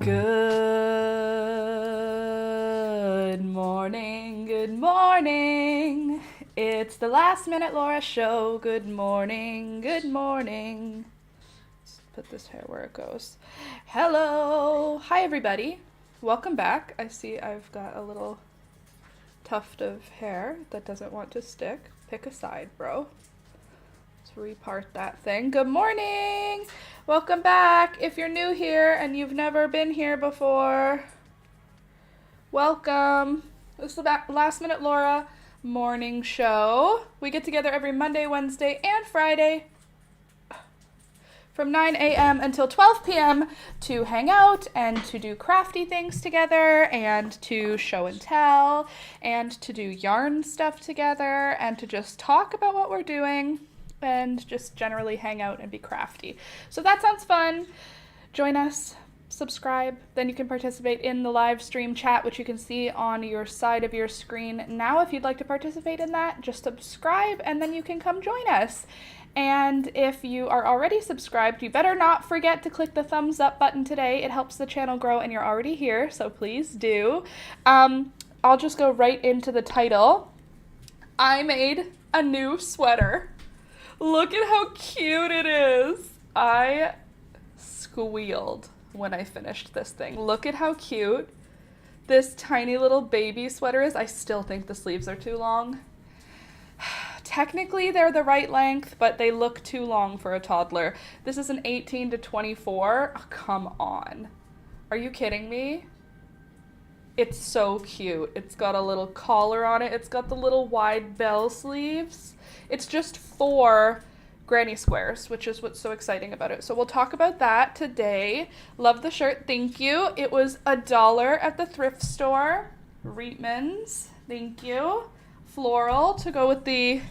Good morning, good morning. It's the Last Minute Laura show. Good morning, good morning. Let's put this hair where it goes. Hello. Hi, everybody. Welcome back. I see I've got a little tuft of hair that doesn't want to stick. Pick a side, bro. Let's repart that thing. Good morning. Welcome back. If you're new here and you've never been here before, welcome. This is the Last Minute Laura morning show. We get together every Monday, Wednesday, and Friday from 9 a.m. until 12 p.m. to hang out and to do crafty things together and to show and tell and to do yarn stuff together and to just talk about what we're doing and just generally hang out and be crafty. So that sounds fun. Join us, subscribe, then you can participate in the live stream chat, which you can see on your side of your screen now. If you'd like to participate in that, just subscribe and then you can come join us. And if you are already subscribed, you better not forget to click the thumbs up button today. It helps the channel grow and you're already here, so please do. I'll just go right into the title. I made a new sweater. Look at how cute it is. I squealed when I finished this thing. Look at how cute this tiny little baby sweater is. I still think the sleeves are too long. Technically, they're the right length, but they look too long for a toddler. This is an 18 to 24. Oh, come on. Are you kidding me? It's so cute. It's got a little collar on it. It's got the little wide bell sleeves. It's just 4 granny squares, which is what's so exciting about it. So we'll talk about that today. Love the shirt. Thank you. It was $1 at the thrift store. Reitman's. Thank you. Floral to go with the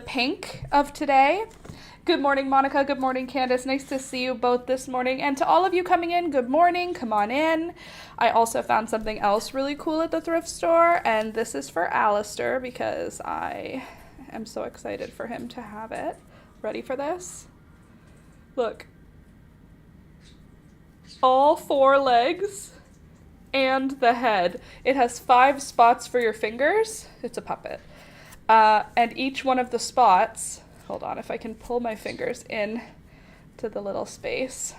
pink of today. Good morning, Monica. Good morning, Candace. Nice to see you both this morning. And to all of you coming in, good morning. Come on in. I also found something else really cool at the thrift store, and this is for Alistair because I am so excited for him to have it. Ready for this? Look. All 4 legs and the head. It has 5 spots for your fingers. It's a puppet. And each one of the spots, hold on, if I can pull my fingers in to the little space.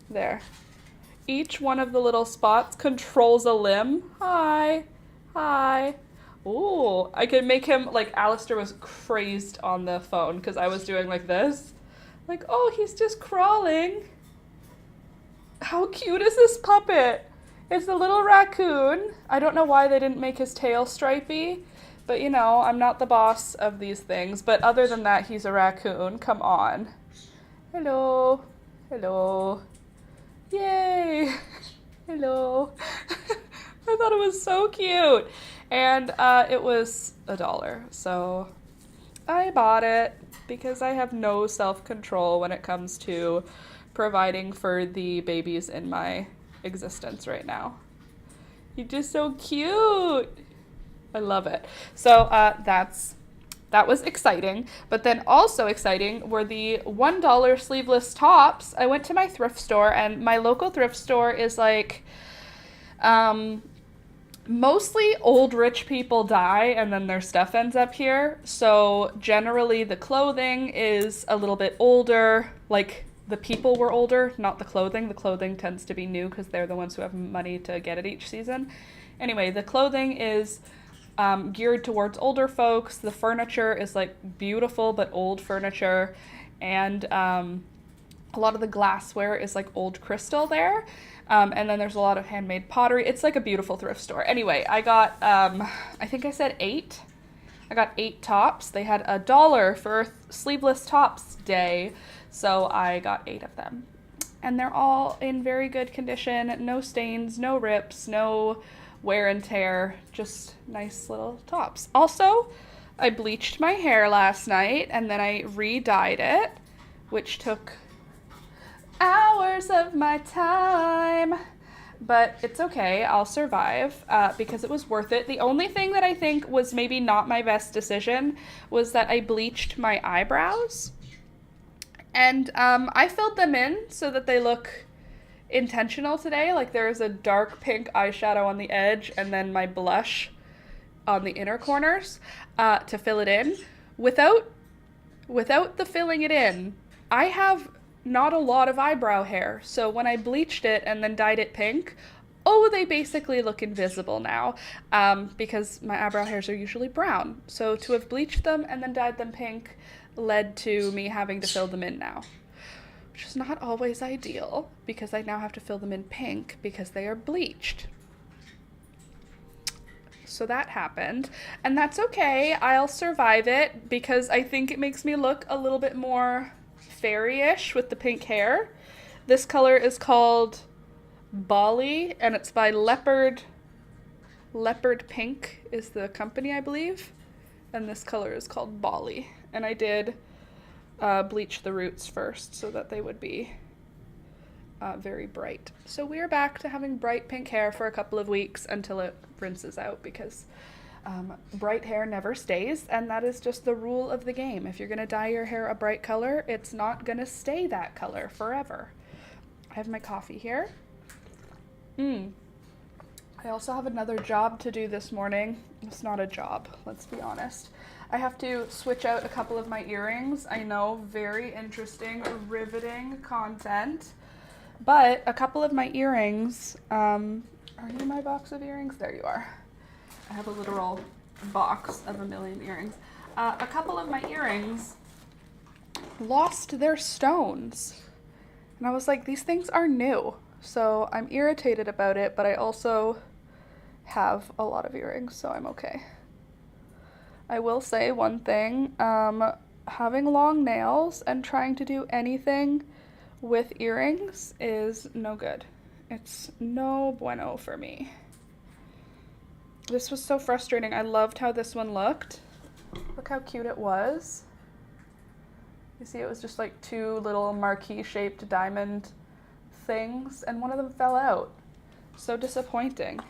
There. Each one of the little spots controls a limb. Hi. Hi. Ooh, I could make him, like, Alistair was crazed on the phone because I was doing like this. Like, oh, he's just crawling. How cute is this puppet? It's a little raccoon. I don't know why they didn't make his tail stripy, but you know, I'm not the boss of these things. But other than that, he's a raccoon. Come on. Hello. Hello. Yay. Hello. I thought it was so cute. And it was $1. So I bought it because I have no self-control when it comes to providing for the babies in my existence right now. You're just so cute. I love it. So that was exciting. But then also exciting were the $1 sleeveless tops. I went to my thrift store, and my local thrift store is like mostly old rich people die and then their stuff ends up here. So generally the clothing is a little bit older, like the people were older, not the clothing. The clothing tends to be new because they're the ones who have money to get it each season. Anyway, the clothing is geared towards older folks. The furniture is like beautiful but old furniture, and a lot of the glassware is like old crystal there. And then there's a lot of handmade pottery. It's like a beautiful thrift store. Anyway, I got, I think I said 8. I got 8 tops. They had $1 for sleeveless tops day, so I got 8 of them. And they're all in very good condition. No stains, no rips, no wear and tear. Just nice little tops. Also, I bleached my hair last night, and then I re-dyed it, which took hours of my time, but it's okay. I'll survive because it was worth it. The only thing that I think was maybe not my best decision was that I bleached my eyebrows, and I filled them in so that they look intentional today. Like there is a dark pink eyeshadow on the edge and then my blush on the inner corners to fill it in. Without the filling it in, I have not a lot of eyebrow hair. So when I bleached it and then dyed it pink, they basically look invisible now because my eyebrow hairs are usually brown. So to have bleached them and then dyed them pink led to me having to fill them in now, which is not always ideal because I now have to fill them in pink because they are bleached. So that happened, and that's okay. I'll survive it because I think it makes me look a little bit more fairy-ish with the pink hair. This color is called Bali, and it's by Leopard Pink is the company, I believe, and this color is called Bali. And I did bleach the roots first so that they would be very bright. So we're back to having bright pink hair for a couple of weeks until it rinses out because bright hair never stays, and that is just the rule of the game. If you're going to dye your hair a bright color, it's not going to stay that color forever. I have my coffee here. I also have another job to do this morning. It's not a job, let's be honest. I have to switch out a couple of my earrings. I know, very interesting, riveting content. But a couple of my earrings, are you in my box of earrings? There you are. I have a literal box of a million earrings. A couple of my earrings lost their stones. And I was like, these things are new. So I'm irritated about it, but I also have a lot of earrings, so I'm okay. I will say one thing, having long nails and trying to do anything with earrings is no good. It's no bueno for me. This was so frustrating. I loved how this one looked. Look how cute it was. You see, it was just like two little marquee-shaped diamond things, and one of them fell out. So disappointing.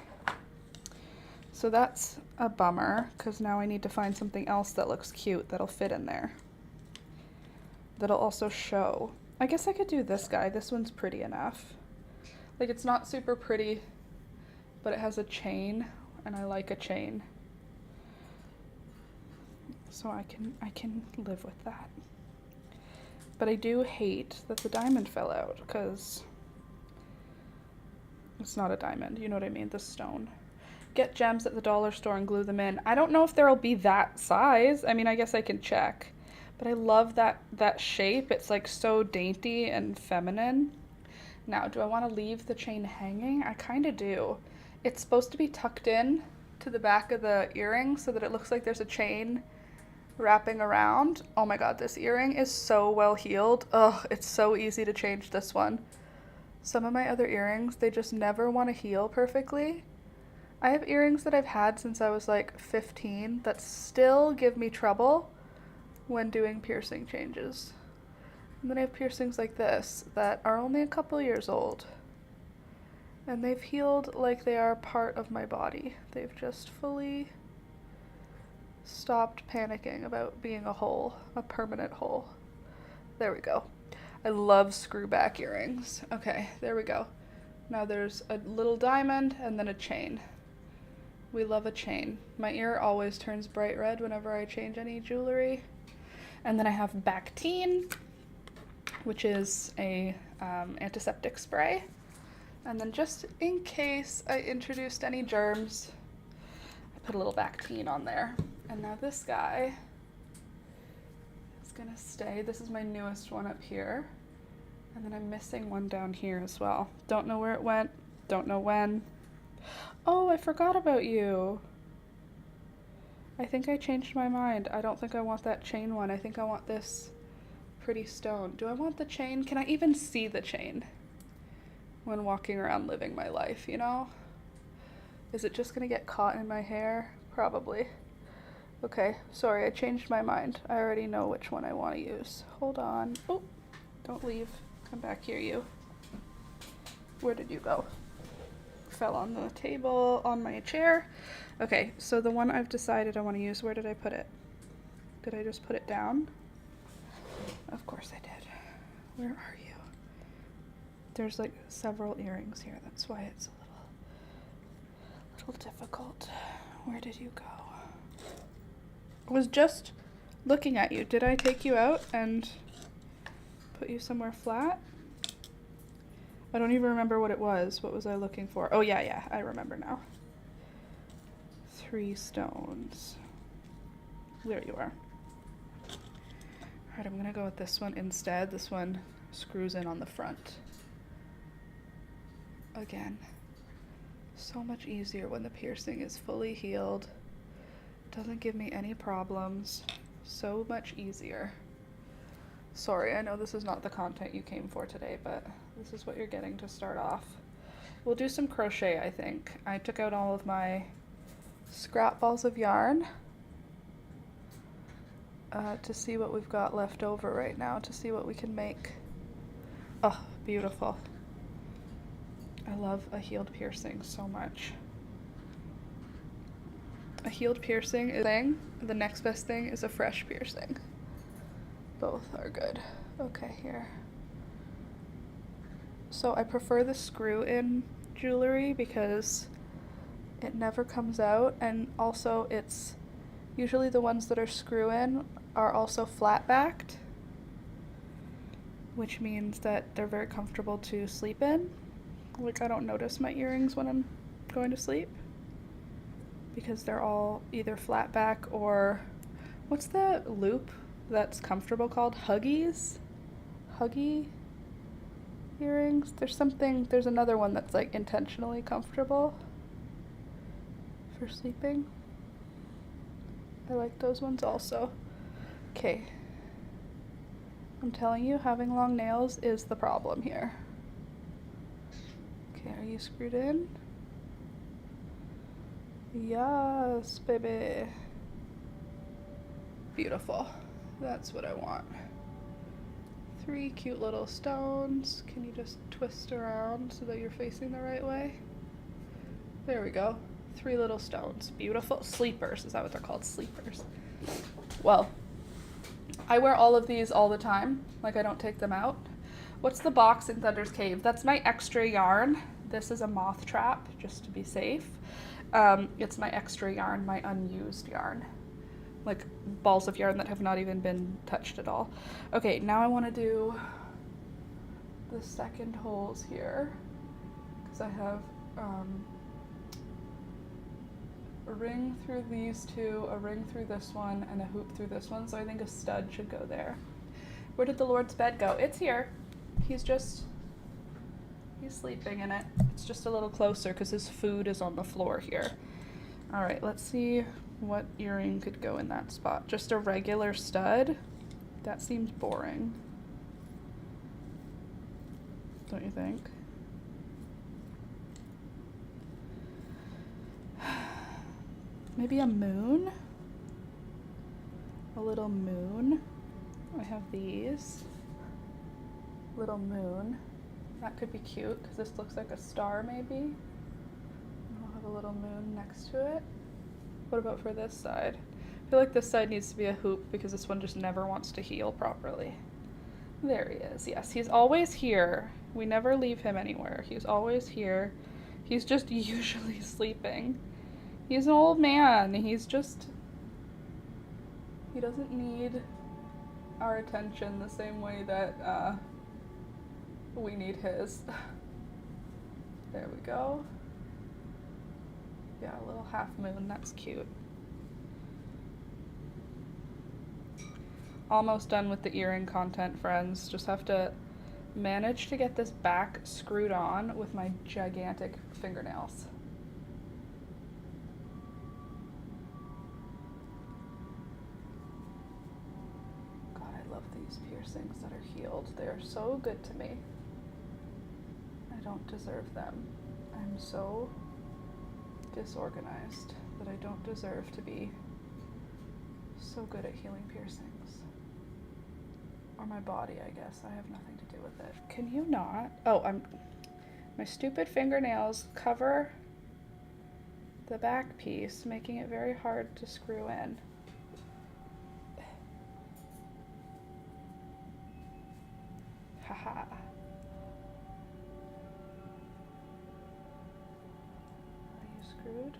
So that's a bummer, because now I need to find something else that looks cute that'll fit in there. That'll also show. I guess I could do this guy. This one's pretty enough. Like, it's not super pretty, but it has a chain, and I like a chain. So I can live with that. But I do hate that the diamond fell out, because it's not a diamond, you know what I mean, the stone. Get gems at the dollar store and glue them in. I don't know if there'll be that size. I mean, I guess I can check. But I love that shape. It's like so dainty and feminine. Now, do I want to leave the chain hanging? I kind of do. It's supposed to be tucked in to the back of the earring so that it looks like there's a chain wrapping around. Oh my god, this earring is so well heeled. Ugh, it's so easy to change this one. Some of my other earrings, they just never want to heal perfectly. I have earrings that I've had since I was like 15 that still give me trouble when doing piercing changes. And then I have piercings like this that are only a couple years old. And they've healed like they are part of my body. They've just fully stopped panicking about being a hole, a permanent hole. There we go. I love screw back earrings. Okay, there we go. Now there's a little diamond and then a chain. We love a chain. My ear always turns bright red whenever I change any jewelry. And then I have Bactine, which is a antiseptic spray. And then just in case I introduced any germs, I put a little Bactine on there. And now this guy is gonna stay. This is my newest one up here. And then I'm missing one down here as well. Don't know where it went, don't know when. Oh, I forgot about you. I think I changed my mind. I don't think I want that chain one. I think I want this pretty stone. Do I want the chain? Can I even see the chain when walking around living my life, you know? Is it just gonna get caught in my hair? Probably. Okay, sorry, I changed my mind. I already know which one I want to use. Hold on. Oh, don't leave. Come back here, you. Where did you go? Fell on the table, on my chair. Okay, so the one I've decided I want to use, where did I put it? Did I just put it down? Of course I did. Where are you? There's like several earrings here. That's why it's a little difficult. Where did you go? I was just looking at you. Did I take you out and put you somewhere flat? I don't even remember what it was. What was I looking for? Oh, yeah, I remember now. 3 stones. There you are. All right, I'm gonna go with this one instead. This one screws in on the front. Again, so much easier when the piercing is fully healed. Doesn't give me any problems. So much easier. Sorry, I know this is not the content you came for today, but this is what you're getting to start off. We'll do some crochet, I think. I took out all of my scrap balls of yarn to see what we've got left over right now, to see what we can make. Oh, beautiful. I love a healed piercing so much. A healed piercing is a thing. The next best thing is a fresh piercing. Both are good. Okay, here. So I prefer the screw-in jewelry because it never comes out, and also it's usually the ones that are screw-in are also flat-backed, which means that they're very comfortable to sleep in. Like, I don't notice my earrings when I'm going to sleep because they're all either flat back or, what's that loop that's comfortable called? Huggies? Huggy earrings? There's another one that's like intentionally comfortable for sleeping. I like those ones also. Okay. I'm telling you, having long nails is the problem here. Okay, are you screwed in? Yes, baby. Beautiful. That's what I want. 3 cute little stones. Can you just twist around so that you're facing the right way? There we go. 3 little stones. Beautiful. Sleepers. Is that what they're called? Sleepers. Well, I wear all of these all the time. Like, I don't take them out. What's the box in Thunder's Cave? That's my extra yarn. This is a moth trap, just to be safe. It's my extra yarn, my unused yarn. Like balls of yarn that have not even been touched at all. Okay, now I want to do the second holes here, because I have a ring through these 2, a ring through this one, and a hoop through this one, so I think a stud should go there. Where did the Lord's bed go? It's here. He's sleeping in it. It's just a little closer because his food is on the floor here. All right, let's see what earring could go in that spot. Just a regular stud? That seems boring. Don't you think? Maybe a moon? A little moon? I have these. Little moon. That could be cute because this looks like a star maybe. And we'll have a little moon next to it. What about for this side? I feel like this side needs to be a hoop because this one just never wants to heal properly. There he is. Yes, he's always here. We never leave him anywhere. He's always here. He's just usually sleeping. He's an old man. He doesn't need our attention the same way that we need his. There we go. Yeah, a little half moon, that's cute. Almost done with the earring content, friends. Just have to manage to get this back screwed on with my gigantic fingernails. God, I love these piercings that are healed. They are so good to me. I don't deserve them. I'm so disorganized that I don't deserve to be so good at healing piercings. Or my body, I guess. I have nothing to do with it. Can you not? Oh, my stupid fingernails cover the back piece, making it very hard to screw in. Haha. screwed.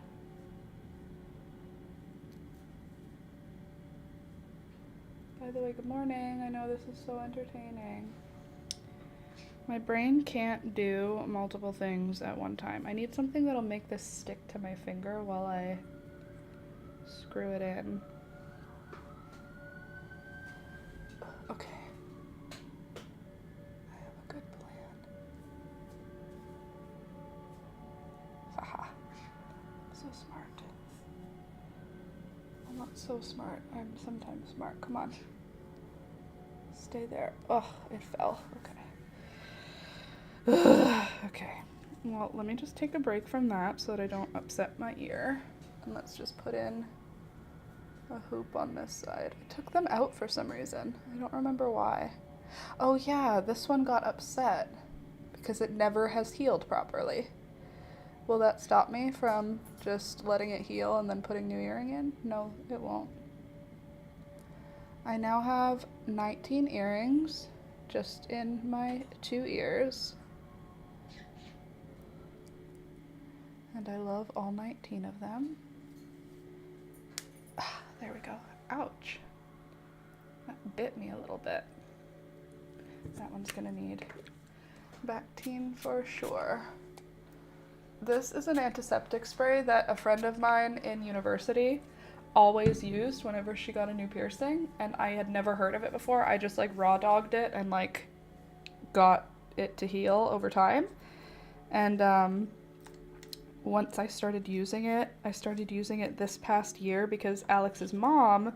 By the way, good morning. I know this is so entertaining. My brain can't do multiple things at one time. I need something that'll make this stick to my finger while I screw it in. Okay. I have a good plan. Haha. I'm so smart. I'm not so smart. I'm sometimes smart. Come on. Stay there. Oh, it fell. Okay. Okay. Well, let me just take a break from that so that I don't upset my ear. And let's just put in a hoop on this side. I took them out for some reason. I don't remember why. Oh yeah, this one got upset because it never has healed properly. Will that stop me from just letting it heal and then putting new earring in? No, it won't. I now have 19 earrings just in my 2 ears. And I love all 19 of them. Ah, there we go. Ouch. That bit me a little bit. That one's gonna need Bactine for sure. This is an antiseptic spray that a friend of mine in university always used whenever she got a new piercing, and I had never heard of it before. I just like raw dogged it and like got it to heal over time. And once I started using it this past year because Alex's mom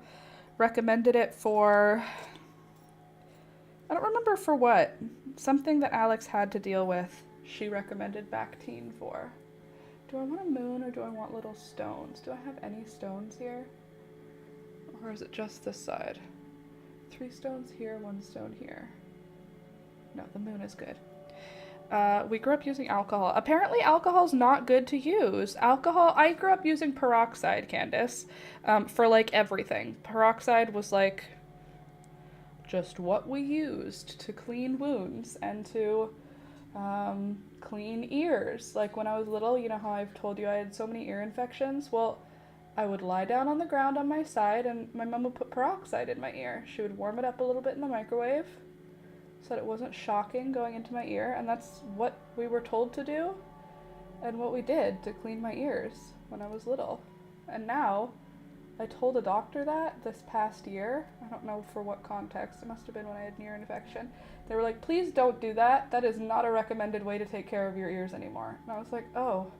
recommended it for, I don't remember for what, something that Alex had to deal with. She recommended Bactine for. Do I want a moon or do I want little stones? Do I have any stones here? Or is it just this side? 3 stones here, 1 stone here. No, the moon is good. We grew up using alcohol. Apparently alcohol's not good to use. I grew up using peroxide, Candace, for like everything. Peroxide was like just what we used to clean wounds and to clean ears. Like when I was little, you know how I've told you I had so many ear infections? Well, I would lie down on the ground on my side and my mom would put peroxide in my ear. She would warm it up a little bit in the microwave so that it wasn't shocking going into my ear, and that's what we were told to do and what we did to clean my ears when I was little. And now, I told a doctor that this past year. I don't know for what context. It must have been when I had an ear infection. They were like, please don't do that. That is not a recommended way to take care of your ears anymore. And I was like, oh,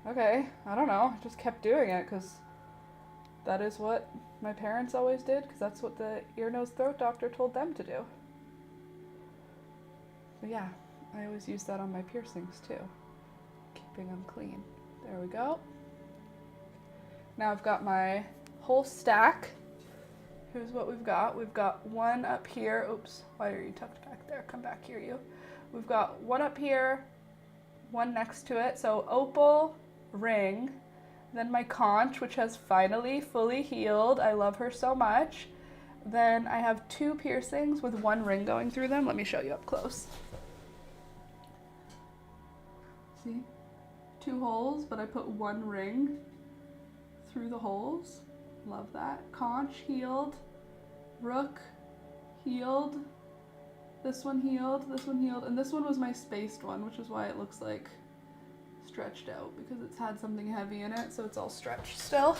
okay. I don't know. I just kept doing it because that is what my parents always did, because that's what the ear, nose, throat doctor told them to do. But yeah, I always use that on my piercings too, keeping them clean. There we go. Now I've got my whole stack. Here's what we've got. We've got one up here. Oops, why are you tucked back there? Come back here, you. We've got one up here, one next to it. So opal ring, then my conch, which has finally fully healed. I love her so much. Then I have 2 piercings with 1 ring going through them. Let me show you up close. See? 2 holes, but I put 1 ring through the holes. Love that. Conch healed. Rook healed. This one healed. This one healed. And this one was my spaced one, which is why it looks like stretched out, because it's had something heavy in it, so it's all stretched still.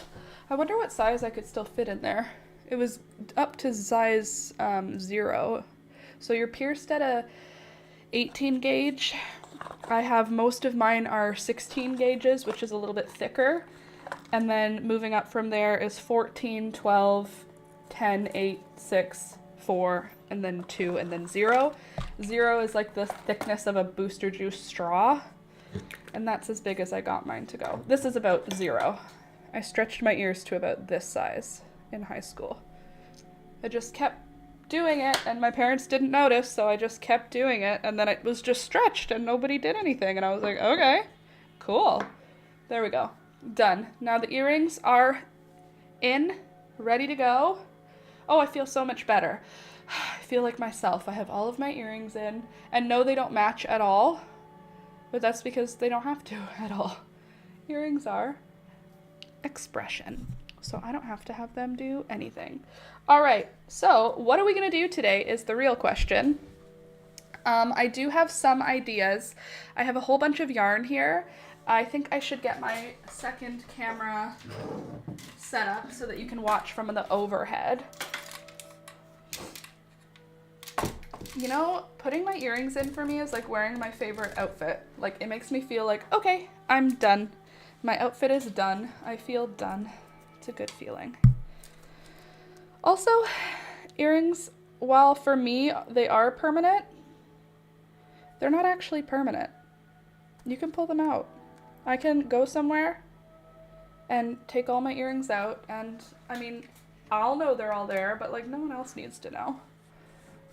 I wonder what size I could still fit in there. It was up to size 0. So you're pierced at a 18 gauge. I have most of mine are 16 gauges, which is a little bit thicker. And then moving up from there is 14, 12, 10, 8, 6, 4, and then 2, and then 0. 0 is like the thickness of a Booster Juice straw. And that's as big as I got mine to go. This is about 0. I stretched my ears to about this size in high school. I just kept doing it, and my parents didn't notice, so I just kept doing it, and then it was just stretched and nobody did anything, and I was like, okay, cool. There we go. Done. Now the earrings are in, ready to go. Oh, I feel so much better. I feel like myself. I have all of my earrings in, and no, they don't match at all, but that's because they don't have to at all. Earrings are expression. So I don't have to have them do anything. All right, so what are we gonna do today is the real question. I do have some ideas. I have a whole bunch of yarn here. I think I should get my second camera set up so that you can watch from the overhead. You know, putting my earrings in for me is like wearing my favorite outfit. Like, it makes me feel like, okay, I'm done. My outfit is done. I feel done. It's a good feeling. Also, earrings, while for me they are permanent, they're not actually permanent. You can pull them out. I can go somewhere and take all my earrings out, and I mean, I'll know they're all there, but like no one else needs to know.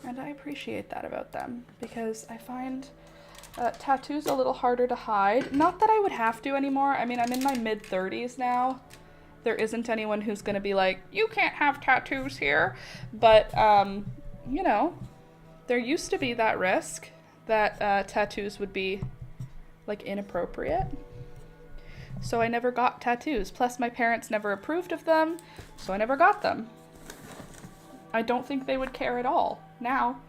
And I appreciate that about them, because I find tattoos a little harder to hide. Not that I would have to anymore. I mean, I'm in my mid-30s now. There isn't anyone who's gonna be like, you can't have tattoos here. But, you know, there used to be that risk that tattoos would be like inappropriate. So I never got tattoos. Plus my parents never approved of them, so I never got them. I don't think they would care at all now.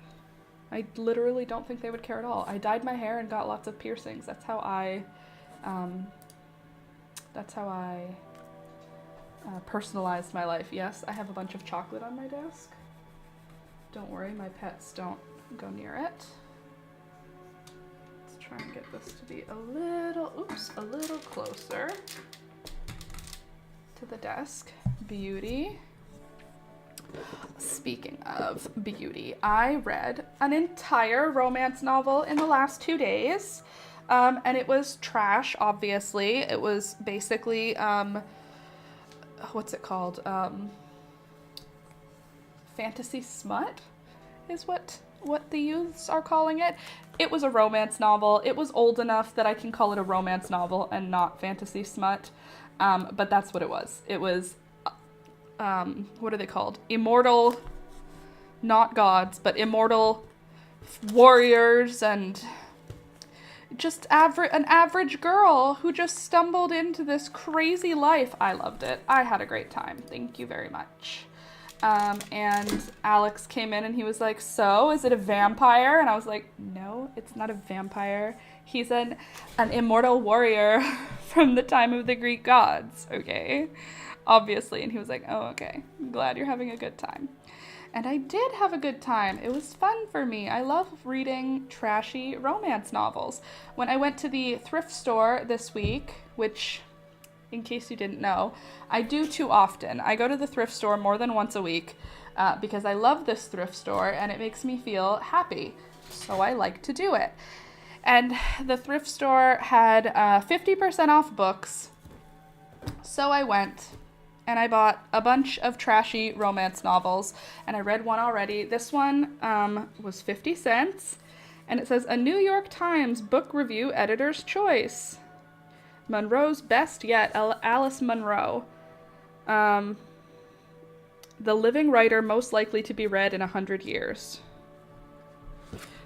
I literally don't think they would care at all. I dyed my hair and got lots of piercings. That's how I personalized my life. Yes, I have a bunch of chocolate on my desk. Don't worry, my pets don't go near it. Let's try and get this to be a little closer to the desk. Beauty. Speaking of beauty, I read an entire romance novel in the last 2 days, and it was trash, obviously. It was basically, what's it called? Fantasy smut is what the youths are calling it. It was a romance novel. It was old enough that I can call it a romance novel and not fantasy smut, but that's what it was. It was what are they called? Immortal, not gods, but immortal warriors, and just an average girl who just stumbled into this crazy life. I loved it. I had a great time. Thank you very much. And Alex came in and he was like, so, is it a vampire? And I was like, no, it's not a vampire. He's an immortal warrior from the time of the Greek gods, okay? Obviously. And he was like, oh, okay. I'm glad you're having a good time. And I did have a good time. It was fun for me. I love reading trashy romance novels. When I went to the thrift store this week, which, in case you didn't know, I do too often. I go to the thrift store more than once a week because I love this thrift store and it makes me feel happy. So I like to do it. And the thrift store had 50% off books. So I went and I bought a bunch of trashy romance novels, and I read one already. This one was 50 cents, and it says, a New York Times book review editor's choice. Monroe's best yet, Alice Munro. The living writer most likely to be read in 100 years.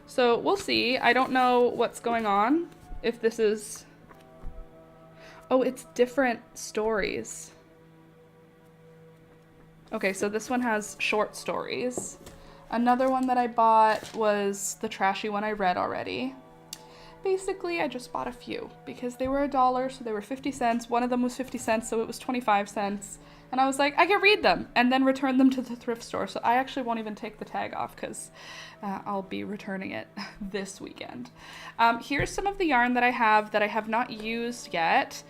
So we'll see. I don't know what's going on. If this is... Oh, it's different stories. Okay, so this one has short stories. Another one that I bought was the trashy one I read already. Basically, I just bought a few because they were $1, so they were 50 cents. One of them was 50 cents, so it was 25 cents. And I was like, I can read them and then return them to the thrift store. So I actually won't even take the tag off because I'll be returning it this weekend. Here's some of the yarn that I have not used yet.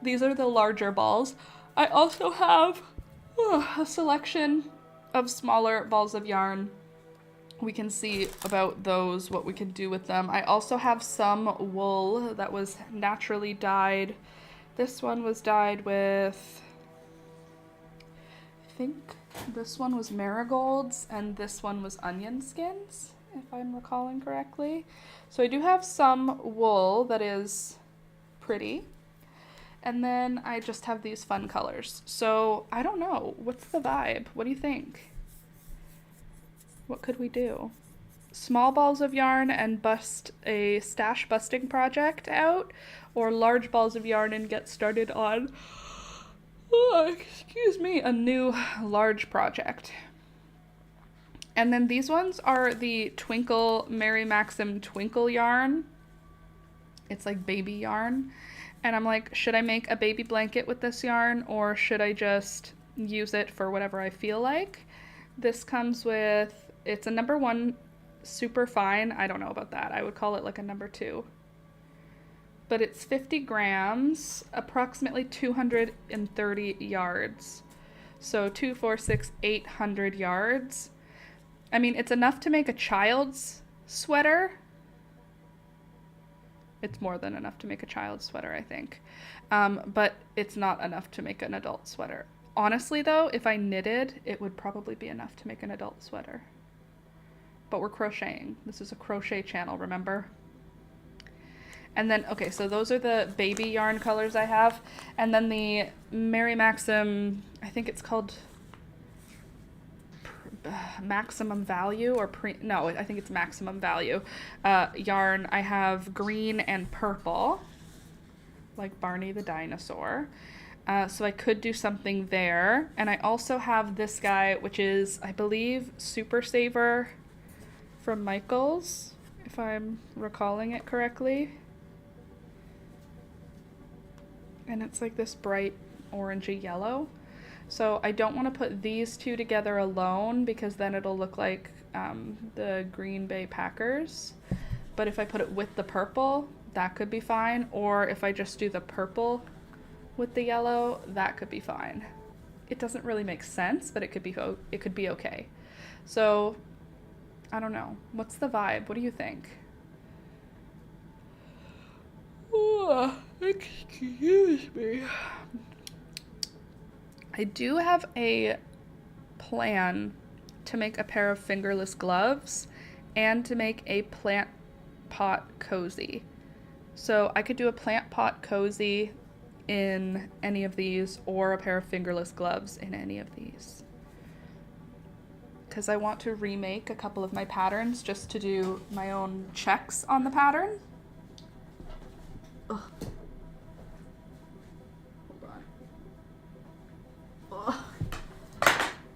These are the larger balls. I also have a selection of smaller balls of yarn. We can see about those, what we can do with them. I also have some wool that was naturally dyed. This one was dyed with, I think this one was marigolds and this one was onion skins, if I'm recalling correctly. So I do have some wool that is pretty. And then I just have these fun colors. So I don't know. What's the vibe? What do you think? What could we do? small balls of yarn and bust a stash busting project out, or large balls of yarn and get started on, a new large project. And then these ones are the Twinkle Mary Maxim Twinkle yarn. It's like baby yarn. And I'm like, should I make a baby blanket with this yarn, or should I just use it for whatever I feel like? This comes with, it's a number 1 super fine. I don't know about that. I would call it like a number 2. But it's 50 grams, approximately 230 yards. So 2, 4, 6, 800 yards. I mean, it's enough to make a child's sweater. It's more than enough to make a child's sweater, I think. But it's not enough to make an adult sweater. Honestly, though, if I knitted, it would probably be enough to make an adult sweater. But we're crocheting. This is a crochet channel, remember? And then, okay, so those are the baby yarn colors I have. And then the Mary Maxim, I think it's called maximum value, or I think it's maximum value yarn. I have green and purple, like Barney the dinosaur. So I could do something there. And I also have this guy, which is, I believe, Super Saver from Michaels, if I'm recalling it correctly. And it's like this bright orangey yellow. So I don't want to put these two together alone, because then it'll look like the Green Bay Packers. But if I put it with the purple, that could be fine. Or if I just do the purple with the yellow, that could be fine. It doesn't really make sense, but it could be okay. So I don't know. What's the vibe? What do you think? Oh, excuse me. I do have a plan to make a pair of fingerless gloves and to make a plant pot cozy. So I could do a plant pot cozy in any of these, or a pair of fingerless gloves in any of these. Because I want to remake a couple of my patterns just to do my own checks on the pattern. Ugh.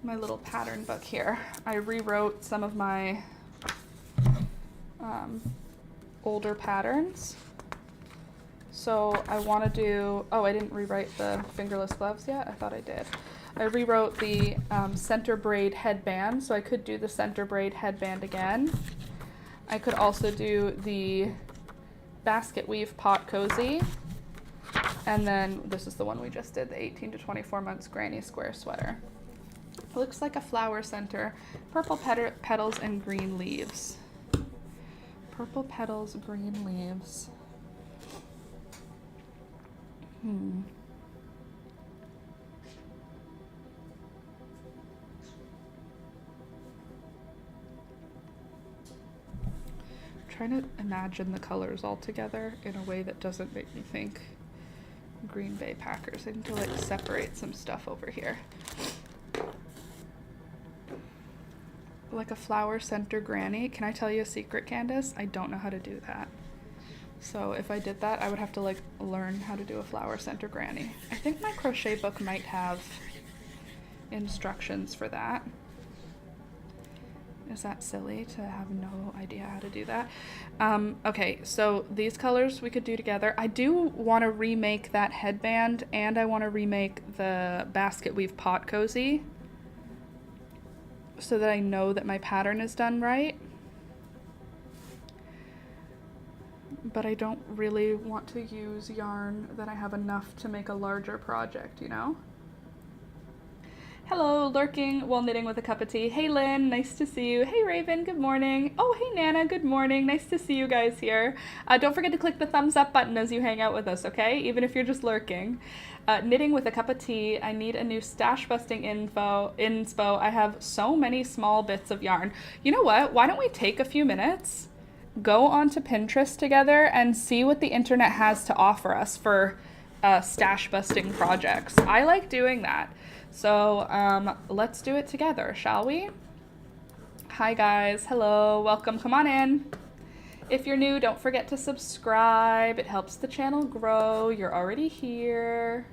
My little pattern book here. I rewrote some of my older patterns. So I want to do, I didn't rewrite the fingerless gloves yet. I thought I did. I rewrote the center braid headband, so I could do the center braid headband again. I could also do the basket weave pot cozy. And then this is the one we just did, the 18 to 24 months granny square sweater. It looks like a flower center. Purple petals and green leaves. Purple petals, green leaves. Trying to imagine the colors all together in a way that doesn't make me think Green Bay Packers. I need to like separate some stuff over here. Like a flower center granny. Can I tell you a secret, Candace? I don't know how to do that. So if I did that, I would have to like learn how to do a flower center granny. I think my crochet book might have instructions for that. Is that silly to have no idea how to do that? Okay, so these colors we could do together. I do want to remake that headband, and I want to remake the basket weave pot cozy so that I know that my pattern is done right. But I don't really want to use yarn that I have enough to make a larger project, you know? Hello, lurking while knitting with a cup of tea. Hey Lynn, nice to see you. Hey Raven, good morning. Oh, hey Nana, good morning. Nice to see you guys here. Don't forget to click the thumbs up button as you hang out with us, okay? Even if you're just lurking. Knitting with a cup of tea. I need a new stash busting inspo. I have so many small bits of yarn. You know what? Why don't we take a few minutes, go onto Pinterest together, and see what the internet has to offer us for stash busting projects. I like doing that. So let's do it together, shall we? Hi guys, hello, welcome, come on in. If you're new, don't forget to subscribe. It helps the channel grow. You're already here.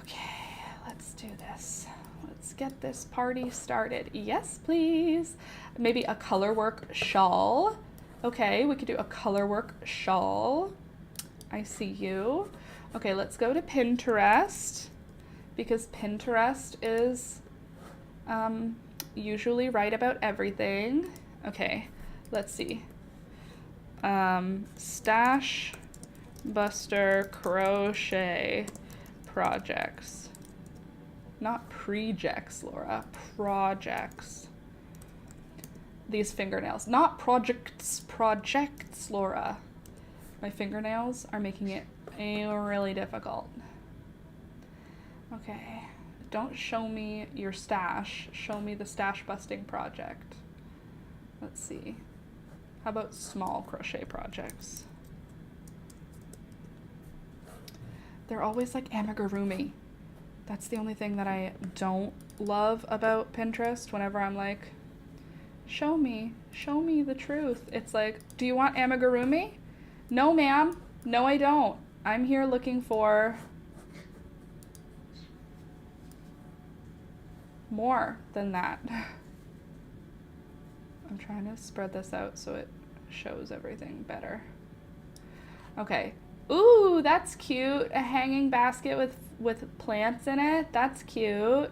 Okay, let's do this. Let's get this party started. Yes, please. Maybe a colorwork shawl. Okay, we could do a colorwork shawl. I see you. Okay, let's go to Pinterest because Pinterest is usually right about everything. Okay, let's see. Stash Buster crochet projects. Not projects, Laura. Projects. These fingernails. Not projects. Projects, Laura. My fingernails are making it really difficult. Okay. Don't show me your stash. Show me the stash busting project. Let's see. How about small crochet projects? They're always like amigurumi. That's the only thing that I don't love about Pinterest. Whenever I'm like, show me the truth. It's like, do you want amigurumi? No, ma'am. No, I don't. I'm here looking for more than that. I'm trying to spread this out so it shows everything better. Okay. Ooh, that's cute. A hanging basket with plants in it. That's cute.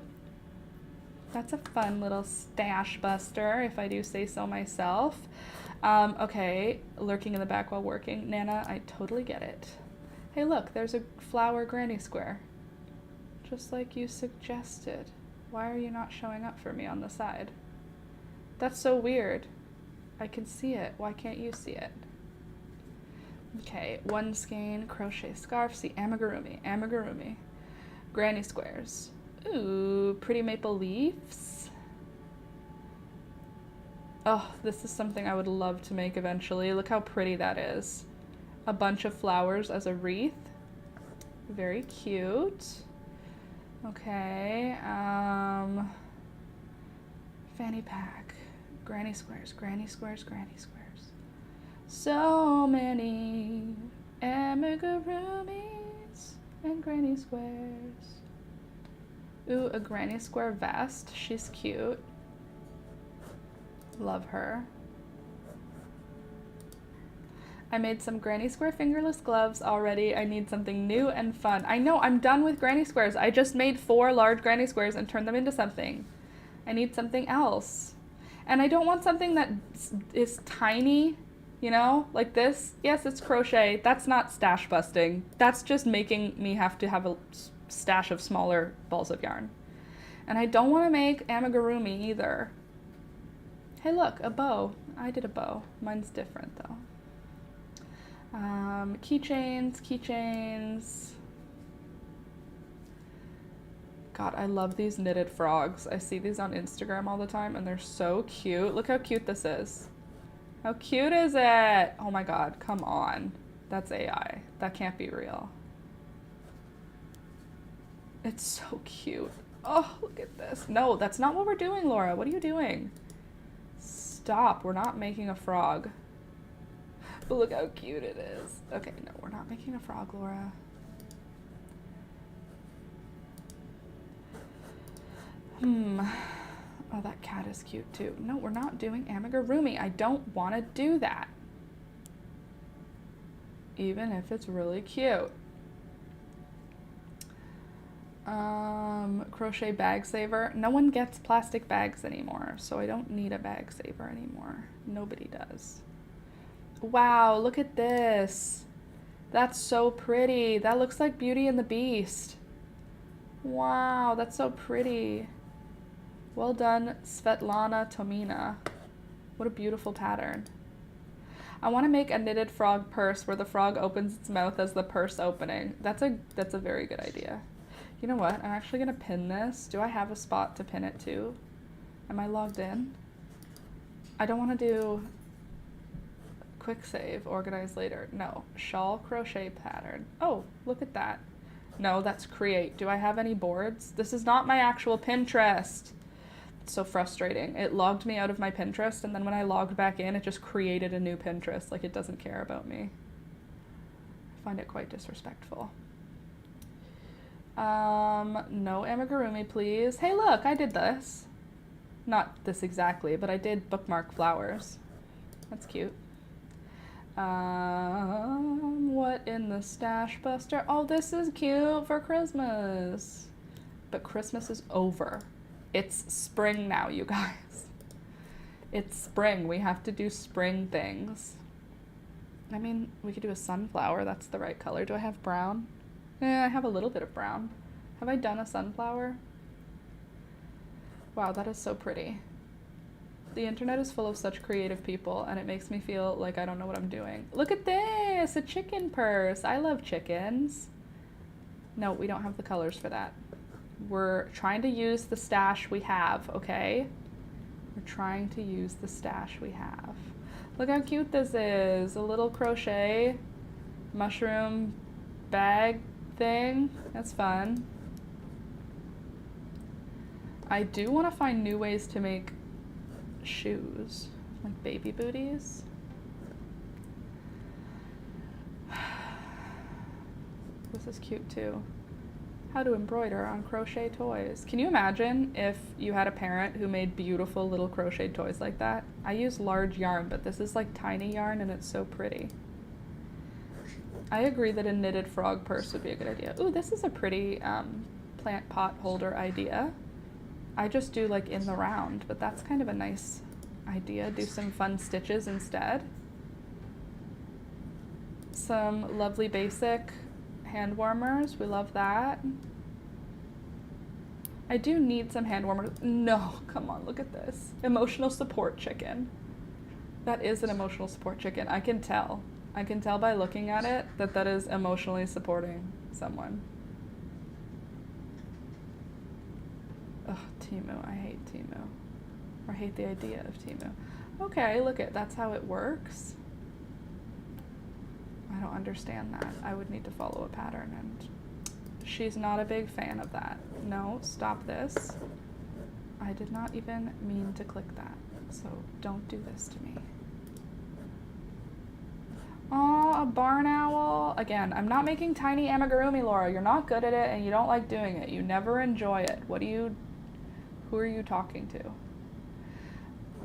That's a fun little stash buster, if I do say so myself. Okay, lurking in the back while working. Nana, I totally get it. Hey, look, there's a flower granny square. Just like you suggested. Why are you not showing up for me on the side? That's so weird. I can see it. Why can't you see it? Okay, one skein, crochet scarf. See, amigurumi. Granny squares. Ooh, pretty maple leaves. Oh, this is something I would love to make eventually. Look how pretty that is. A bunch of flowers as a wreath. Very cute. Okay, fanny pack. Granny squares. So many amigurumis and granny squares. Ooh, a granny square vest. She's cute. Love her. I made some granny square fingerless gloves already. I need something new and fun. I know, I'm done with granny squares. I just made 4 large granny squares and turned them into something. I need something else. And I don't want something that is tiny, you know, like this. Yes, it's crochet. That's not stash busting. That's just making me have to have a stash of smaller balls of yarn. And I don't want to make amigurumi either. Hey, look, a bow. I did a bow. Mine's different, though. Keychains. God, I love these knitted frogs. I see these on Instagram all the time, and they're so cute. Look how cute this is. How cute is it? Oh my God, come on. That's AI. That can't be real. It's so cute. Oh, look at this. No, that's not what we're doing, Laura. What are you doing? Stop. We're not making a frog. But look how cute it is. Okay, no, we're not making a frog, Laura. Oh, that cat is cute too. No, we're not doing amigurumi. I don't want to do that. Even if it's really cute. Crochet bag saver. No one gets plastic bags anymore, so I don't need a bag saver anymore. Nobody does. Wow, look at this. That's so pretty. That looks like Beauty and the Beast. Wow, that's so pretty. Well done, Svetlana Tomina. What a beautiful pattern. I want to make a knitted frog purse where the frog opens its mouth as the purse opening. That's a very good idea. You know what? I'm actually going to pin this. Do I have a spot to pin it to? Am I logged in? I don't want to do quick save, organize later. No, shawl crochet pattern. Oh, look at that. No, that's create. Do I have any boards? This is not my actual Pinterest. It's so frustrating. It logged me out of my Pinterest, and then when I logged back in, it just created a new Pinterest. Like, it doesn't care about me. I find it quite disrespectful. No amigurumi, please. Hey, look, I did this. Not this exactly, but I did bookmark flowers. That's cute. What in the stash buster? Oh, this is cute for Christmas. But Christmas is over. It's spring now, you guys. It's spring. We have to do spring things. I mean, we could do a sunflower. That's the right color. Do I have brown? Yeah, I have a little bit of brown. Have I done a sunflower? Wow, that is so pretty. The internet is full of such creative people, and it makes me feel like I don't know what I'm doing. Look at this, a chicken purse. I love chickens. No, we don't have the colors for that. We're trying to use the stash we have, okay? We're trying to use the stash we have. Look how cute this is. A little crochet mushroom bag thing. That's fun. I do want to find new ways to make shoes, like baby booties. This is cute too. How to embroider on crochet toys. Can you imagine if you had a parent who made beautiful little crochet toys like that? I use large yarn, but this is like tiny yarn and it's so pretty. I agree that a knitted frog purse would be a good idea. Ooh, this is a pretty plant pot holder idea. I just do like in the round, but that's kind of a nice idea. Do some fun stitches instead. Some lovely basic hand warmers. We love that. I do need some hand warmers. No, come on, look at this. Emotional support chicken. That is an emotional support chicken. I can tell. I can tell by looking at it that that is emotionally supporting someone. Ugh, Temu. I hate Temu. Or I hate the idea of Temu. Okay, look at, that's how it works. I don't understand that. I would need to follow a pattern, and she's not a big fan of that. No, stop this. I did not even mean to click that, so don't do this to me. Oh, a barn owl. Again, I'm not making tiny amigurumi, Laura. You're not good at it, and you don't like doing it. You never enjoy it. Who are you talking to?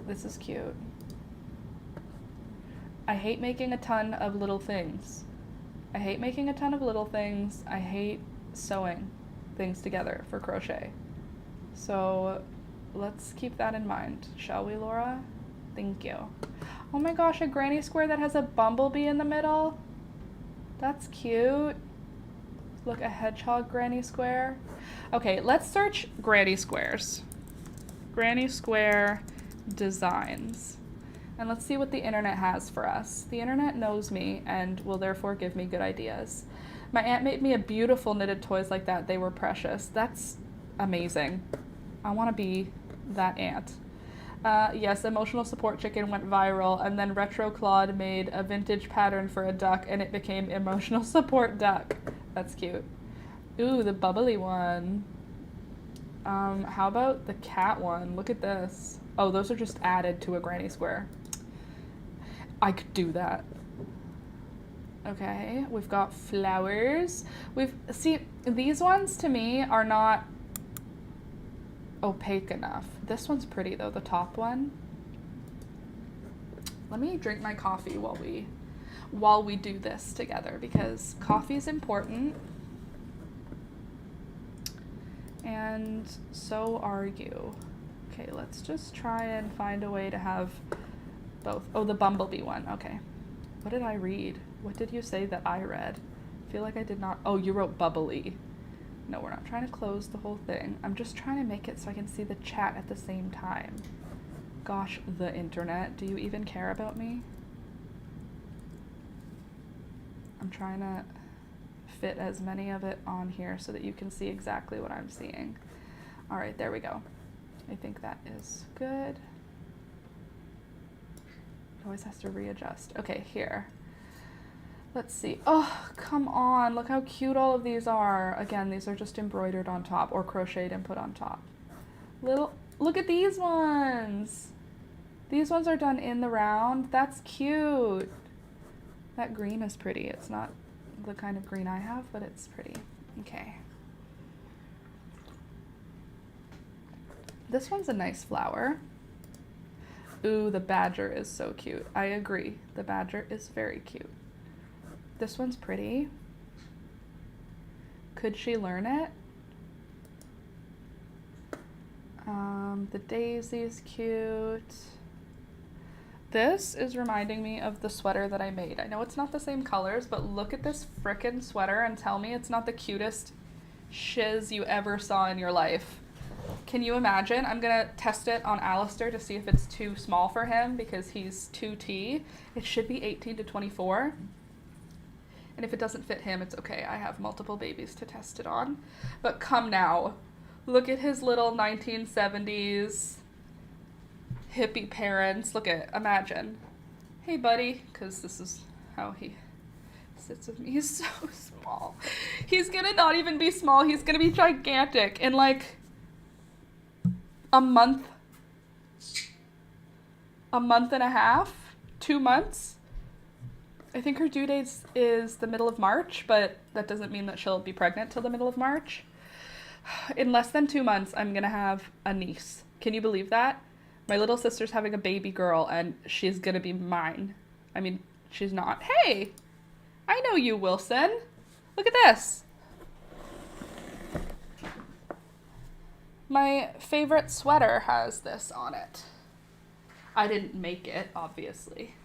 This is cute. I hate making a ton of little things. I hate making a ton of little things. I hate sewing things together for crochet. So let's keep that in mind, shall we, Laura? Thank you. Oh my gosh, a granny square that has a bumblebee in the middle. That's cute. Look, a hedgehog granny square. Okay, let's search granny squares. Granny square designs. And let's see what the internet has for us. The internet knows me and will therefore give me good ideas. My aunt made me a beautiful knitted toys like that. They were precious. That's amazing. I want to be that aunt. Yes, emotional support chicken went viral, and then Retro Claude made a vintage pattern for a duck, and it became emotional support duck. That's cute. Ooh, the bubbly one. How about the cat one? Look at this. Oh, those are just added to a granny square. I could do that. Okay, we've got flowers. See, these ones to me are not opaque enough. This one's pretty though, the top one. Let me drink my coffee while we do this together, because coffee is important. And so are you. Okay, let's just try and find a way to have both. Oh, the bumblebee one. Okay. What did I read? What did you say that I read? I feel like I did not. Oh, you wrote bubbly. No, we're not trying to close the whole thing. I'm just trying to make it so I can see the chat at the same time. Gosh, the internet. Do you even care about me? I'm trying to fit as many of it on here so that you can see exactly what I'm seeing. All right, there we go. I think that is good. It always has to readjust. Okay, here. Let's see. Oh, come on. Look how cute all of these are. Again, these are just embroidered on top or crocheted and put on top. Look at these ones. These ones are done in the round. That's cute. That green is pretty. It's not the kind of green I have, but it's pretty. Okay. This one's a nice flower. Ooh, the badger is so cute. I agree. The badger is very cute. This one's pretty. Could she learn it? The daisy's cute. This is reminding me of the sweater that I made. I know it's not the same colors, but look at this frickin' sweater and tell me it's not the cutest shiz you ever saw in your life. Can you imagine? I'm gonna test it on Alistair to see if it's too small for him because he's 2T. It should be 18 to 24. And if it doesn't fit him, it's okay. I have multiple babies to test it on. But come now. Look at his little 1970s hippie parents. Look at, imagine. Hey, buddy. Because this is how he sits with me. He's so small. He's gonna not even be small. He's gonna be gigantic in like a month and a half, 2 months. I think her due date is the middle of March, but that doesn't mean that she'll be pregnant till the middle of March. In less than 2 months, I'm gonna have a niece. Can you believe that? My little sister's having a baby girl, and she's gonna be mine. I mean, she's not. Hey, I know you, Wilson. Look at this. My favorite sweater has this on it. I didn't make it, obviously.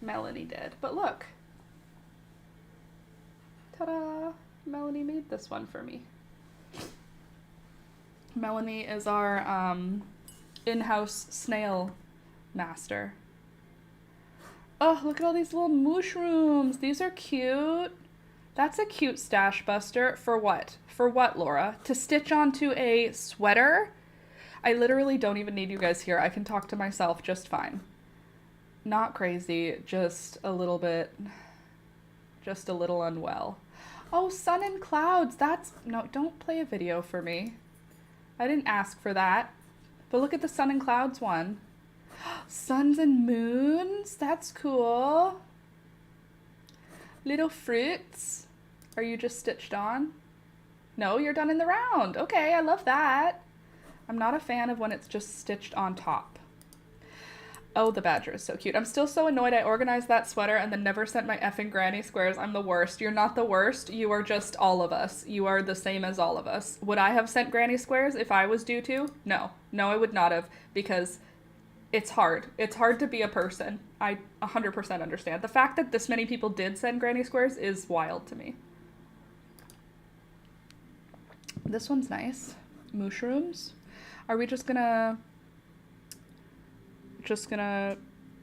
Melanie did, but look. Ta-da! Melanie made this one for me. Melanie is our in-house snail master. Oh, look at all these little mushrooms. These are cute. That's a cute stash buster. For what? For what, Laura? To stitch onto a sweater? I literally don't even need you guys here. I can talk to myself just fine. Not crazy, just a little unwell. Oh, sun and clouds. No, don't play a video for me. I didn't ask for that. But look at the sun and clouds one. Suns and moons. That's cool. Little fruits. Are you just stitched on? No, you're done in the round. Okay, I love that. I'm not a fan of when it's just stitched on top. Oh, the badger is so cute. I'm still so annoyed I organized that sweater and then never sent my effing granny squares. I'm the worst. You're not the worst. You are just all of us. You are the same as all of us. Would I have sent granny squares if I was due to? No. No, I would not have, because it's hard. It's hard to be a person. I 100% understand. The fact that this many people did send granny squares is wild to me. This one's nice. Mushrooms. Are we just gonna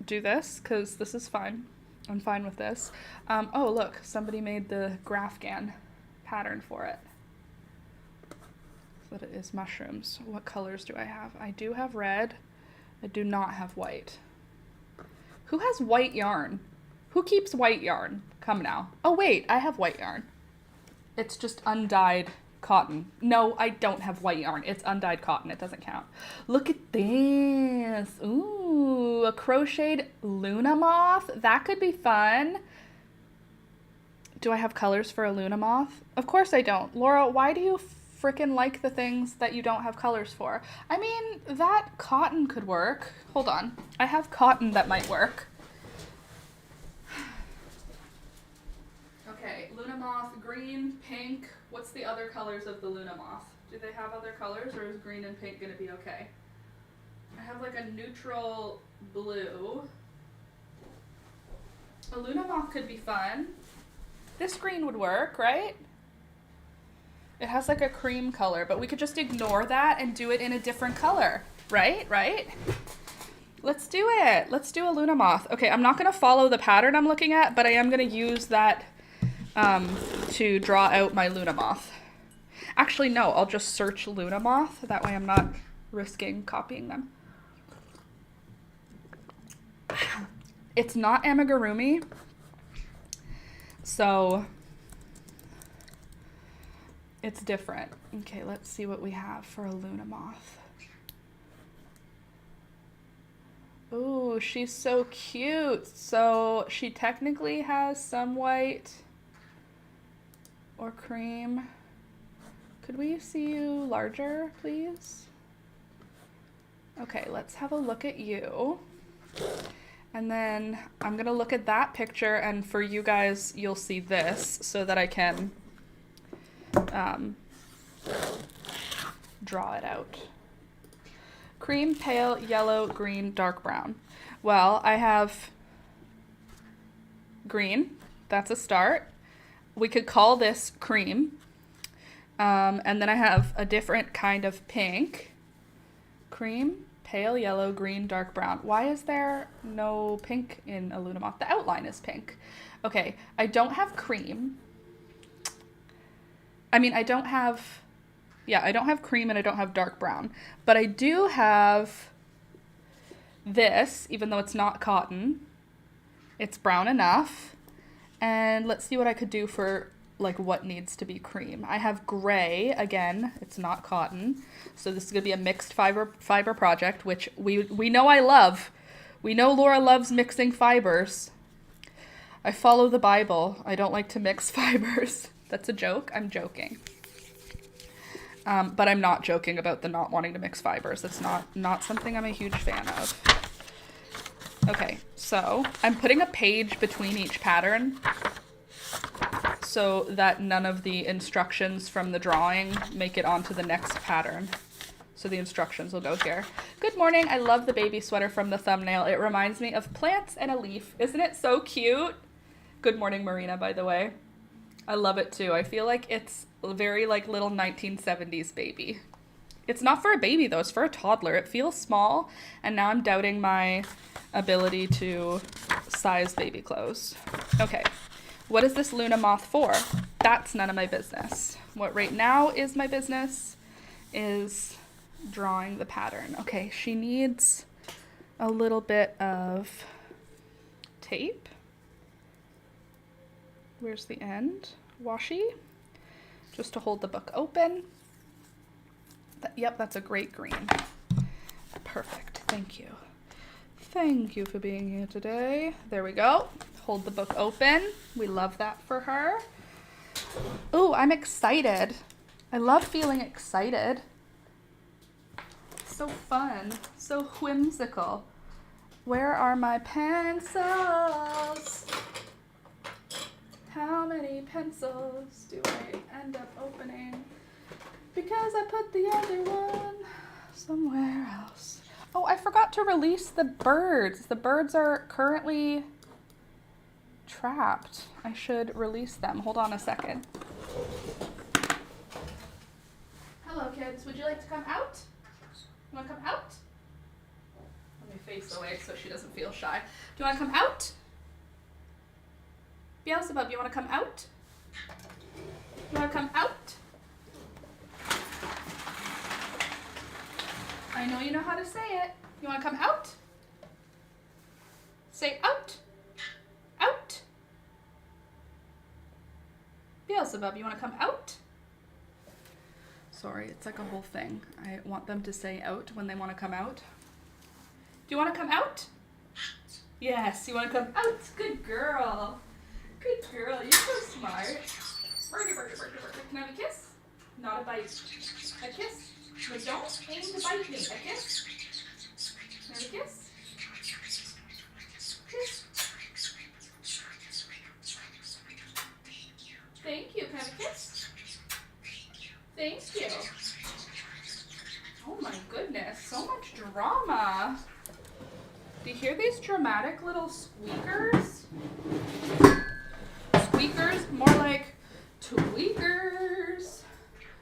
do this? Because this is fine. I'm fine with this. Oh, look. Somebody made the Grafgan pattern for it. So that it is mushrooms. What colors do I have? I do have red. I do not have white. Who has white yarn? Who keeps white yarn? Come now. Oh, wait. I have white yarn. It's just undyed cotton. No, I don't have white yarn. It's undyed cotton. It doesn't count. Look at this. Ooh, a crocheted Luna moth. That could be fun. Do I have colors for a Luna moth? Of course I don't. Laura, why do you frickin' like the things that you don't have colors for? I mean, that cotton could work. Hold on. I have cotton that might work. Okay, Luna moth, green, pink. What's the other colors of the Luna moth? Do they have other colors, or is green and pink gonna be okay? I have like a neutral blue. A Luna moth could be fun. This green would work, right? It has like a cream color, but we could just ignore that and do it in a different color, right? Right? Let's do it. Let's do a Luna moth. Okay, I'm not gonna follow the pattern I'm looking at, but I am gonna use that to draw out my Luna moth. Actually, no, I'll just search Luna moth. That way I'm not risking copying them. It's not amigurumi, so it's different. Okay, let's see what we have for a Luna moth. Ooh, she's so cute. So she technically has some white or cream. Could we see you larger, please? Okay, let's have a look at you. And then I'm gonna look at that picture, and for you guys, you'll see this so that I can draw it out. Cream, pale, yellow, green, dark brown. Well, I have green. That's a start. We could call this cream. And then I have a different kind of pink. Cream, pale yellow, green, dark brown. Why is there no pink in a Luna Moth? The outline is pink. Okay, I don't have cream. I mean, I don't have cream and I don't have dark brown. But I do have this, even though it's not cotton. It's brown enough. And let's see what I could do for like what needs to be cream. I have gray, again, it's not cotton. So this is gonna be a mixed fiber project, which we know I love. We know Laura loves mixing fibers. I follow the Bible. I don't like to mix fibers. That's a joke, I'm joking. But I'm not joking about the not wanting to mix fibers. That's not something I'm a huge fan of. Okay, so I'm putting a page between each pattern so that none of the instructions from the drawing make it onto the next pattern. So the instructions will go here. Good morning, I love the baby sweater from the thumbnail. It reminds me of plants and a leaf. Isn't it so cute? Good morning, Marina, by the way. I love it too. I feel like it's a very like little 1970s baby. It's not for a baby though, it's for a toddler. It feels small, and now I'm doubting my ability to size baby clothes. Okay. What is this Luna Moth for? That's none of my business. What right now is my business is drawing the pattern. Okay, she needs a little bit of tape. Where's the end? Washi, just to hold the book open. Yep, that's a great green. Perfect, thank you. Thank you for being here today. There we go. Hold the book open. We love that for her. Ooh, I'm excited. I love feeling excited. So fun, so whimsical. Where are my pencils? How many pencils do I end up opening? Because I put the other one somewhere else. Oh, I forgot to release the birds. The birds are currently trapped. I should release them. Hold on a second. Hello, kids. Would you like to come out? You want to come out? Let me face away so she doesn't feel shy. Do you want to come out? Beelzebub, you want to come out? You want to come out? I know you know how to say it. You want to come out? Say out. Out. Beelzebub, you want to come out? Sorry, it's like a whole thing. I want them to say out when they want to come out. Do you want to come out? Yes, you want to come out. Good girl. Good girl. You're so smart. Burger, burger, burger, burger. Can I have a kiss? Not a bite. A kiss? No, don't aim to bite me. A kiss? Can I have a kiss? Kiss. Thank you. Can I have a kiss? Thank you. Oh my goodness, so much drama. Do you hear these dramatic little squeakers? Squeakers, more like tweakers.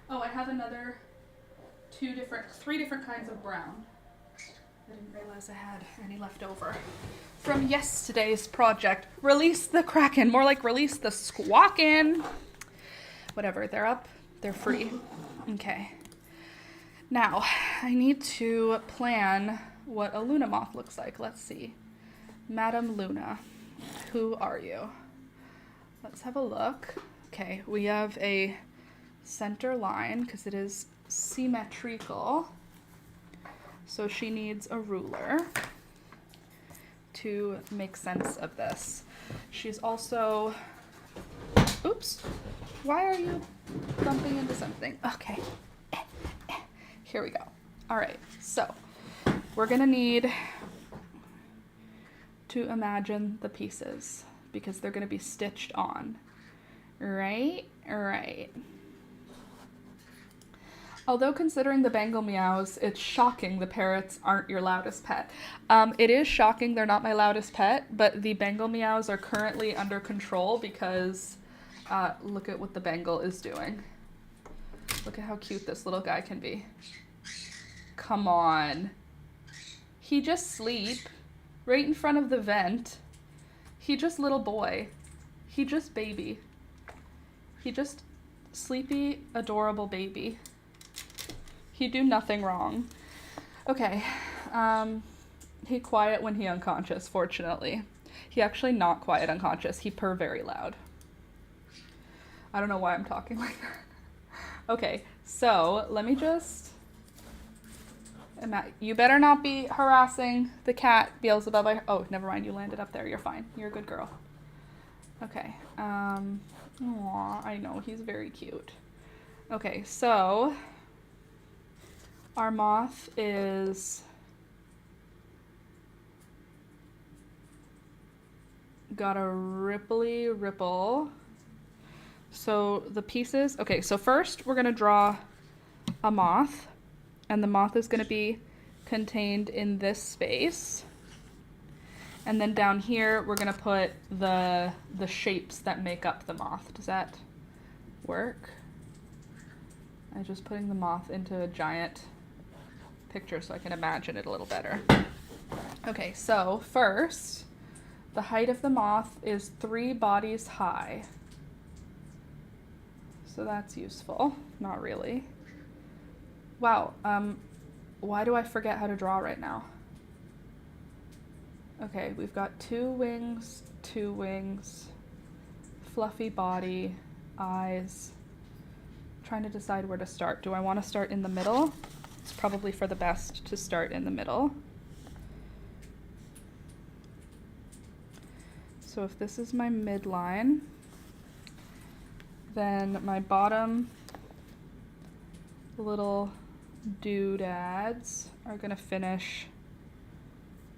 Oh, I have another three different kinds of brown. I didn't realize I had any left over from yesterday's project. Release the Kraken, more like release the Squawkin'. Whatever, they're up, they're free. Okay. Now, I need to plan what a Luna Moth looks like. Let's see. Madam Luna, who are you? Let's have a look. Okay, we have a center line because it is symmetrical. So she needs a ruler. to make sense of this. She's also, oops, why are you bumping into something? Okay, here we go. All right, so we're gonna need to imagine the pieces because they're gonna be stitched on, right? Right. Although considering the Bengal meows, it's shocking the parrots aren't your loudest pet. It is shocking they're not my loudest pet, but the Bengal meows are currently under control because look at what the Bengal is doing. Look at how cute this little guy can be. Come on. He just sleep right in front of the vent. He just little boy. He just baby. He just sleepy, adorable baby. He do nothing wrong. Okay, he quiet when he unconscious, fortunately. He actually not quiet unconscious. He purr very loud. I don't know why I'm talking like that. Okay, so let me just... You better not be harassing the cat, Beelzebub. Oh, never mind, you landed up there. You're fine. You're a good girl. Okay, aw, I know, he's very cute. Okay, so... Our moth is got a ripply ripple. So the pieces, okay, so first we're gonna draw a moth, and the moth is gonna be contained in this space. And then down here, we're gonna put the shapes that make up the moth. Does that work? I'm just putting the moth into a giant picture so I can imagine it a little better. Okay, so first, the height of the moth is 3 bodies high. So that's useful. Not really. Wow, why do I forget how to draw right now? Okay, we've got 2 wings, fluffy body, eyes. Trying to decide where to start. Do I want to start in the middle? It's probably for the best to start in the middle. So if this is my midline, then my bottom little doodads are gonna finish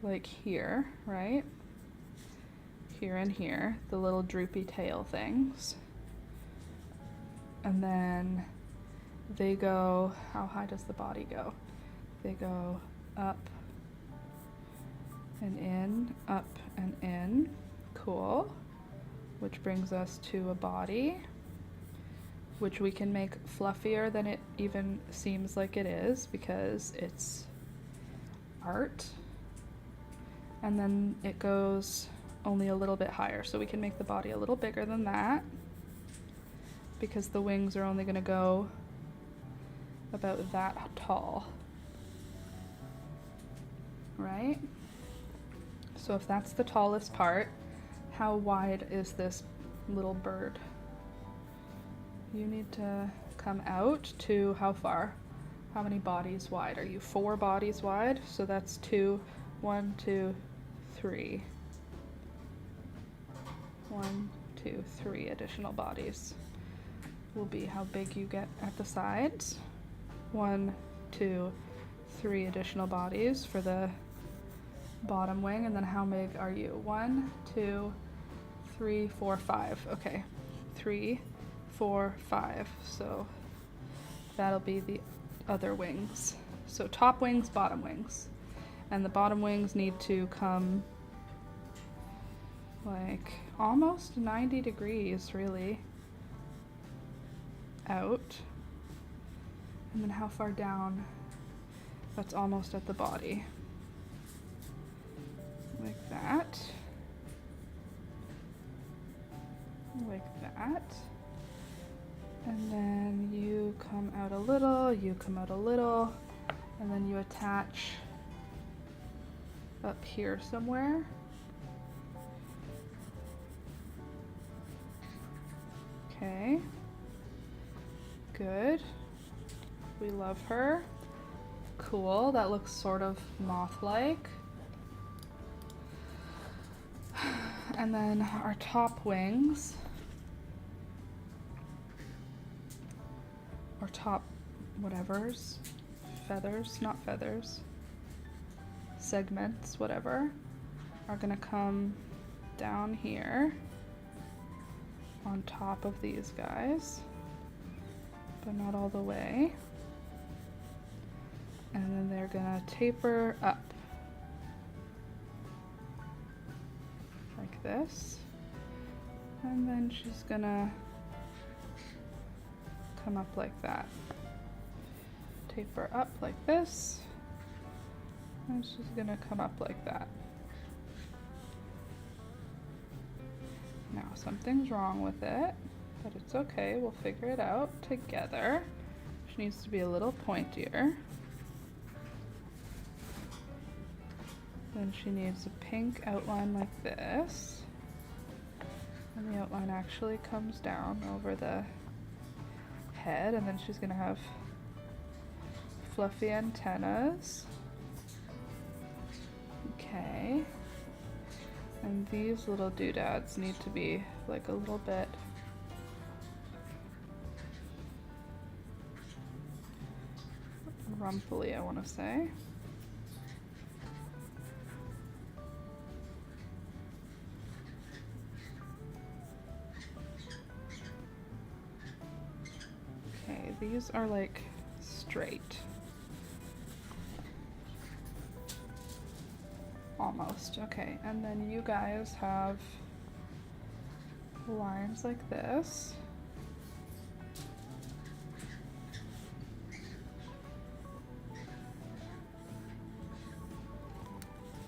like here, right? Here and here, the little droopy tail things. And then they go, how high does the body go? They go up and in, up and in. Cool. Which brings us to a body, which we can make fluffier than it even seems like it is because it's art. And then it goes only a little bit higher, so we can make the body a little bigger than that because the wings are only gonna go about that tall, right? So if that's the tallest part, how wide is this little bird? You need to come out to how far? How many bodies wide? Are you 4 bodies wide? So that's 2, 1, 2, 3. 1, 2, 3 additional bodies will be how big you get at the sides. 1, 2, 3 additional bodies for the bottom wing, and then how big are you? 1, 2, 3, 4, 5. Okay, 3, 4, 5. So that'll be the other wings. So top wings, bottom wings. And the bottom wings need to come like almost 90 degrees really out. And then how far down? That's almost at the body. Like that. Like that. And then you come out a little, you come out a little, and then you attach up here somewhere. Okay. Good. We love her. Cool. That looks sort of moth-like. And then our top wings, or top whatevers, feathers, not feathers, segments, whatever, are gonna come down here on top of these guys, but not all the way. And then they're gonna taper up like this. And then she's gonna come up like that. Taper up like this. And she's gonna come up like that. Now something's wrong with it, but it's okay, we'll figure it out together. She needs to be a little pointier. Then she needs a pink outline like this. And the outline actually comes down over the head, and then she's gonna have fluffy antennas. Okay. And these little doodads need to be like a little bit rumply, I want to say. Okay, these are like straight. Almost. Okay, and then you guys have lines like this.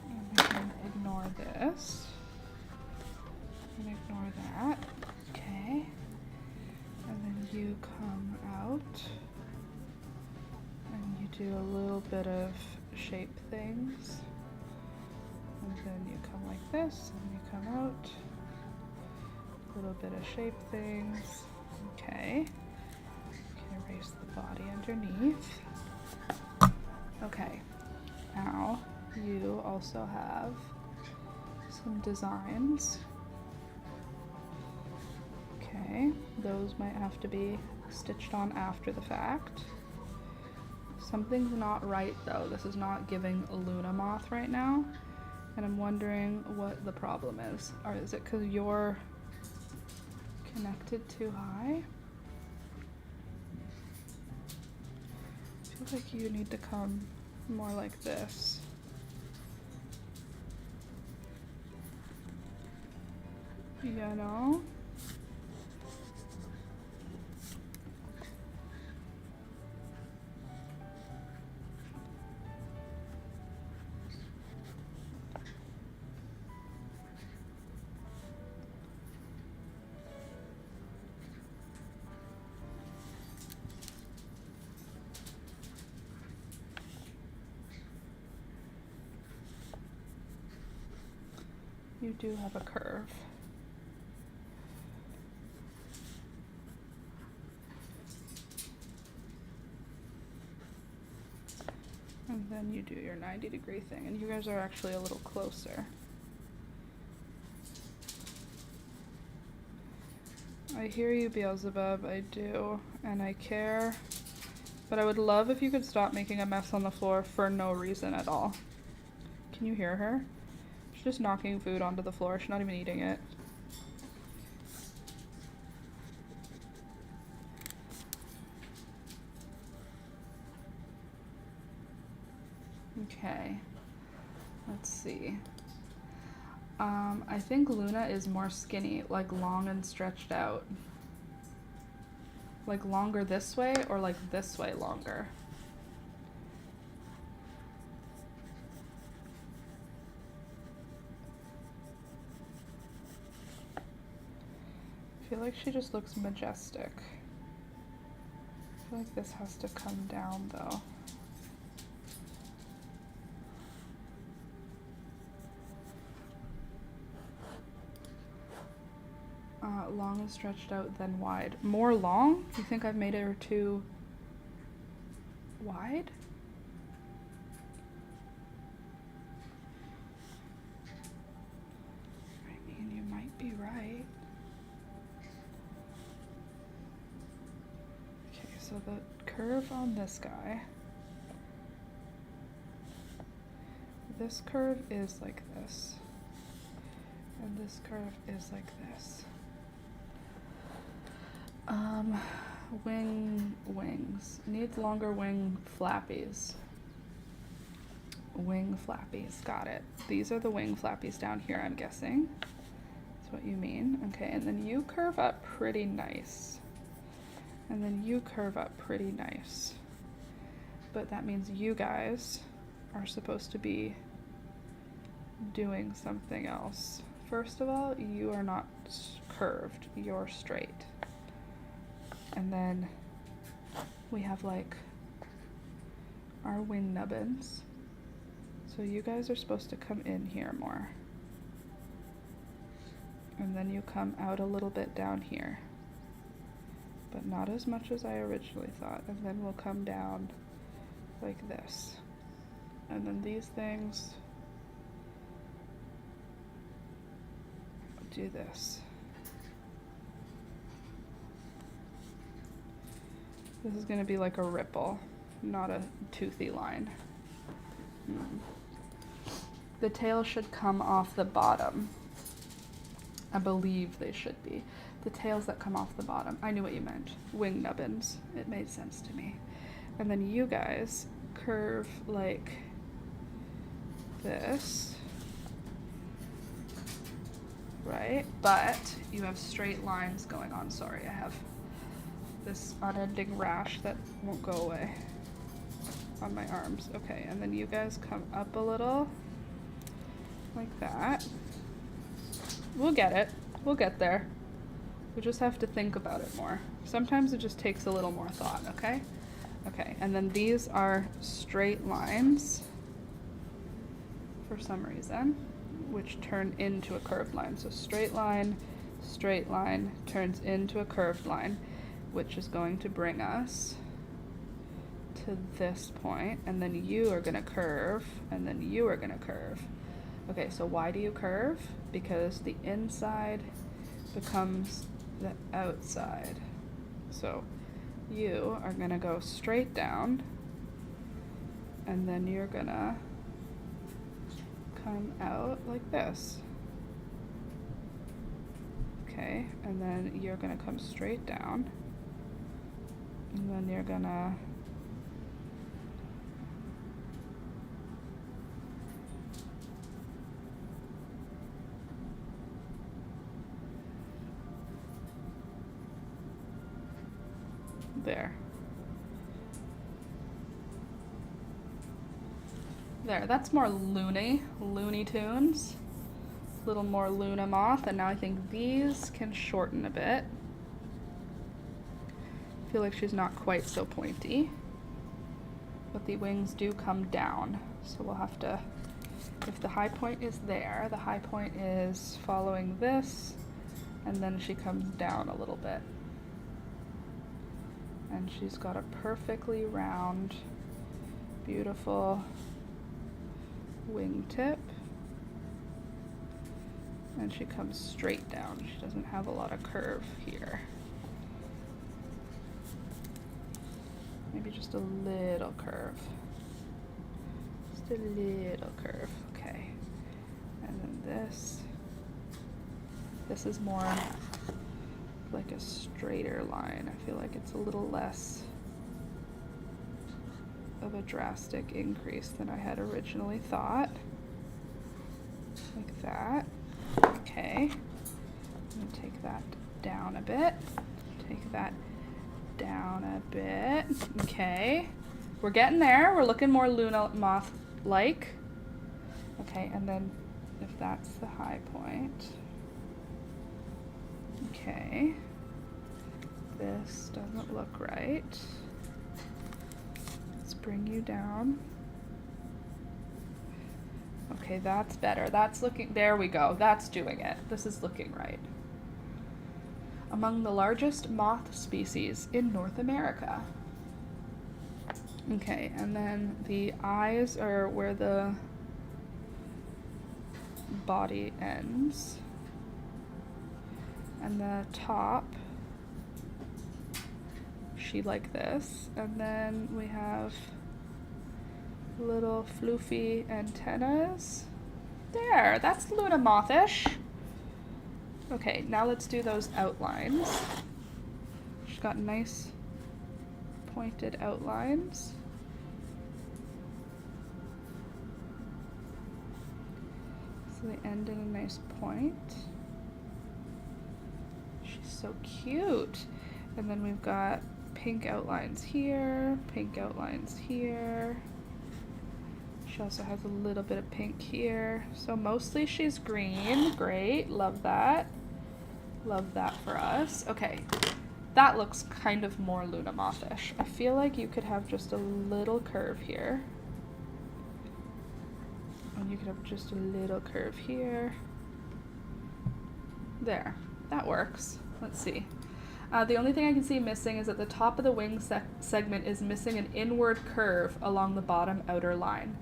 And we can ignore this. And ignore that. Okay. And then you come out. And you do a little bit of shape things. And then you come like this, and you come out. A little bit of shape things. Okay. You can erase the body underneath. Okay. Now you also have some designs. Okay. Those might have to be stitched on after the fact. Something's not right though. This is not giving a Luna moth right now. And I'm wondering what the problem is. Or is it because you're connected too high? I feel like you need to come more like this. You know? You do have a curve. And then you do your 90-degree thing, and you guys are actually a little closer. I hear you, Beelzebub, I do, and I care. But I would love if you could stop making a mess on the floor for no reason at all. Can you hear her? She's just knocking food onto the floor. She's not even eating it. Okay. Let's see. I think Luna is more skinny, like long and stretched out. Like longer this way or like this way longer? I feel like she just looks majestic. I feel like this has to come down though. Long and stretched out, then wide. More long? You think I've made her too wide? I mean, you right. Okay, so the curve on this guy, this curve is like this, and this curve is like this. Wings. Needs longer wing flappies. Wing flappies, got it. These are the wing flappies down here, I'm guessing. That's what you mean. Okay, and then you curve up pretty nice. And then you curve up pretty nice. But that means you guys are supposed to be doing something else. First of all, you are not curved, you're straight. And then we have like our wing nubbins. So you guys are supposed to come in here more. And then you come out a little bit down here. But not as much as I originally thought. And then we'll come down like this. And then these things do this. This is going to be like a ripple, not a toothy line. The tail should come off the bottom. I believe they should be. The tails that come off the bottom. I knew what you meant. Wing nubbins. It made sense to me. And then you guys curve like this. Right? But you have straight lines going on. Sorry, I have this unending rash that won't go away on my arms. Okay, and then you guys come up a little like that. We'll get it. We'll get there. We just have to think about it more. Sometimes it just takes a little more thought, okay? Okay, and then these are straight lines for some reason, which turn into a curved line. So straight line turns into a curved line, which is going to bring us to this point, and then you are going to curve, and then you are going to curve. Okay, so why do you curve? Because the inside becomes the outside. So you are going to go straight down, and then you're going to come out like this. Okay, and then you're going to come straight down. And then you're gonna there. There, that's more Looney Tunes. A little more Luna Moth, and now I think these can shorten a bit. I feel like she's not quite so pointy, but the wings do come down, so we'll have to, if the high point is there, the high point is following this, and then she comes down a little bit, and she's got a perfectly round, beautiful wingtip, and she comes straight down. She doesn't have a lot of curve here. Maybe just a little curve. Just a little curve. Okay. And then this is more like a straighter line. I feel like it's a little less of a drastic increase than I had originally thought. Like that. Okay. I'm gonna take that down a bit. Take that down a bit. Okay. We're getting there. We're looking more Luna Moth-like. Okay, and then if that's the high point. Okay. This doesn't look right. Let's bring you down. Okay, that's better. That's looking, there we go. That's doing it. This is looking right. Among the largest moth species in North America. Okay, and then the eyes are where the body ends. And the top, she like this. And then we have little floofy antennas. There, that's Luna Mothish. Okay, now let's do those outlines. She's got nice pointed outlines. So they end in a nice point. She's so cute. And then we've got pink outlines here, pink outlines here. She also has a little bit of pink here. So mostly she's green. Great, love that. Love that for us. Okay, that looks kind of more Luna Mothish. I feel like you could have just a little curve here. And you could have just a little curve here. There, that works. Let's see. The only thing I can see missing is at the top of the wing segment is missing an inward curve along the bottom outer line.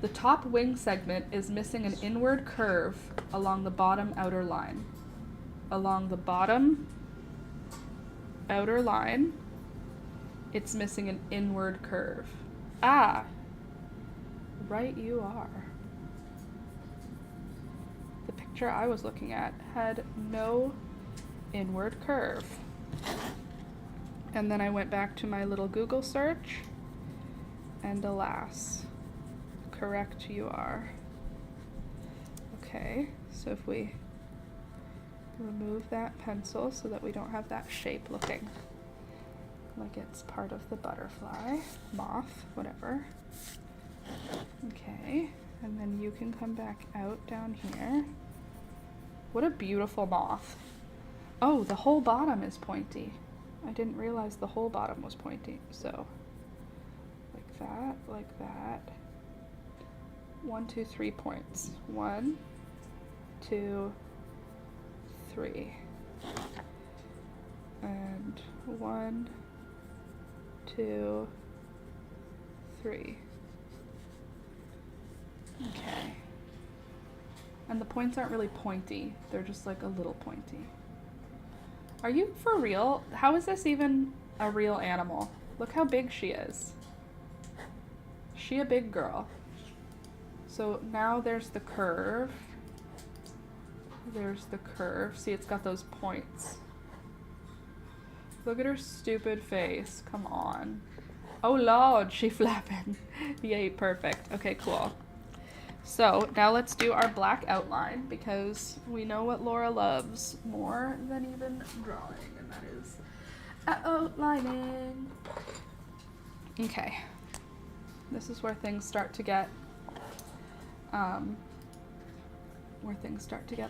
The top wing segment is missing an inward curve along the bottom outer line. Along the bottom outer line, it's missing an inward curve. Ah, right you are. The picture I was looking at had no inward curve. And then I went back to my little Google search, and alas, correct you are. Okay, so if we remove that pencil so that we don't have that shape looking like it's part of the butterfly, moth, whatever. Okay, and then you can come back out down here. What a beautiful moth. Oh, the whole bottom is pointy. I didn't realize the whole bottom was pointy. So, like that, like that. 1, 2, 3 points. 1, 2, 3. And 1, 2, 3. Okay. And the points aren't really pointy. They're just like a little pointy. Are you for real? How is this even a real animal? Look how big she is. She a big girl. So now there's the curve. There's the curve. See, it's got those points. Look at her stupid face. Come on. Oh Lord, she flapping. Yay, perfect. Okay, cool. So now let's do our black outline, because we know what Laura loves more than even drawing, and that is outlining. Okay. This is where things start to get a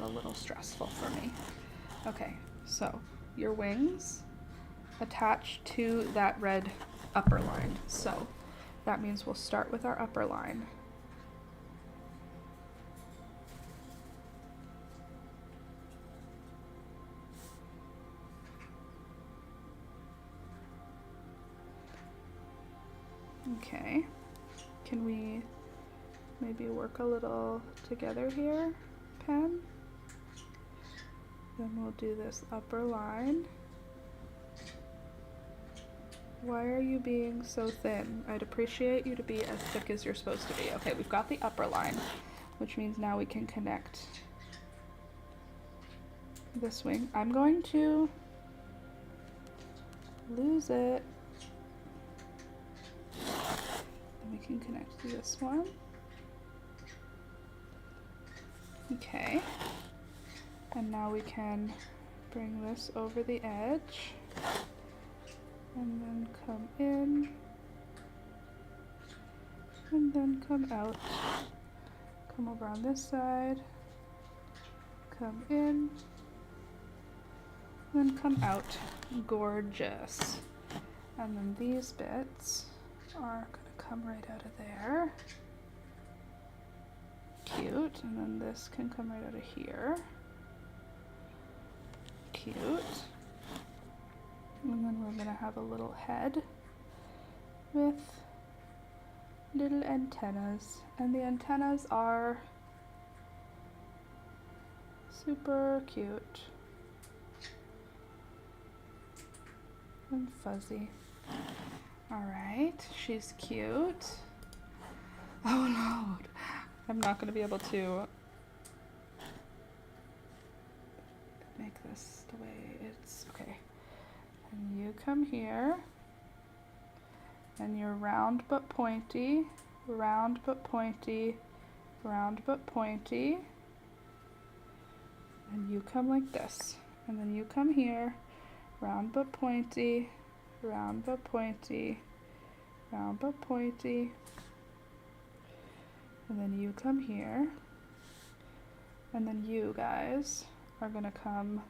little stressful for me. Okay, so your wings attach to that red upper line. So that means we'll start with our upper line. Okay, can we maybe work a little together here, pen? Then we'll do this upper line. Why are you being so thin? I'd appreciate you to be as thick as you're supposed to be. Okay, we've got the upper line, which means now we can connect this wing. I'm going to lose it. Then we can connect to this one. Okay. And now we can bring this over the edge. And then come in. And then come out. Come over on this side. Come in. Then come out. Gorgeous. And then these bits are gonna come right out of there. Cute. And then this can come right out of here. Cute. And then we're gonna have a little head with little antennas. And the antennas are super cute. and fuzzy. All right, she's cute. Oh no, I'm not going to be able to make this the way it's, okay. And you come here, and you're round but pointy, round but pointy, round but pointy. And you come like this. And then you come here, round but pointy, round but pointy, round but pointy. And then you come here. And then you guys are gonna come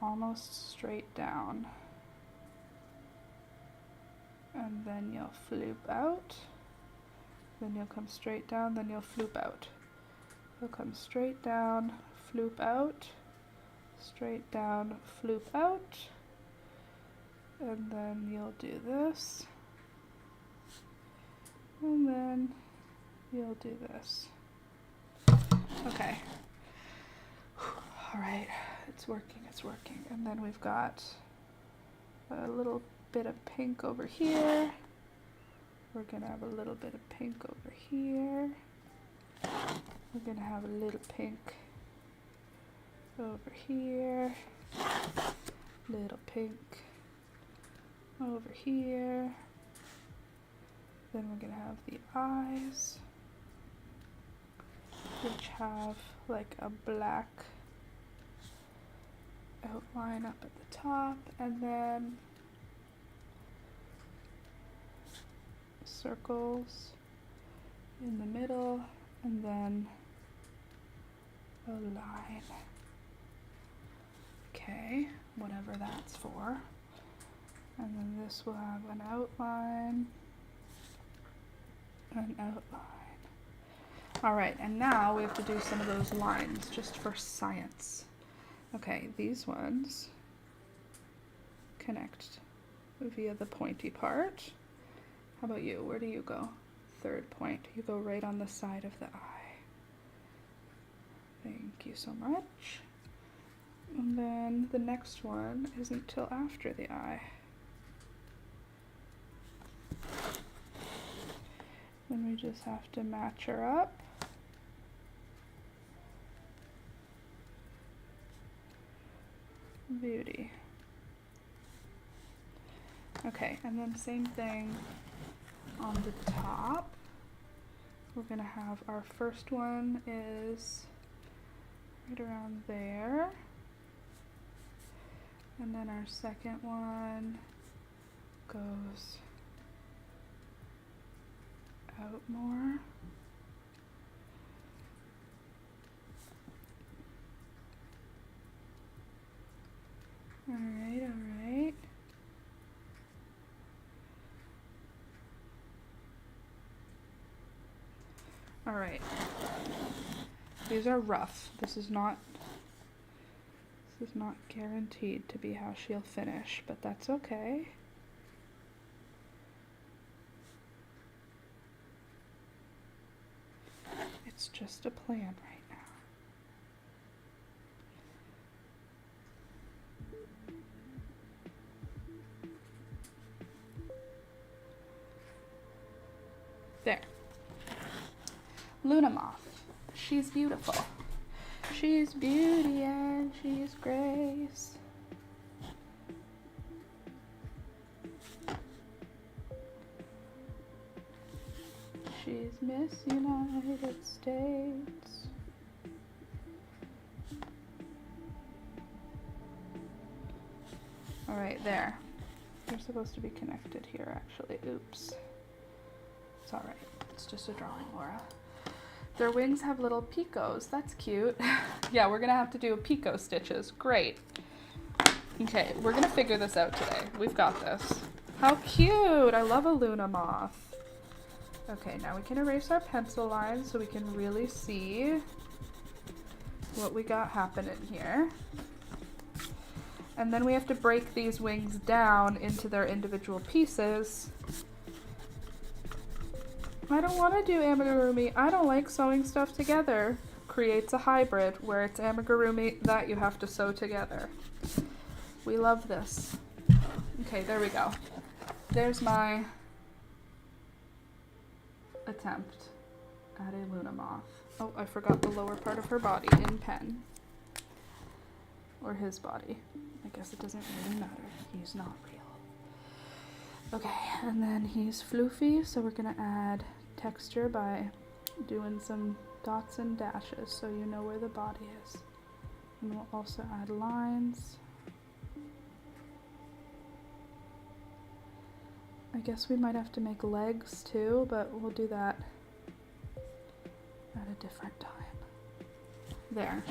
almost straight down. And then you'll floop out. Then you'll come straight down, then you'll floop out. You'll come straight down, floop out, straight down, floop out, and then you'll do this, and then you'll do this. Okay. All right, it's working, it's working. And then we've got a little bit of pink over here. We're gonna have a little bit of pink over here. We're gonna have a little pink over here. Little pink over here. Then we're gonna have the eyes, which have like a black outline up at the top, and then circles in the middle, and then a line. Okay, whatever that's for. And then this will have an outline, an outline. All right, and now we have to do some of those lines just for science. Okay, these ones connect via the pointy part. How about you? Where do you go? Third point. You go right on the side of the eye. Thank you so much. And then the next one isn't till after the eye. Then we just have to match her up. Beauty. Okay, and then same thing on the top. We're gonna have our first one is right around there. And then our second one goes out more. All right, all right. All right. These are rough. This is not guaranteed to be how she'll finish, but that's okay. It's just a plan right now. There. Luna Moth. She's beautiful. She's beauty and she's grace. She's Miss United States. All right, there. They're supposed to be connected here, actually. Oops. It's all right. It's just a drawing, Laura. Their wings have little picos. That's cute. Yeah, we're gonna have to do picot stitches. Great. Okay, we're gonna figure this out today. We've got this. How cute! I love a Luna moth. Okay, now we can erase our pencil lines so we can really see what we got happening here. And then we have to break these wings down into their individual pieces. I don't want to do amigurumi. I don't like sewing stuff together. Creates a hybrid where it's amigurumi that you have to sew together. We love this. Okay, there we go. There's my attempt at a Luna moth. Oh, I forgot the lower part of her body in pen. Or his body. I guess it doesn't really matter. He's not real. Okay, and then he's floofy, so we're gonna add texture by doing some dots and dashes so you know where the body is. And we'll also add lines. I guess we might have to make legs too, but we'll do that at a different time. There.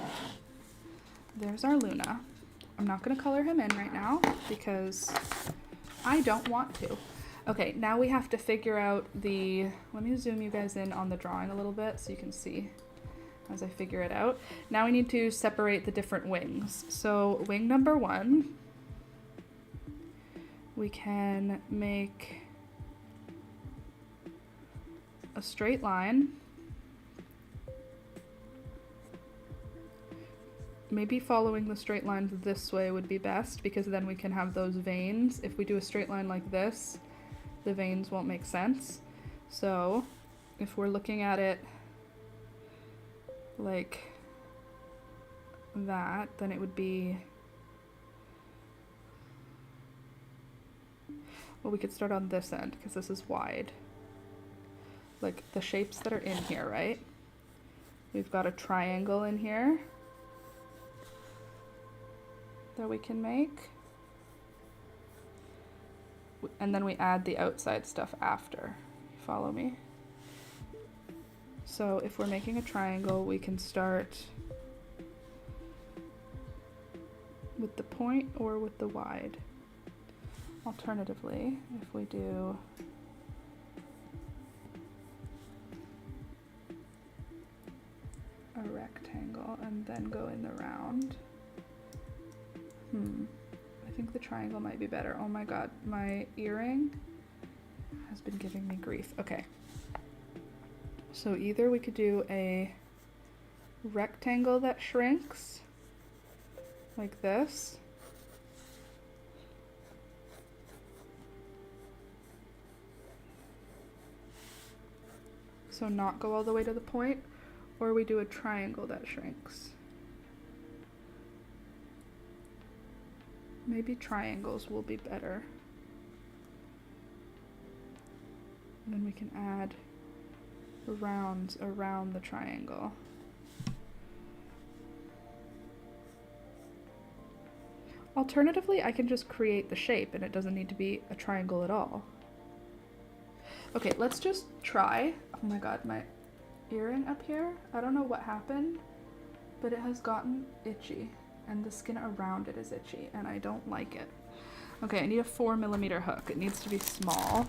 There's our Luna. I'm not gonna color him in right now because I don't want to. Okay, now we have to figure out let me zoom you guys in on the drawing a little bit so you can see as I figure it out. Now we need to separate the different wings. So wing number 1, we can make a straight line. Maybe following the straight lines this way would be best because then we can have those veins. If we do a straight line like this, the veins won't make sense. So if we're looking at it like that, then it would be, well, we could start on this end because this is wide. Like the shapes that are in here, right? We've got a triangle in here that we can make. And then we add the outside stuff after. Follow me? So if we're making a triangle, we can start with the point or with the wide. Alternatively, if we do a rectangle and then go in the round. I think the triangle might be better. Oh my god, my earring has been giving me grief. Okay. So either we could do a rectangle that shrinks like this. So not go all the way to the point, or we do a triangle that shrinks. Maybe triangles will be better. And then we can add rounds around the triangle. Alternatively, I can just create the shape and it doesn't need to be a triangle at all. Okay, let's just try. Oh my god, my earring up here, I don't know what happened, but it has gotten itchy. And the skin around it is itchy, and I don't like it. Okay, I need a 4mm hook. It needs to be small.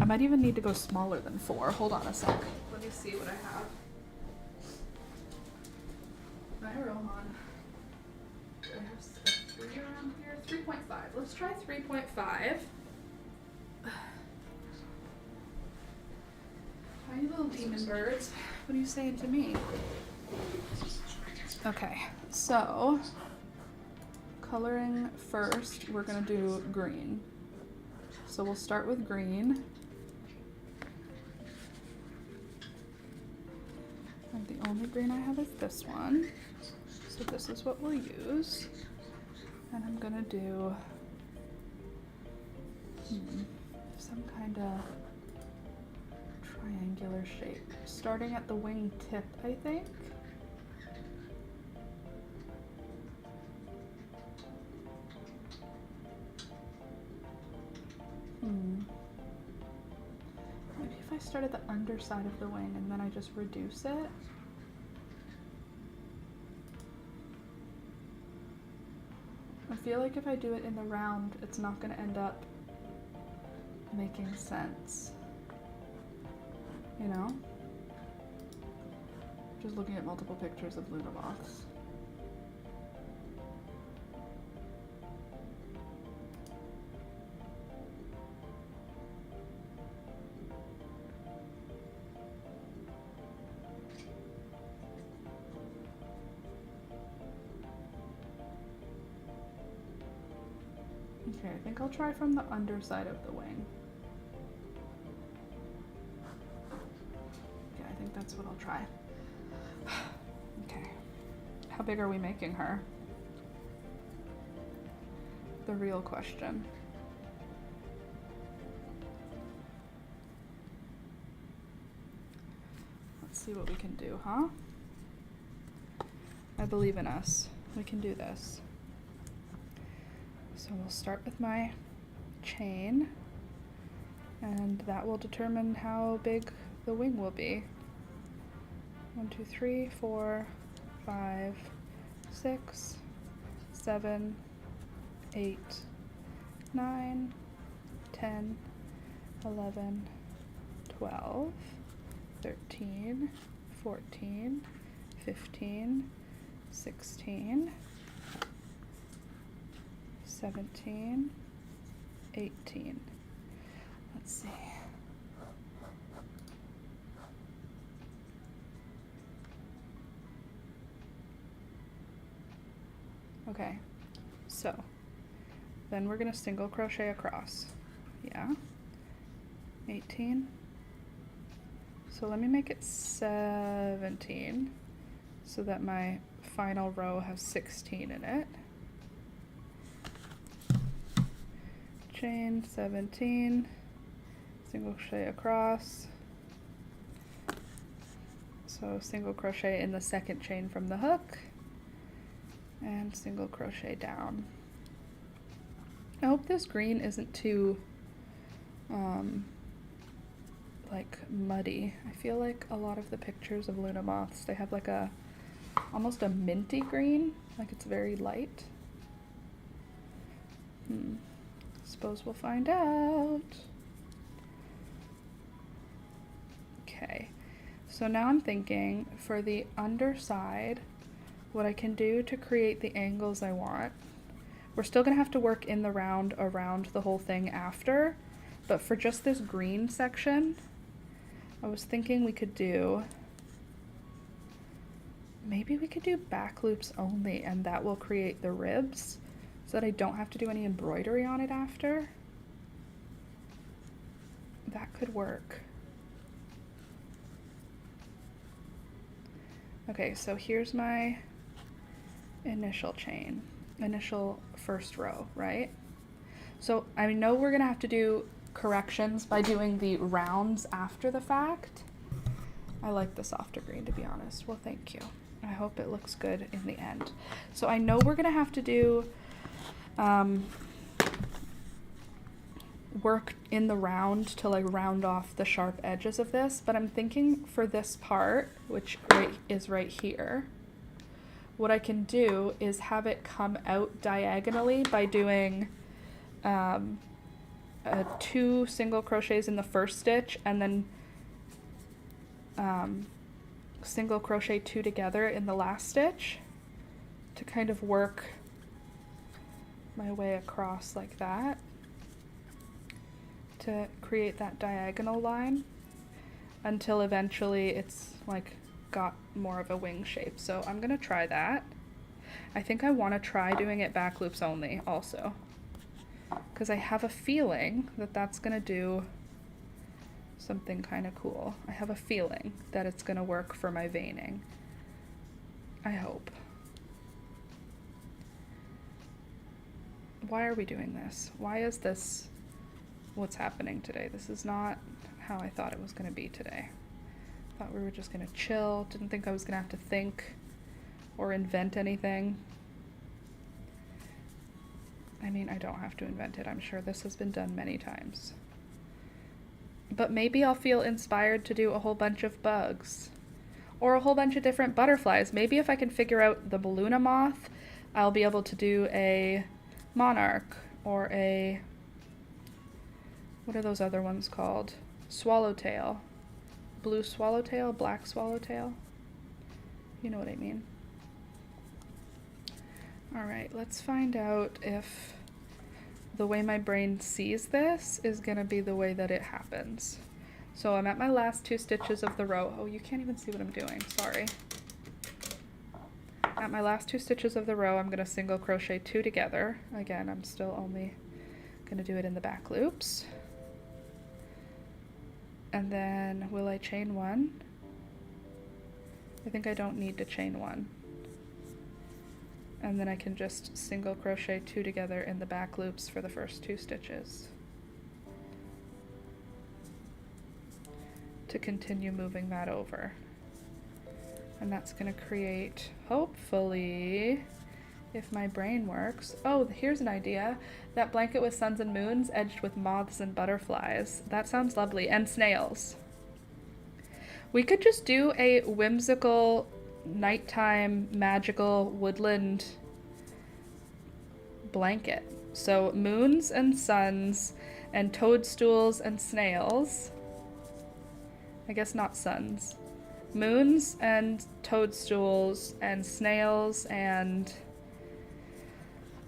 I might even need to go smaller than 4. Hold on a sec. Let me see what I have. Hi, Rohan. Do I have 3 around here? 3.5. Let's try 3.5. Hi, you little demon birds. What are you saying to me? Okay, so coloring first, we're gonna do green. So we'll start with green. And the only green I have is this one. So this is what we'll use. And I'm gonna do some kind of triangular shape. Starting at the wing tip, I think. Maybe if I start at the underside of the wing and then I just reduce it. I feel like if I do it in the round, it's not going to end up making sense. You know? Just looking at multiple pictures of Luna moths. Okay, I think I'll try from the underside of the wing. Yeah, I think that's what I'll try. Okay. How big are we making her? The real question. Let's see what we can do, huh? I believe in us. We can do this. So we'll start with my chain, and that will determine how big the wing will be. 1, 2, 3, 4, 5, 6, 7, 8, 9, 10, 11, 12, 13, 14, 15, 16, 17, 18. Let's see. Okay, so then we're gonna single crochet across. Yeah, 18. So let me make it 17 so that my final row has 16 in it. Chain 17, single crochet across. So single crochet in the second chain from the hook and single crochet down. I hope this green isn't too like muddy. I feel like a lot of the pictures of Luna moths, they have like a almost a minty green, like it's very light. Suppose we'll find out. Okay, so now I'm thinking for the underside, what I can do to create the angles I want. We're still gonna have to work in the round around the whole thing after, but for just this green section, I was thinking we could do, maybe we could do back loops only, and that will create the ribs so that I don't have to do any embroidery on it after. That could work. Okay, so here's my initial chain, initial first row, right? So I know we're gonna have to do corrections by doing the rounds after the fact. I like the softer green, to be honest. Well, thank you. I hope it looks good in the end. So I know we're gonna have to do work in the round to like round off the sharp edges of this, but I'm thinking for this part, which is right here, what I can do is have it come out diagonally by doing 2 single crochets in the first stitch and then single crochet 2 together in the last stitch to kind of work my way across like that to create that diagonal line until eventually it's like got more of a wing shape. So I'm gonna try that. I think I want to try doing it back loops only also, because I have a feeling that that's gonna do something kind of cool. I have a feeling that it's gonna work for my veining. I hope. Why are we doing this? Why is this what's happening today? This is not how I thought it was gonna be today. I thought we were just gonna chill. Didn't think I was gonna have to think or invent anything. I mean, I don't have to invent it. I'm sure this has been done many times. But maybe I'll feel inspired to do a whole bunch of bugs or a whole bunch of different butterflies. Maybe if I can figure out the Luna moth, I'll be able to do a monarch or a, what are those other ones called? Swallowtail. Blue swallowtail, black swallowtail. You know what I mean. All right, let's find out if the way my brain sees this is gonna be the way that it happens. So I'm at my last 2 stitches of the row. Oh, you can't even see what I'm doing, sorry. At my last 2 stitches of the row, I'm gonna single crochet 2 together. Again, I'm still only Gonna do it in the back loops. And then will I chain one? I think I don't need to chain one. And then I can just single crochet 2 together in the back loops for the first 2 stitches to continue moving that over. And that's gonna create, hopefully, if my brain works. Oh, here's an idea. That blanket with suns and moons edged with moths and butterflies. That sounds lovely. And snails. We could just do a whimsical, nighttime, magical, woodland blanket. So moons and suns and toadstools and snails. I guess not suns. Moons and toadstools and snails and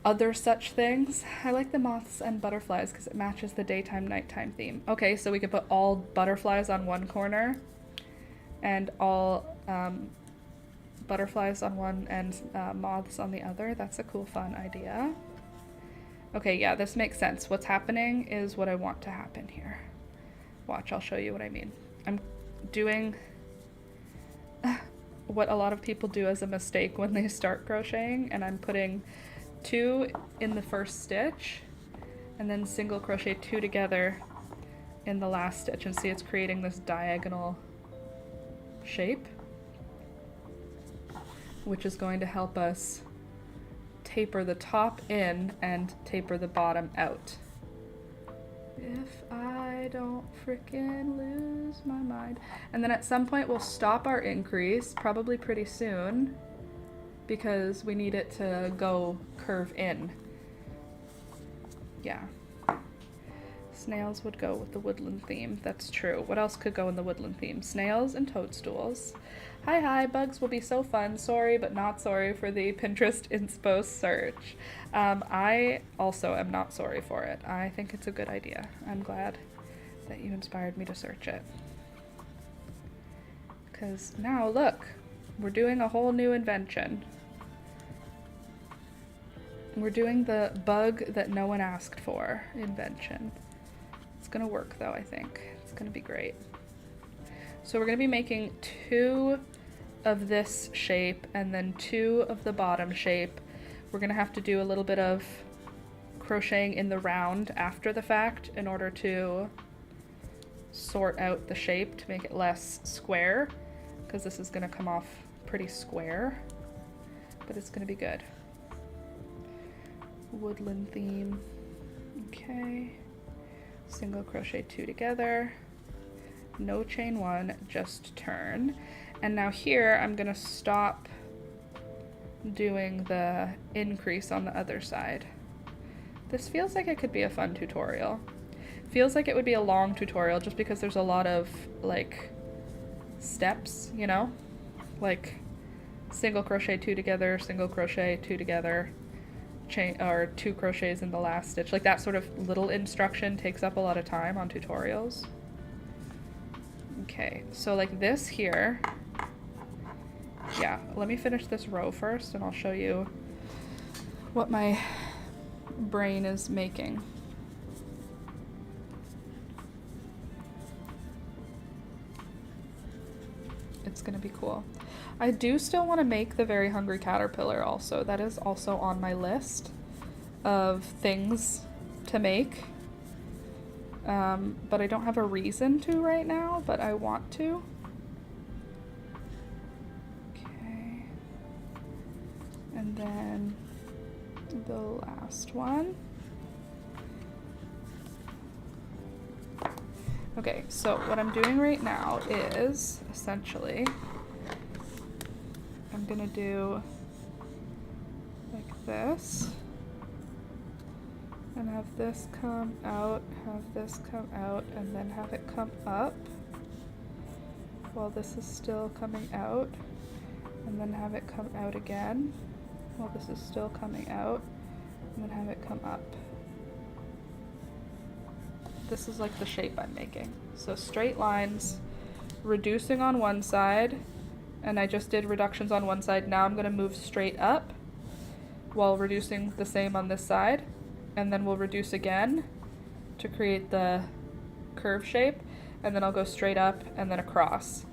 other such things. I like the moths and butterflies because it matches the daytime nighttime theme. Okay, so we could put all butterflies on one corner and all butterflies on one and moths on the other. That's a cool, fun idea. Okay, yeah, this makes sense. What's happening is what I want to happen here. Watch, I'll show you what I mean. I'm doing what a lot of people do as a mistake when they start crocheting, and I'm putting 2 in the first stitch and then single crochet 2 together in the last stitch, and see it's creating this diagonal shape, which is going to help us taper the top in and taper the bottom out. If I don't frickin' lose my mind. And then at some point we'll stop our increase, probably pretty soon, because we need it to go curve in. Yeah. Snails would go with the woodland theme. That's true. What else could go in the woodland theme? Snails and toadstools. Hi, bugs will be so fun. Sorry, but not sorry for the Pinterest inspo search. I also am not sorry for it. I think it's a good idea. I'm glad that you inspired me to search it. Because now, look, we're doing a whole new invention. We're doing the bug that no one asked for invention. It's gonna work though, I think. It's gonna be great. So we're gonna be making 2 of this shape and then 2 of the bottom shape. We're gonna have to do a little bit of crocheting in the round after the fact in order to sort out the shape to make it less square, because this is gonna come off pretty square, but it's gonna be good. Woodland theme. Okay. Single crochet 2 together. No chain 1, just turn. And now here I'm gonna stop doing the increase on the other side. This feels like it could be a fun tutorial. Feels like it would be a long tutorial just because there's a lot of like steps, you know? Like single crochet 2 together, single crochet 2 together, chain or 2 crochets in the last stitch. Like that sort of little instruction takes up a lot of time on tutorials. Okay, so like this here, yeah, let me finish this row first and I'll show you what my brain is making. It's gonna be cool. I do still want to make the Very Hungry Caterpillar also. That is also on my list of things to make. But I don't have a reason to right now, but I want to. Okay. And then the last one. Okay, so what I'm doing right now is essentially I'm gonna do like this and have this come out, have this come out, and then have it come up while this is still coming out, and then have it come out again while this is still coming out, and then have it come up. This is like the shape I'm making. So straight lines, reducing on one side, and I just did reductions on one side. Now I'm gonna move straight up while reducing the same on this side, and then we'll reduce again to create the curve shape, and then I'll go straight up and then across.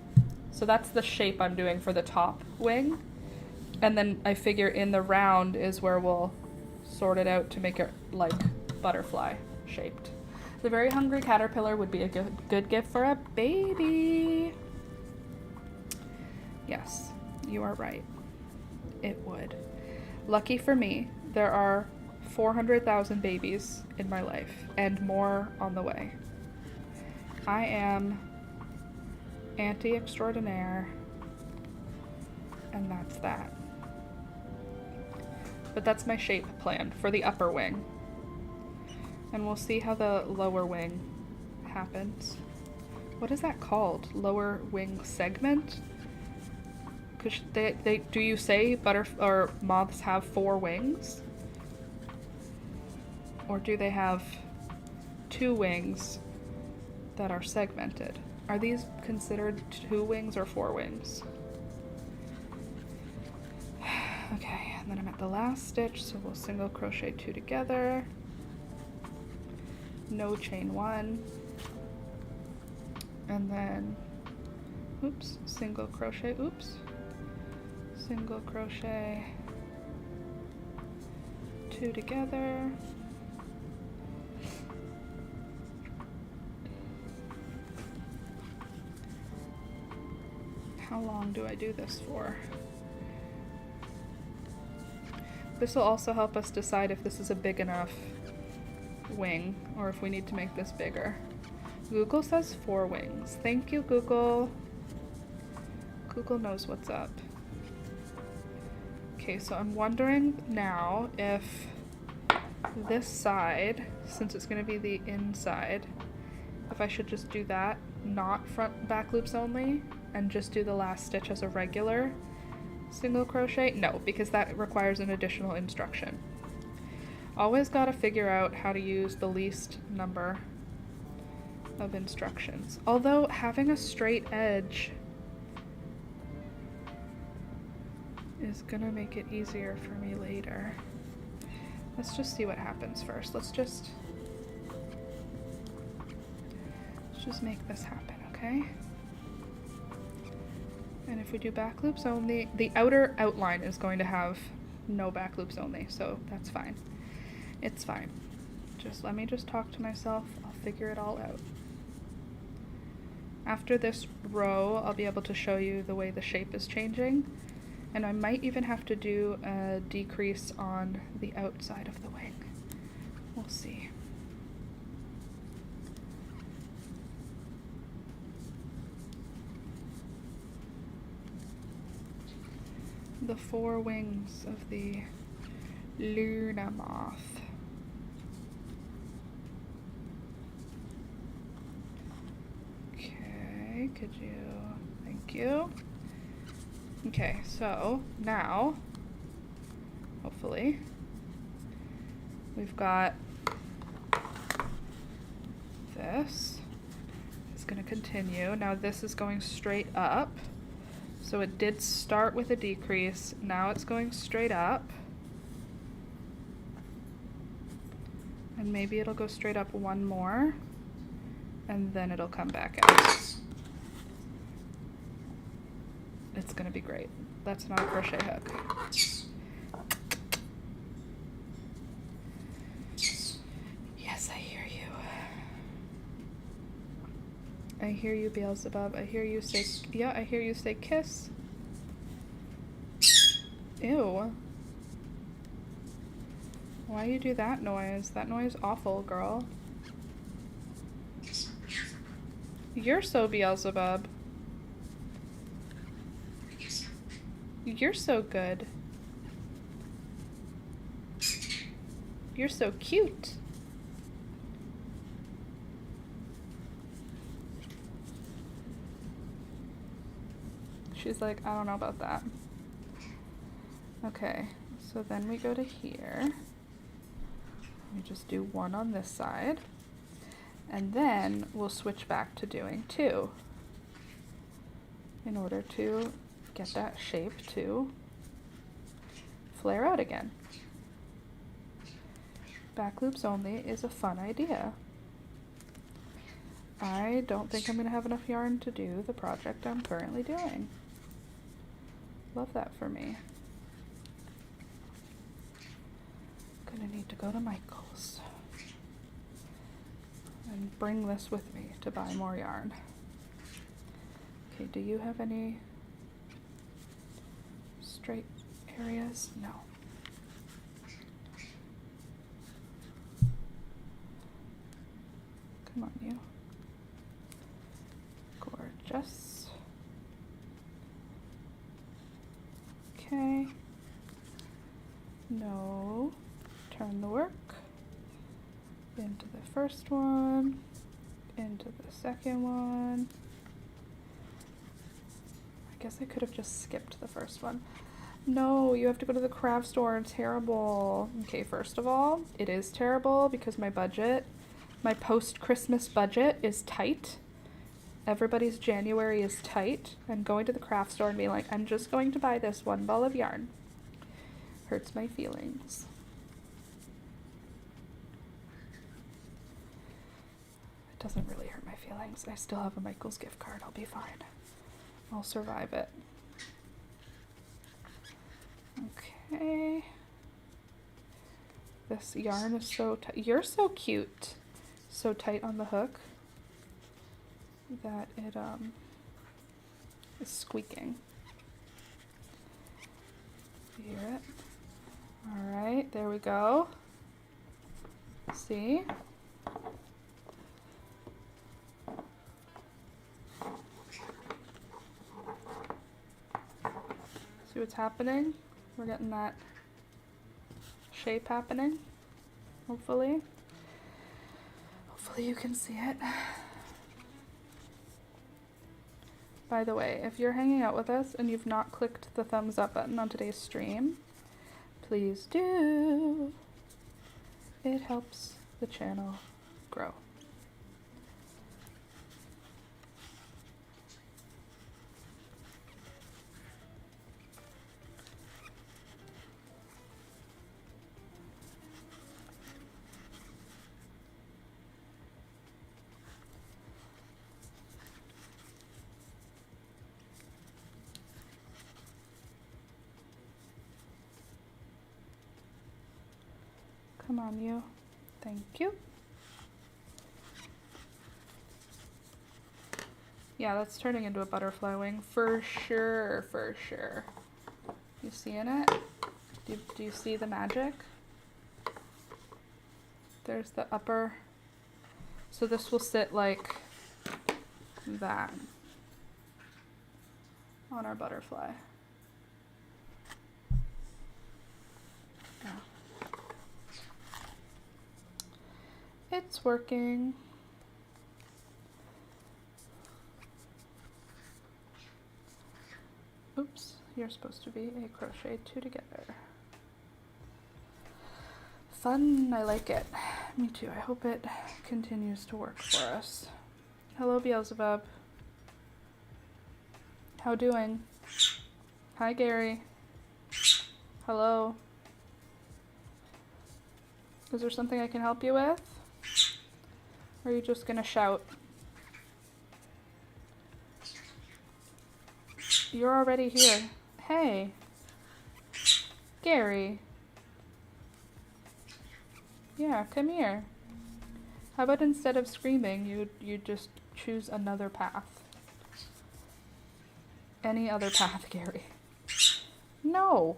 So that's the shape I'm doing for the top wing, and then I figure in the round is where we'll sort it out to make it like butterfly shaped. The very hungry caterpillar would be a good gift for a baby. Yes, you are right. It would. Lucky for me, there are 400,000 babies in my life and more on the way. I am auntie extraordinaire, and that's that. But that's my shape plan for the upper wing. And we'll see how the lower wing happens. What is that called? Lower wing segment? Cause they do you say moths have 4 wings? Or do they have 2 wings that are segmented? Are these considered 2 wings or 4 wings? Okay, and then I'm at the last stitch, so we'll single crochet 2 together. No chain 1. And then, oops, single crochet, single crochet 2 together. How long do I do this for? This will also help us decide if this is a big enough wing or if we need to make this bigger. Google says 4 wings. Thank you, Google. Google knows what's up. Okay, so I'm wondering now if this side, since it's going to be the inside, if I should just do that, not front back loops only, and just do the last stitch as a regular single crochet. No, because that requires an additional instruction. Always got to figure out how to use the least number of instructions. Although having a straight edge is gonna make it easier for me later. Let's just see what happens first. Let's just make this happen, okay? And if we do back loops only, the outer outline is going to have no back loops only, so that's fine. It's fine. Let me just talk to myself. I'll figure it all out. After this row, I'll be able to show you the way the shape is changing, and I might even have to do a decrease on the outside of the wing. We'll see. The 4 wings of the Luna moth. Okay, could you, thank you. Okay, so now, hopefully, we've got this. It's going to continue. Now this is going straight up. So it did start with a decrease. Now it's going straight up. And maybe it'll go straight up one more, and then it'll come back out. It's gonna be great. That's not a crochet hook. Yes, I hear you. I hear you, Beelzebub. I hear you say, yeah, I hear you say kiss. Ew. Why you do that noise? That noise awful, girl. You're so Beelzebub. You're so good. You're so cute. She's like, I don't know about that. Okay, so then we go to here. We just do 1 on this side. And then we'll switch back to doing 2 in order to get that shape to flare out again. back loops only is a fun idea. I don't think I'm going to have enough yarn to do the project I'm currently doing. Love that for me. Gonna need to go to Michael's and bring this with me to buy more yarn. Okay, do you have any straight areas? No. Come on, you. Gorgeous. Okay. No. Turn the work into the first one, into the second one. I guess I could have just skipped the first one. No, you have to go to the craft store. Terrible. Okay, first of all, it is terrible because my post-Christmas budget is tight. Everybody's January is tight, and going to the craft store and being like, I'm just going to buy this one ball of yarn hurts my feelings. It doesn't really hurt my feelings. I still have a Michael's gift card. I'll be fine. I'll survive it. Okay. This yarn is so tight. You're so cute. So tight on the hook that it is squeaking. You hear it? All right, there we go. See? See what's happening? We're getting that shape happening, hopefully. Hopefully you can see it. By the way, if you're hanging out with us and you've not clicked the thumbs up button on today's stream, please do. It helps the channel grow. Come on, you. Thank you. Yeah, that's turning into a butterfly wing for sure, for sure. You seeing it? Do you see the magic? There's the upper. So this will sit like that on our butterfly. It's working. Oops, you're supposed to be a crochet two together. Fun, I like it. Me too, I hope it continues to work for us. Hello, Beelzebub. How doing? Hi, Gary. Hello. Is there something I can help you with? Or are you just gonna shout? You're already here. Hey. Gary. Yeah, come here. How about instead of screaming, you just choose another path? Any other path, Gary. No.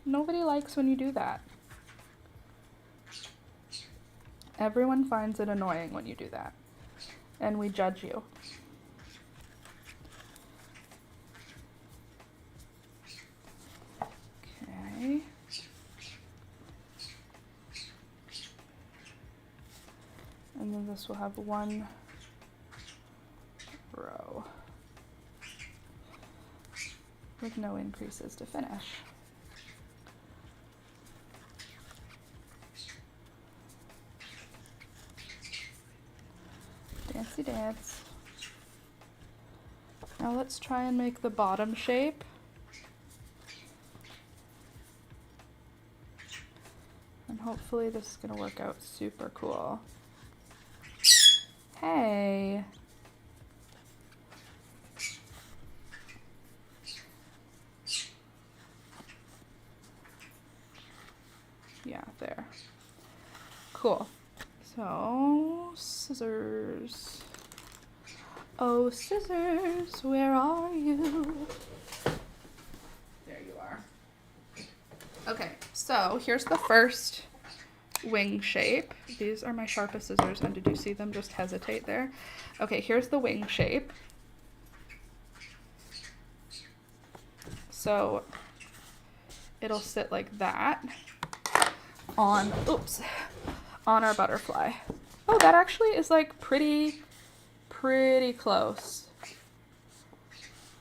Nobody likes when you do that. Everyone finds it annoying when you do that. And we judge you. Okay. And then this will have one row with no increases to finish. Dancy dance. Now let's try and make the bottom shape. And hopefully this is gonna work out super cool. Hey. Yeah, there. Cool. So, scissors. Oh, scissors, where are you? There you are. Okay, so here's the first wing shape. These are my sharpest scissors, and did you see them just hesitate there? Okay, here's the wing shape. So it'll sit like that on our butterfly. Oh, that actually is like pretty close.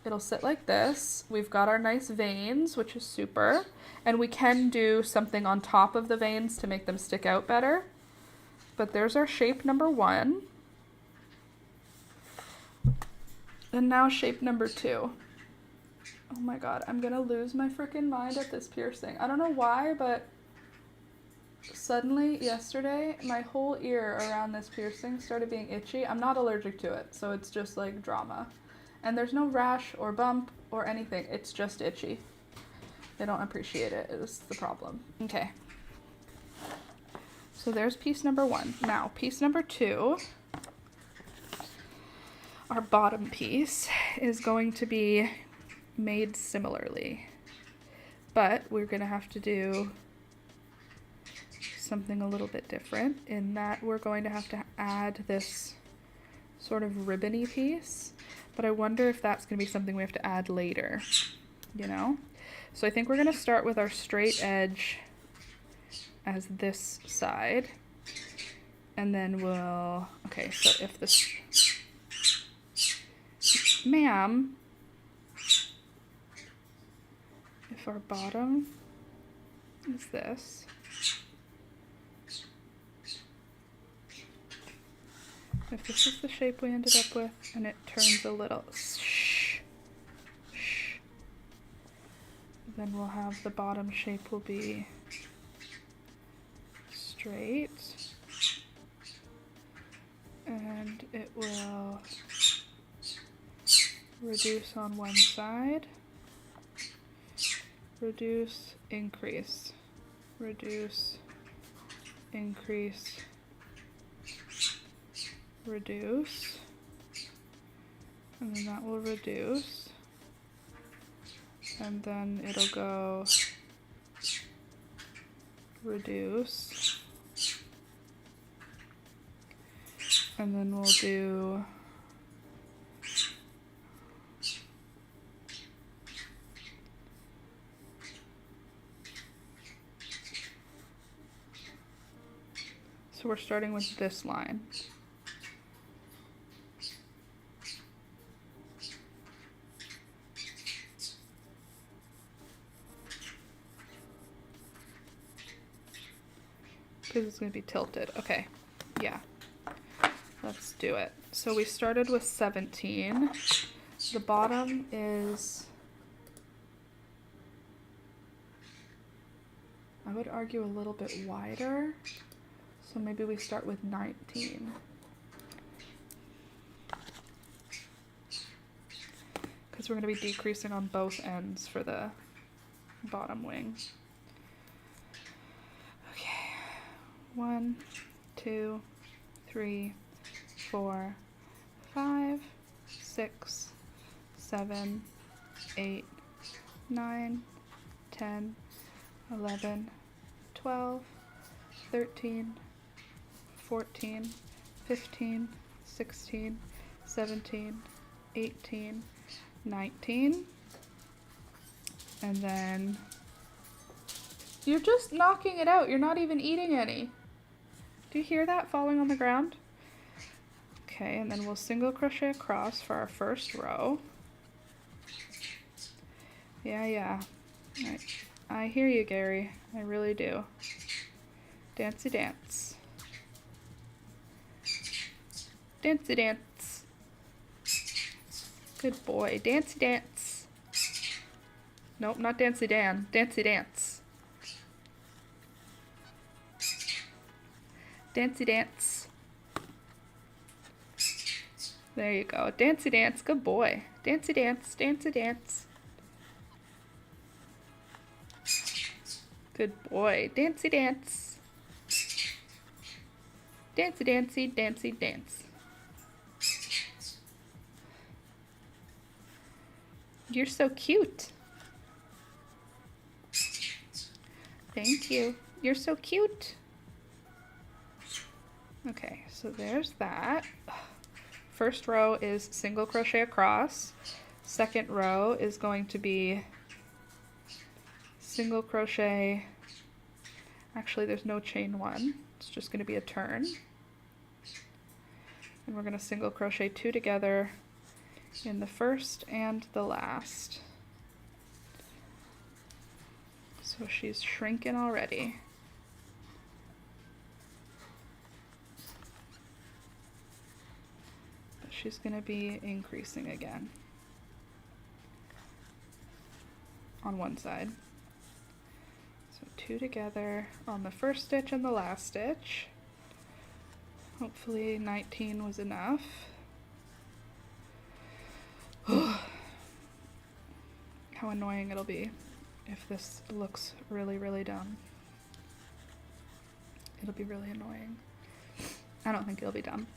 It'll sit like this. We've got our nice veins, which is super. And we can do something on top of the veins to make them stick out better. But there's our shape number 1. And now shape number 2. Oh my god, I'm gonna lose my freaking mind at this piercing. I don't know why, but suddenly yesterday, my whole ear around this piercing started being itchy. I'm not allergic to it, so it's just like drama. And there's no rash or bump or anything. It's just itchy. They don't appreciate it is the problem. Okay. So there's piece number 1. Now, piece number 2, our bottom piece, is going to be made similarly. But we're going to have to do something a little bit different in that we're going to have to add this sort of ribbony piece. But I wonder if that's going to be something we have to add later, you know? So I think we're going to start with our straight edge as this side. And then we'll, okay, so if this, ma'am, if our bottom is this, if this is the shape we ended up with, and it turns a little, then we'll have the bottom shape will be straight, and it will reduce on one side, reduce, increase, reduce, increase, reduce, and then that will reduce, and then it'll go reduce, and then we'll do so we're starting with this line. Because it's going to be tilted. Okay, yeah. Let's do it. So we started with 17. The bottom is, I would argue, a little bit wider. So maybe we start with 19. Because we're going to be decreasing on both ends for the bottom wing. 1, 2, 3, 4, 5, 6, 7, 8, 9, 10, 11, 12, 13, 14, 15, 16, 17, 18, 19, and then you're just knocking it out. You're not even eating any. Do you hear that falling on the ground? Okay, and then we'll single crochet across for our first row. Yeah. I hear you, Gary. I really do. Dancey dance. Dancey dance. Good boy. Dancey dance. Nope, not Dancey Dan. Dancey dance. Dancey dance. There you go. Dancey dance. Good boy. Dancey dance. Dancey dance. Good boy. Dancey dance. Dancey dancey. Dancey dance. You're so cute. Thank you. You're so cute. Okay, so there's that. First row is single crochet across. Second row is going to be single crochet. Actually, there's no chain one. It's just going to be a turn. And we're going to single crochet 2 together in the first and the last. So she's shrinking already. But she's going to be increasing again on one side. So 2 together on the first stitch and the last stitch. Hopefully 19 was enough. How annoying it'll be if this looks really, really dumb. It'll be really annoying. I don't think it'll be dumb.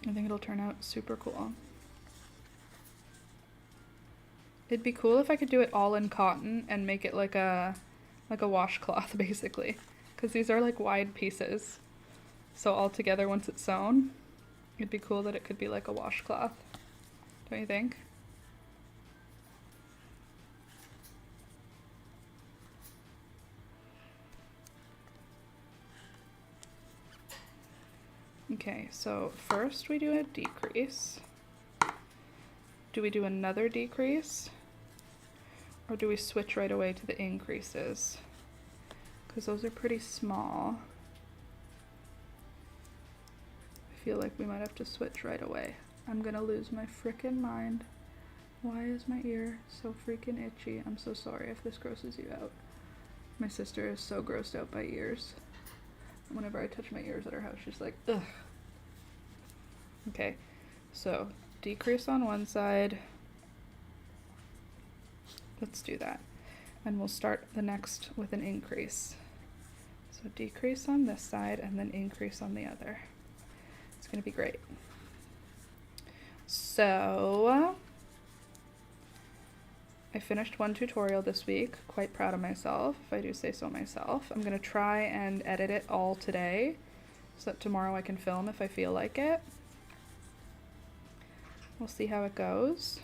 I think it'll turn out super cool. It'd be cool if I could do it all in cotton and make it like a washcloth, basically. Because these are like wide pieces. So all together, once it's sewn, it'd be cool that it could be like a washcloth. Don't you think? Okay, so first we do a decrease. Do we do another decrease? Or do we switch right away to the increases? Because those are pretty small. I feel like we might have to switch right away. I'm gonna lose my frickin' mind. Why is my ear so freaking itchy? I'm so sorry if this grosses you out. My sister is so grossed out by ears. Whenever I touch my ears at her house, she's like, ugh. Okay, so decrease on one side. Let's do that. And we'll start the next with an increase. So decrease on this side and then increase on the other. It's gonna be great. So I finished one tutorial this week, quite proud of myself, if I do say so myself. I'm gonna try and edit it all today so that tomorrow I can film if I feel like it. We'll see how it goes.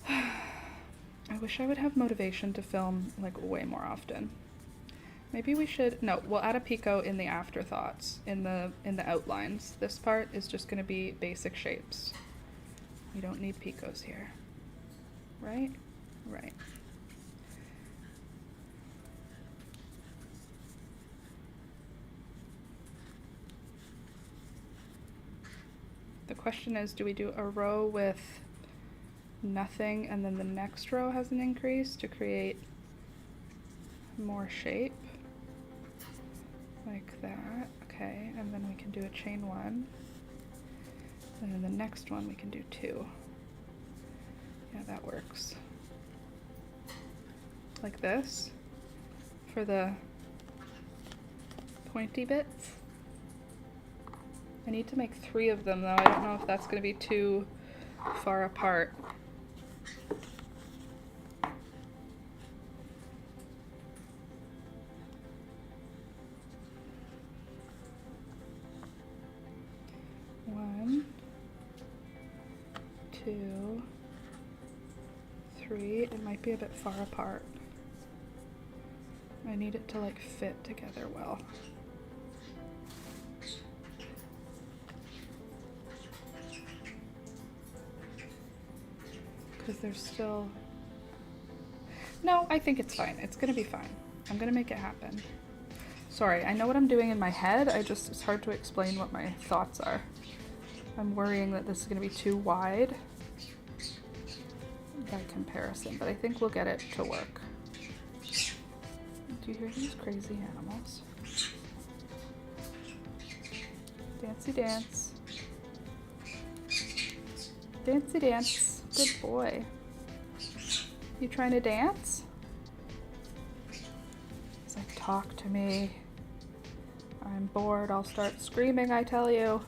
I wish I would have motivation to film like way more often. Maybe we should, no, we'll add a picot in the afterthoughts, in the outlines. This part is just gonna be basic shapes. We don't need picots here. Right? Right. The question is, do we do a row with nothing and then the next row has an increase to create more shape? Like that. Okay, and then we can do a chain 1. And then the next one we can do 2. Yeah, that works. Like this for the pointy bits. I need to make 3 of them though. I don't know if that's going to be too far apart. One, 2, 3. It might be a bit far apart. I need it to like fit together well. Because there's still... No, I think it's fine. It's gonna be fine. I'm gonna make it happen. Sorry, I know what I'm doing in my head. It's hard to explain what my thoughts are. I'm worrying that this is gonna be too wide by comparison, but I think we'll get it to work. Do you hear these crazy animals? Dancey dance. Dancey dance. Good boy. You trying to dance? He's like, talk to me. I'm bored. I'll start screaming, I tell you.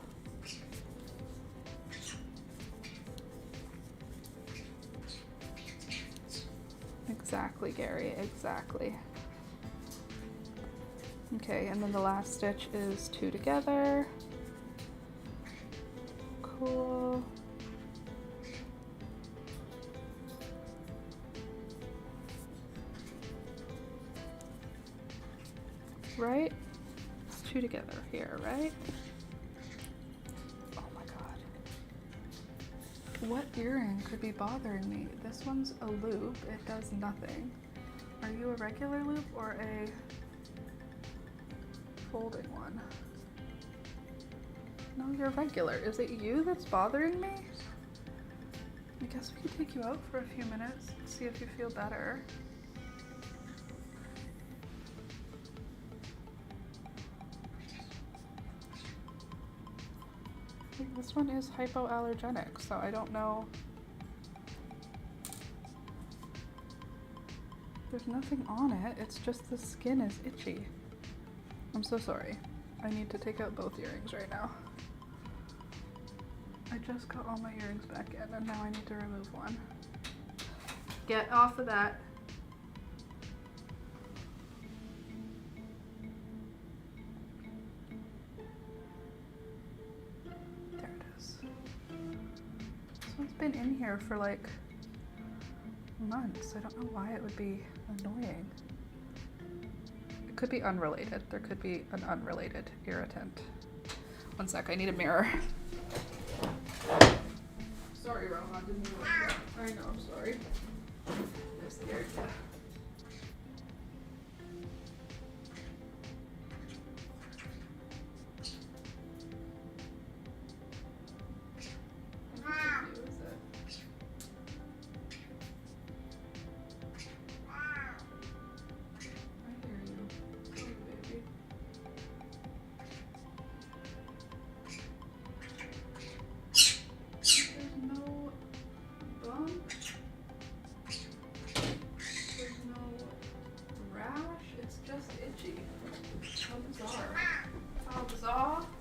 Exactly, Gary, exactly. Okay, and then the last stitch is 2 together. Cool. Right? It's 2 together here, right? Oh my god. What earring could be bothering me? This one's a loop. It does nothing. Are you a regular loop or a folding one? No, you're regular. Is it you that's bothering me? I guess we can take you out for a few minutes, see if you feel better. This one is hypoallergenic, so I don't know. There's nothing on it, it's just the skin is itchy. I'm so sorry. I need to take out both earrings right now. I just got all my earrings back in and now I need to remove one. Get off of that. There it is. This one's been in here for like months. I don't know why it would be annoying. It could be unrelated. There could be an unrelated irritant. One sec, I need a mirror. Sorry, Rohan, didn't mean to. I know, I'm sorry. I scared you.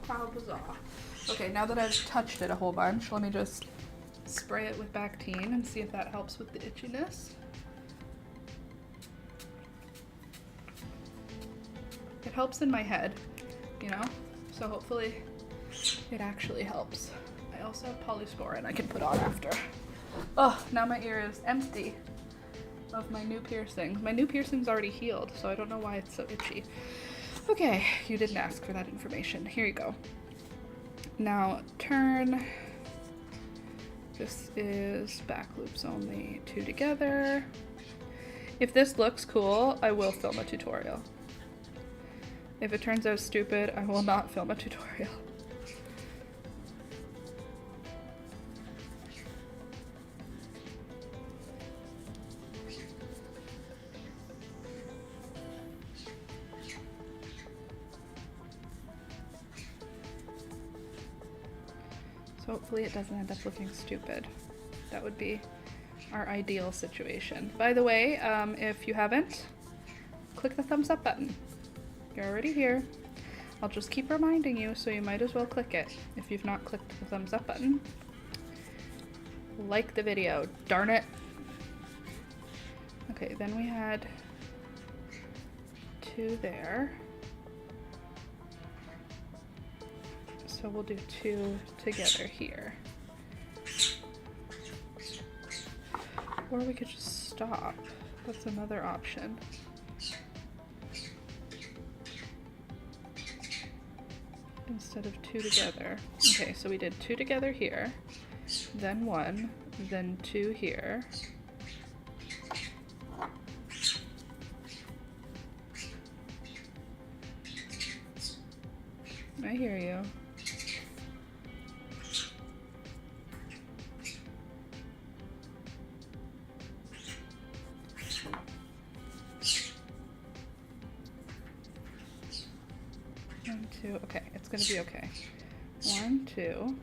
How bizarre. Okay, now that I've touched it a whole bunch, let me just spray it with Bactine and see if that helps with the itchiness. It helps in my head, you know, so hopefully it actually helps. I also have polysporin I can put on after. Oh, now my ear is empty of my new piercing. My new piercing's already healed, so I don't know why it's so itchy. Okay, you didn't ask for that information. Here you go. Now turn. This is back loops only, 2 together. If this looks cool, I will film a tutorial. If it turns out stupid, I will not film a tutorial. So hopefully it doesn't end up looking stupid. That would be our ideal situation. By the way, if you haven't, click the thumbs up button. You're already here. I'll just keep reminding you, so you might as well click it if you've not clicked the thumbs up button. Like the video, darn it. Okay, then we had 2 there. So we'll do 2 together here. Or we could just stop. That's another option. Instead of 2 together. Okay, so we did 2 together here, then 1, then 2 here. I hear you. Okay, it's gonna be okay. 1, 2.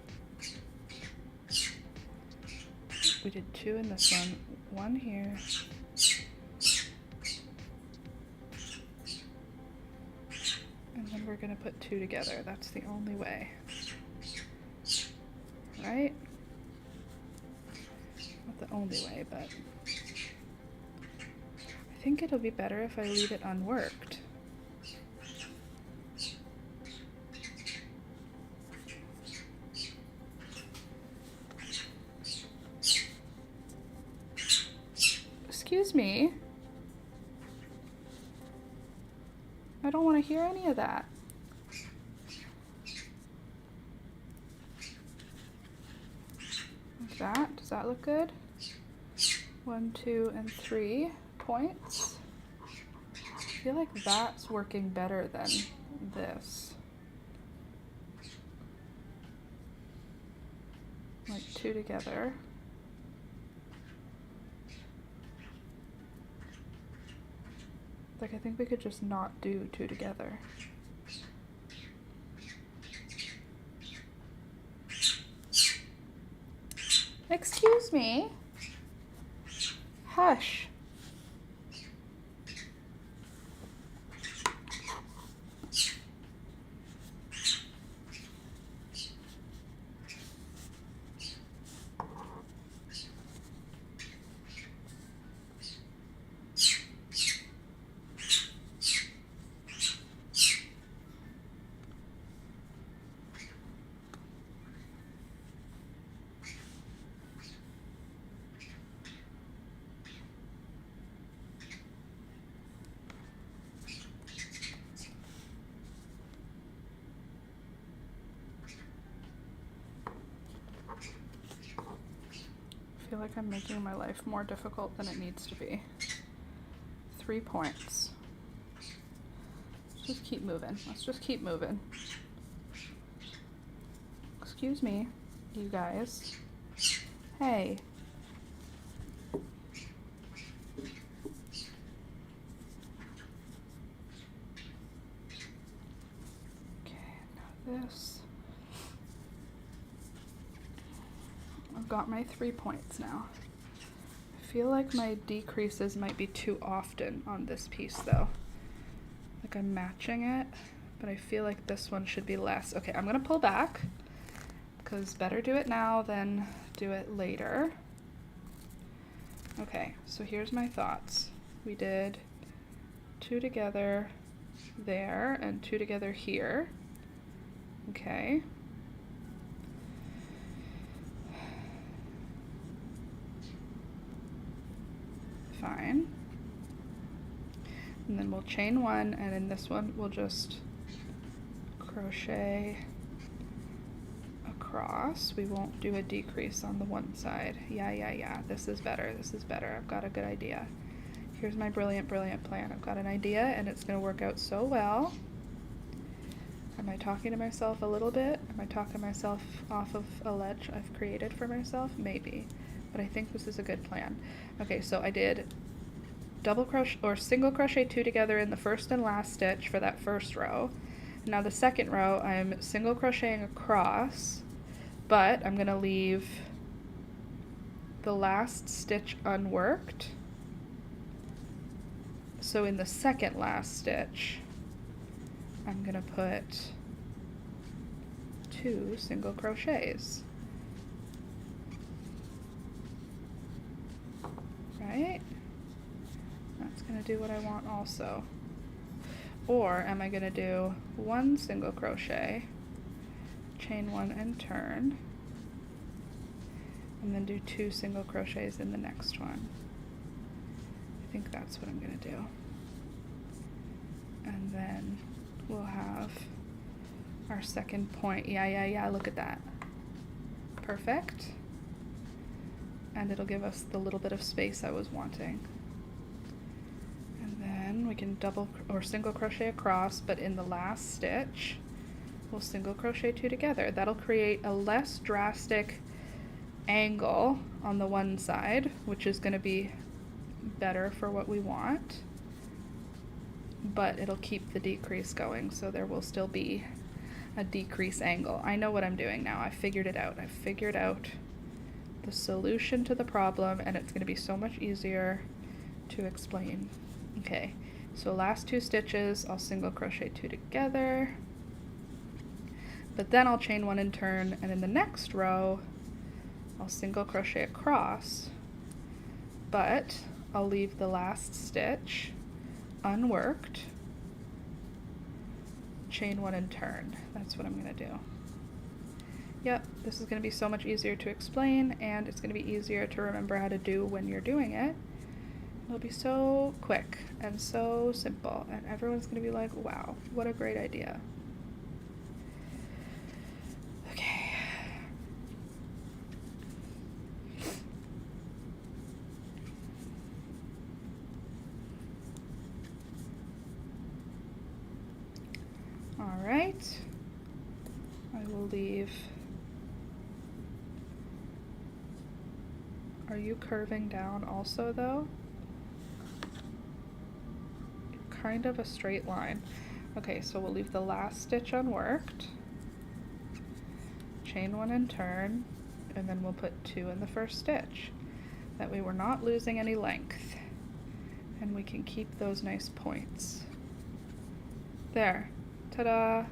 We did 2 in this one. 1 here. And then we're going to put 2 together. That's the only way. Right? Not the only way, but I think it'll be better if I leave it unworked. Excuse me. I don't want to hear any of that. Like that. Does that look good? 1, 2, and 3 points. I feel like that's working better than this. Like 2 together. Like, I think we could just not do 2 together. Excuse me. Hush. I feel like I'm making my life more difficult than it needs to be. 3 points. Let's just keep moving. Let's just keep moving. Excuse me, you guys. Hey. Okay, now this. I've got my 3 points now. I feel like my decreases might be too often on this piece though. Like I'm matching it, but I feel like this one should be less. Okay, I'm gonna pull back because better do it now than do it later. Okay, so here's my thoughts. We did 2 together there and 2 together here. Okay. Fine. And then we'll chain 1, and in this one we'll just crochet across. We won't do a decrease on the one side. Yeah. This is better. This is better. I've got a good idea. Here's my brilliant plan. I've got an idea, and it's going to work out so well. Am I talking to myself a little bit? Am I talking myself off of a ledge I've created for myself? Maybe. But I think this is a good plan. Okay, so I did double crochet or single crochet 2 together in the first and last stitch for that first row. Now the second row I'm single crocheting across, but I'm going to leave the last stitch unworked. So in the second last stitch I'm going to put 2 single crochets. Right? That's going to do what I want also. Or am I going to do 1 single crochet, chain 1 and turn, and then do 2 single crochets in the next one? I think that's what I'm going to do. And then we'll have our second point. Yeah, look at that. Perfect. And it'll give us the little bit of space I was wanting. And then we can double or single crochet across, but in the last stitch we'll single crochet 2 together. That'll create a less drastic angle on the one side, which is going to be better for what we want, but it'll keep the decrease going, so there will still be a decrease angle. I know what I'm doing now. I figured it out. I figured out the solution to the problem, and it's going to be so much easier to explain. Okay, so last 2 stitches, I'll single crochet 2 together, but then I'll chain 1 and turn, and in the next row, I'll single crochet across, but I'll leave the last stitch unworked, chain 1 and turn. That's what I'm going to do. Yep, this is going to be so much easier to explain, and it's going to be easier to remember how to do when you're doing it. It'll be so quick and so simple, and everyone's going to be like, wow, what a great idea. Okay. All right. I will leave. Are you curving down also though? Kind of a straight line. Okay, so we'll leave the last stitch unworked, chain 1 and turn, and then we'll put 2 in the first stitch. That way we're not losing any length, and we can keep those nice points. There, ta-da!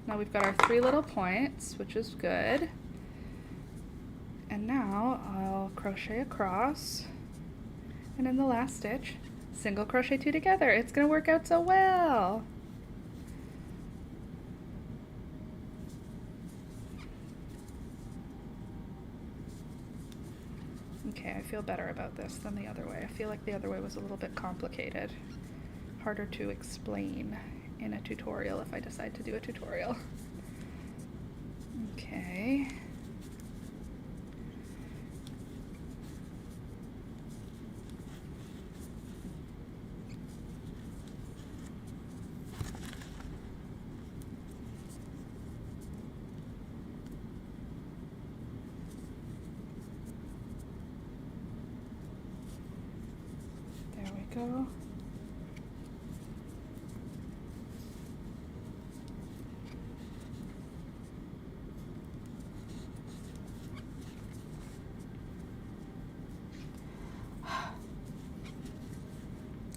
Now we've got our 3 little points, which is good. And now I'll crochet across, and in the last stitch, single crochet 2 together. It's gonna work out so well. Okay, I feel better about this than the other way. I feel like the other way was a little bit complicated. Harder to explain in a tutorial if I decide to do a tutorial. Okay. There we go.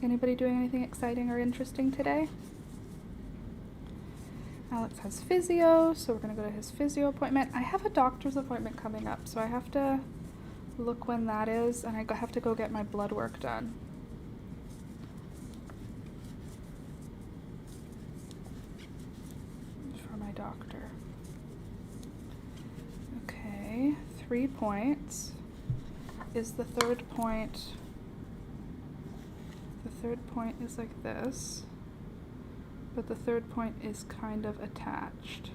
Anybody doing anything exciting or interesting today? Alex has physio, so we're gonna go to his physio appointment. I have a doctor's appointment coming up, so I have to look when that is, and I have to go get my blood work done. For my doctor. Okay, 3 points. Is the third point... The third point is like this, but the third point is kind of attached.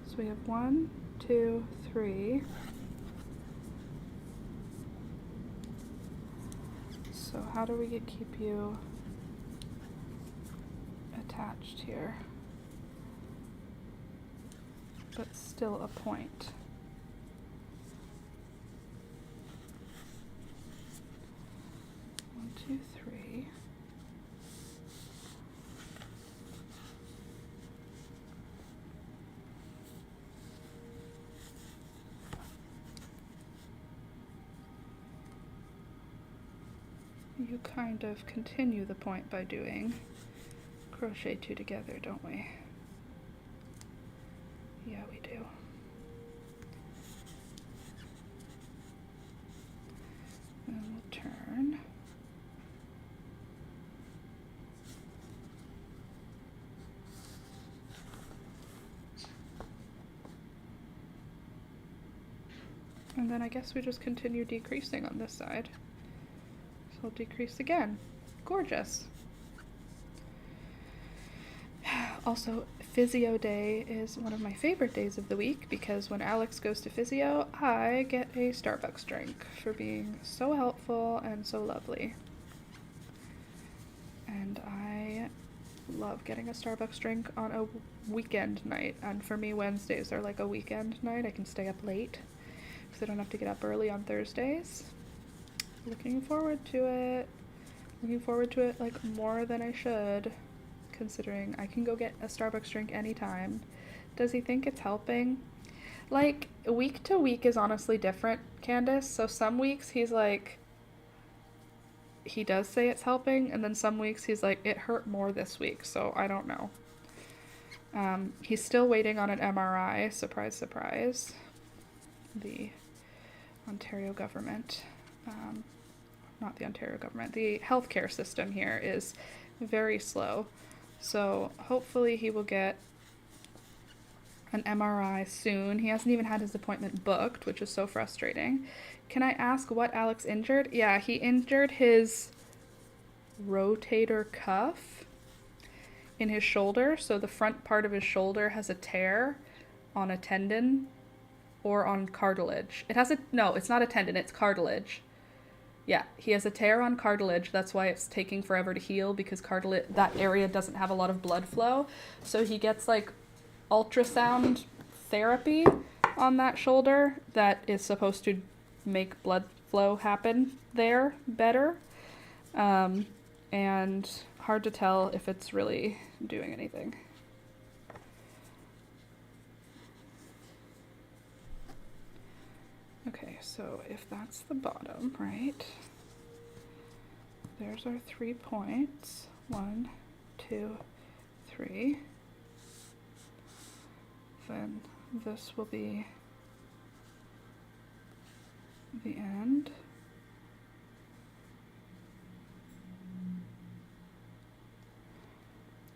So we have 1, 2, 3. So how do we keep you attached here, but still a point? One, two, three. You kind of continue the point by doing crochet 2 together, don't we? Yeah, we do. And we'll turn. And then I guess we just continue decreasing on this side. So I'll decrease again. Gorgeous. Also, physio day is one of my favorite days of the week because when Alex goes to physio, I get a Starbucks drink for being so helpful and so lovely. And I love getting a Starbucks drink on a weekend night. And for me, Wednesdays are like a weekend night. I can stay up late because I don't have to get up early on Thursdays. Looking forward to it. Looking forward to it like more than I should, considering I can go get a Starbucks drink anytime. Does he think it's helping? Like, week to week is honestly different, Candace. So some weeks he's like, he does say it's helping, and then some weeks he's like, it hurt more this week, so I don't know. He's still waiting on an MRI, surprise, surprise. The Ontario government, not the Ontario government, the healthcare system here is very slow. So hopefully he will get an MRI soon. He hasn't even had his appointment booked, which is so frustrating. Can I ask what Alex injured? Yeah, he injured his rotator cuff in his shoulder. So the front part of his shoulder has a tear on a tendon or on cartilage. No, it's not a tendon, it's cartilage. Yeah, he has a tear on cartilage. That's why it's taking forever to heal, because cartilage, that area doesn't have a lot of blood flow. So he gets like ultrasound therapy on that shoulder that is supposed to make blood flow happen there better. And hard to tell if it's really doing anything. Okay, so if that's the bottom, right? There's our 3 points. 1, 2, 3. Then this will be the end.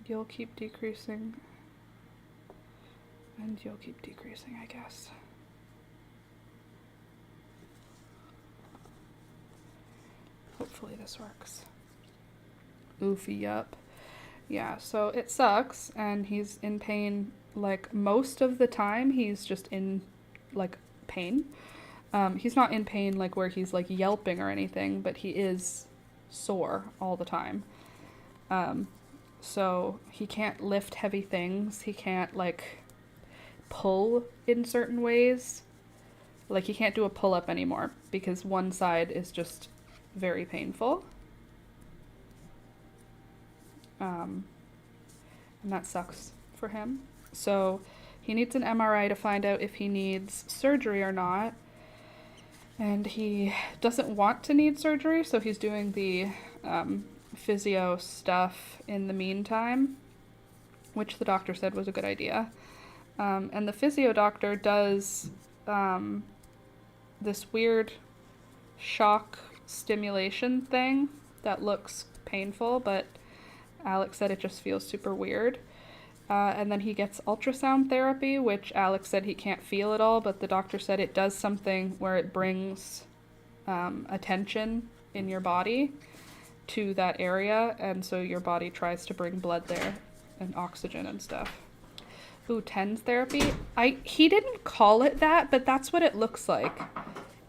You'll keep decreasing, and you'll keep decreasing, I guess. Hopefully this works. Oofy, yup. Yeah, so it sucks, and he's in pain, like, most of the time. He's just in, like, pain. He's not in pain, like, where he's, like, yelping or anything, but he is sore all the time. So he can't lift heavy things. He can't, like, pull in certain ways. Like, he can't do a pull-up anymore because one side is just very painful. And that sucks for him. So he needs an MRI to find out if he needs surgery or not. And he doesn't want to need surgery, so he's doing the physio stuff in the meantime, which the doctor said was a good idea. And the physio doctor does this weird shock stimulation thing that looks painful, but Alex said it just feels super weird. And then he gets ultrasound therapy, which Alex said he can't feel at all, but the doctor said it does something where it brings attention in your body to that area, and so your body tries to bring blood there and oxygen and stuff. Ooh, TENS therapy? He didn't call it that, but that's what it looks like.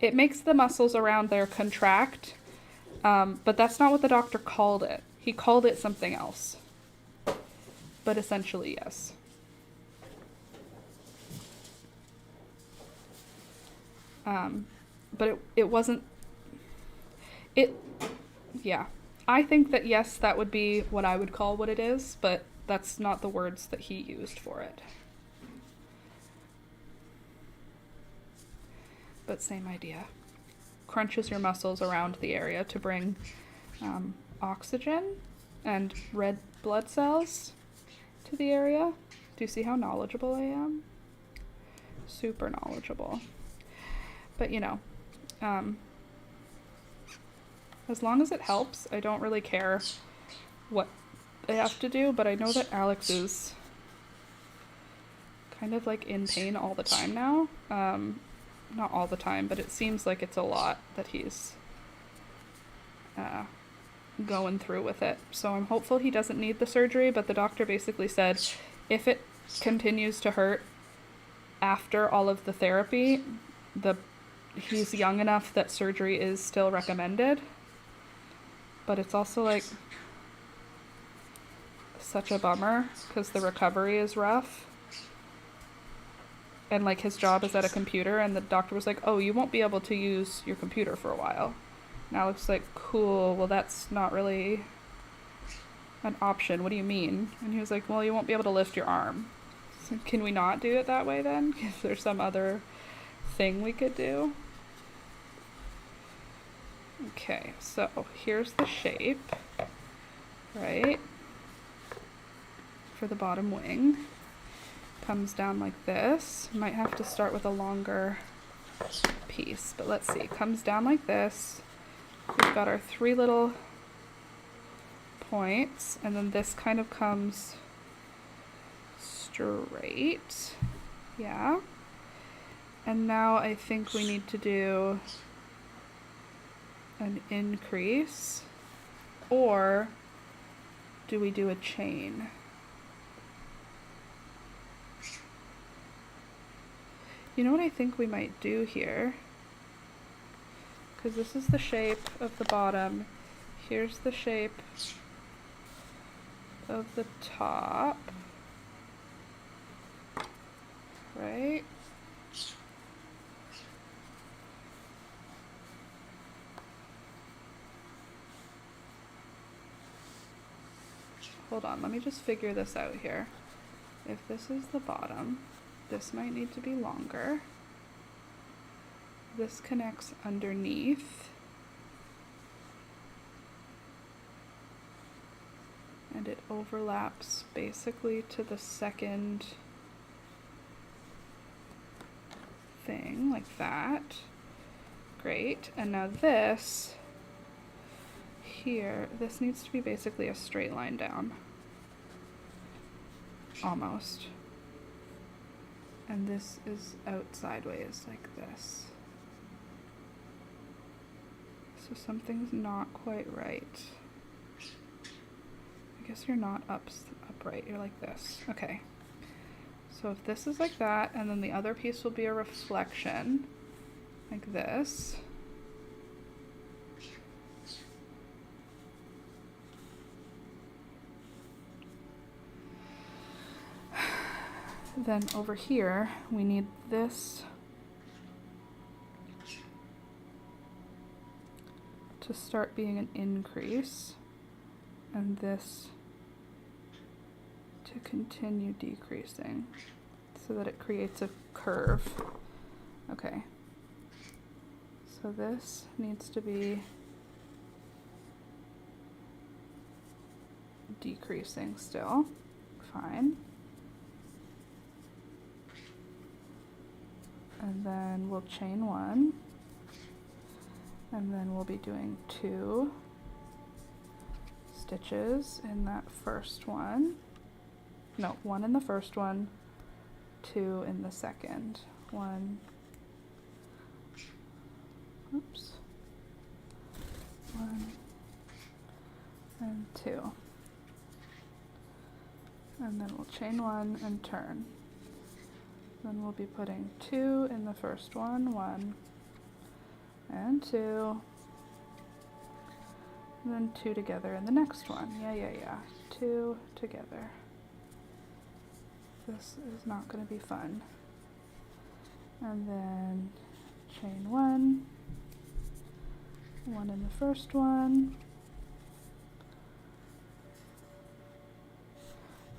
It makes the muscles around there contract, but that's not what the doctor called it. He called it something else. But essentially, yes. But it wasn't... Yeah. I think that, yes, that would be what I would call what it is, but that's not the words that he used for it. But same idea. Crunches your muscles around the area to bring oxygen and red blood cells to the area. Do you see how knowledgeable I am? Super knowledgeable. But, you know, as long as it helps, I don't really care what I have to do, but I know that Alex is kind of like in pain all the time now. Not all the time, but it seems like it's a lot that he's going through with it. So I'm hopeful he doesn't need the surgery, but the doctor basically said if it continues to hurt after all of the therapy, he's young enough that surgery is still recommended. But it's also like such a bummer because the recovery is rough. And like his job is at a computer, and the doctor was like, oh, you won't be able to use your computer for a while. And Alex was like, cool, well that's not really an option. What do you mean? And he was like, well, you won't be able to lift your arm. So can we not do it that way then? Is there some other thing we could do? Okay, so here's the shape, right? For the bottom wing. Comes down like this. Might have to start with a longer piece, but let's see. Comes down like this. We've got our 3 little points, and then this kind of comes straight. Yeah. And now I think we need to do an increase, or do we do a chain? You know what I think we might do here? Because this is the shape of the bottom. Here's the shape of the top. Right? Hold on, let me just figure this out here. If this is the bottom, this might need to be longer. This connects underneath. And it overlaps basically to the second thing, like that. Great. And now this here, this needs to be basically a straight line down. Almost. And this is out sideways like this. So something's not quite right. I guess you're not upright, you're like this. Okay. So if this is like that, and then the other piece will be a reflection, like this. Then over here, we need this to start being an increase, and this to continue decreasing so that it creates a curve. Okay. So this needs to be decreasing still. Fine. And then we'll chain 1, and then we'll be doing 2 stitches in that first one. No, 1 in the first one, 2 in the second. 1, oops, 1 and 2. And then we'll chain 1 and turn. Then we'll be putting 2 in the first one, 1 and 2, and then 2 together in the next one. Yeah. 2 together. This is not going to be fun. And then chain 1, 1 in the first one.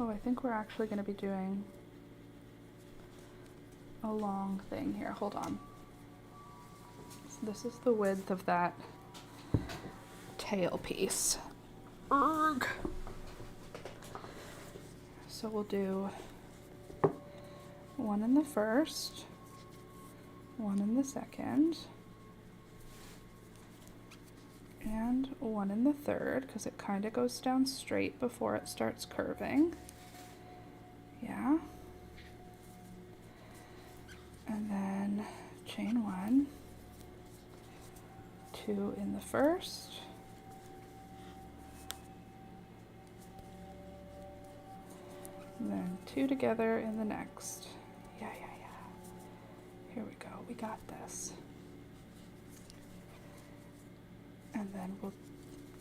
Oh, I think we're actually going to be doing a long thing here. Hold on. So this is the width of that tail piece. Urgh. So we'll do 1 in the first, 1 in the second, and 1 in the third, because it kind of goes down straight before it starts curving. Yeah. And then chain 1, 2 in the first, and then 2 together in the next. Yeah. Here we go, we got this. And then we'll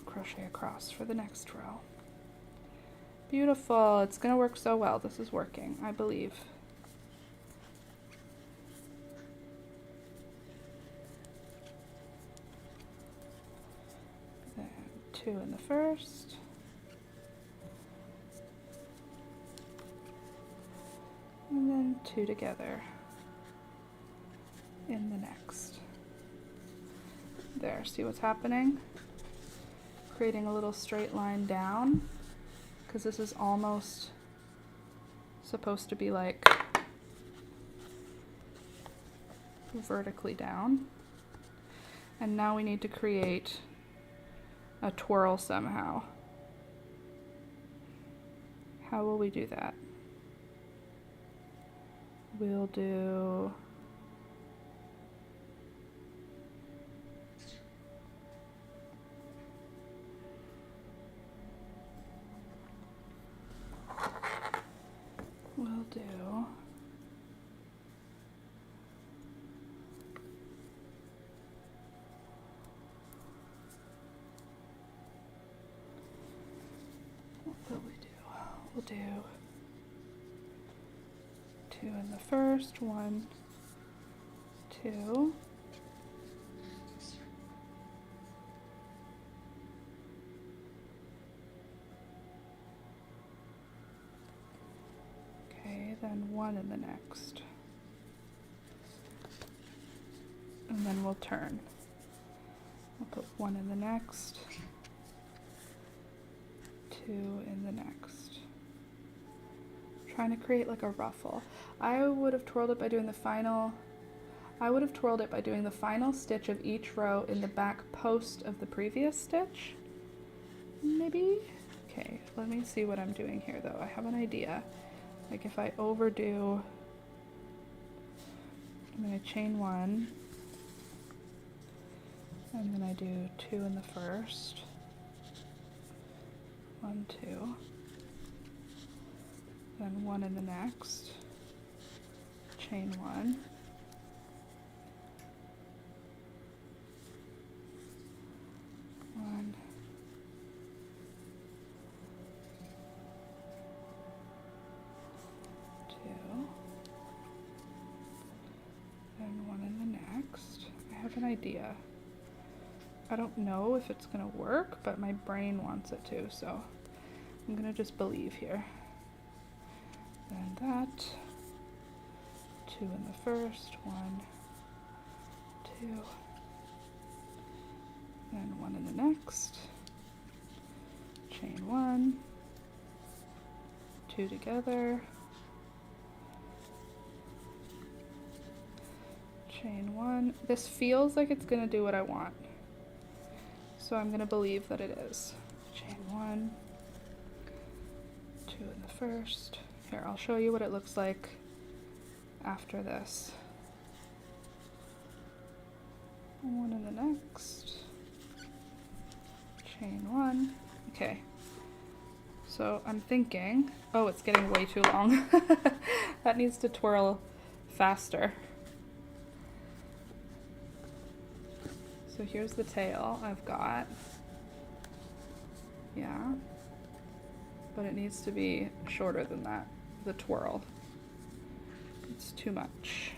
crochet across for the next row. Beautiful, it's gonna work so well. This is working, I believe. Then 2 in the first, two together in the next. There, see what's happening? Creating a little straight line down, because this is almost supposed to be like vertically down. And now we need to create a twirl somehow. How will we do that? We'll do We'll do two in the first, 1, 2. Okay, then 1 in the next. And then we'll turn. I'll put 1 in the next, 2 in the next. Trying to create like a ruffle. I would have twirled it by doing the final stitch of each row in the back post of the previous stitch. Maybe? Okay, let me see what I'm doing here though. I have an idea. Like if I overdo, I'm gonna chain 1, and then I do 2 in the first, 1, 2. Then 1 in the next, chain 1, 1, 2, then 1 in the next. I have an idea. I don't know if it's gonna work, but my brain wants it to, so I'm gonna just believe here. And that, 2 in the first, 1, 2, then 1 in the next, chain 1, 2 together, chain 1. This feels like it's gonna do what I want, so I'm gonna believe that it is. Chain 1, 2 in the first. Here, I'll show you what it looks like after this. 1 in the next, chain 1. Okay, so I'm thinking, oh, it's getting way too long. That needs to twirl faster. So here's the tail I've got. Yeah, but it needs to be shorter than that. The twirl. It's too much.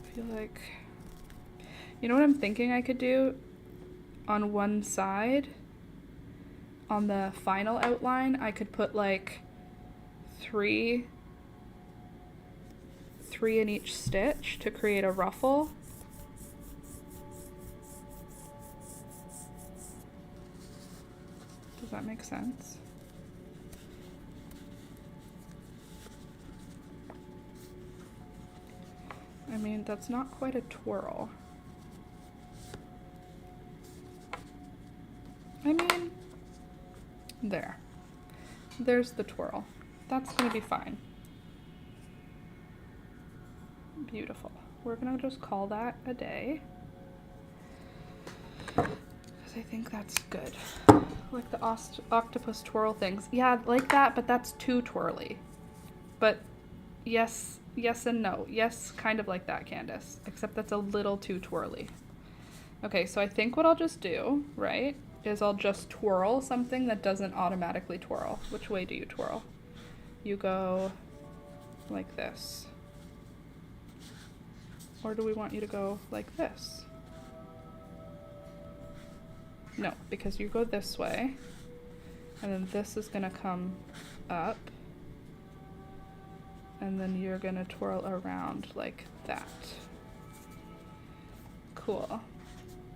I feel like, you know what I'm thinking I could do? On one side, on the final outline, I could put like three in each stitch to create a ruffle. Does that make sense? I mean, that's not quite a twirl. I mean, there. There's the twirl. That's gonna be fine. Beautiful. We're gonna just call that a day, because I think that's good. Like the octopus twirl things. Yeah, like that, but that's too twirly. But yes and no. Yes, kind of like that, Candace, except that's a little too twirly. Okay, so I think what I'll just do, right, is I'll just twirl something that doesn't automatically twirl. Which way do you twirl? You go like this. Or do we want you to go like this? No, because you go this way, and then this is gonna come up, and then you're gonna twirl around like that. Cool.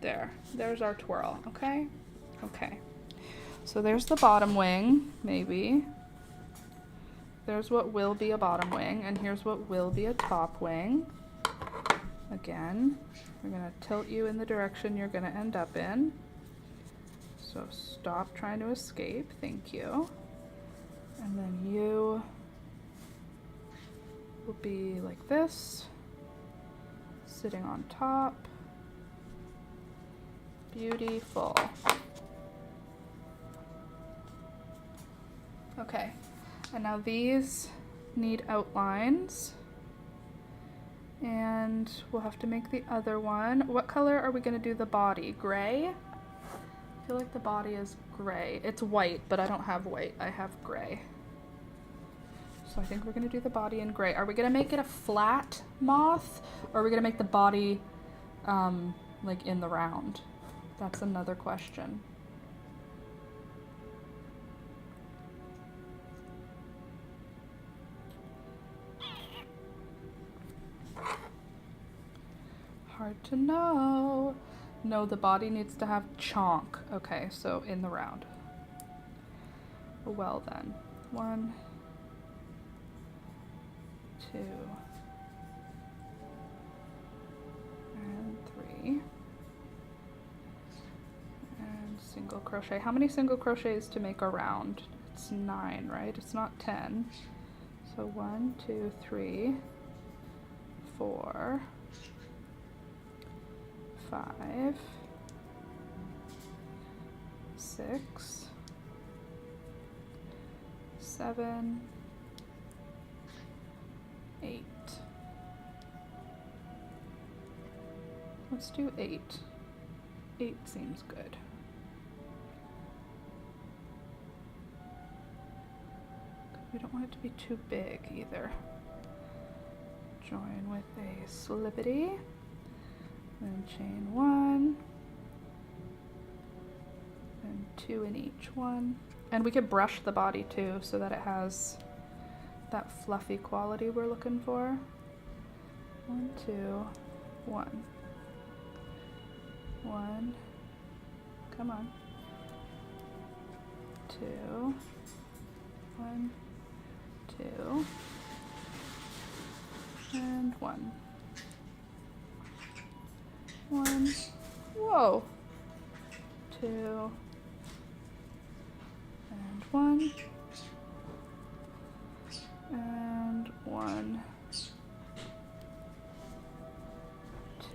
There's our twirl, okay? Okay. So there's the bottom wing, maybe. There's what will be a bottom wing, and here's what will be a top wing. Again, we're gonna tilt you in the direction you're gonna end up in. So stop trying to escape, thank you. And then you will be like this, sitting on top. Beautiful. Okay, and now these need outlines, and we'll have to make the other one. What color are we gonna do the body? Gray? I feel like the body is gray. It's white, but I don't have white, I have gray. So I think we're gonna do the body in gray. Are we gonna make it a flat moth, or are we gonna make the body like in the round? That's another question. Hard to know. No, the body needs to have chonk. Okay, so in the round. Well then, 1, 2, and 3. And single crochet. How many single crochets to make a round? It's 9, right? It's not 10. So 1, 2, 3, 4, 5, 6, 7, 8. Let's do 8. 8 seems good. We don't want it to be too big either. Join with a slippity, then chain 1, and 2 in each one. And we could brush the body too, so that it has that fluffy quality we're looking for. 1, 2, 1. 1. Come on. 2. 1, 2. And 1. 1. Whoa. 2. And 1. And 1.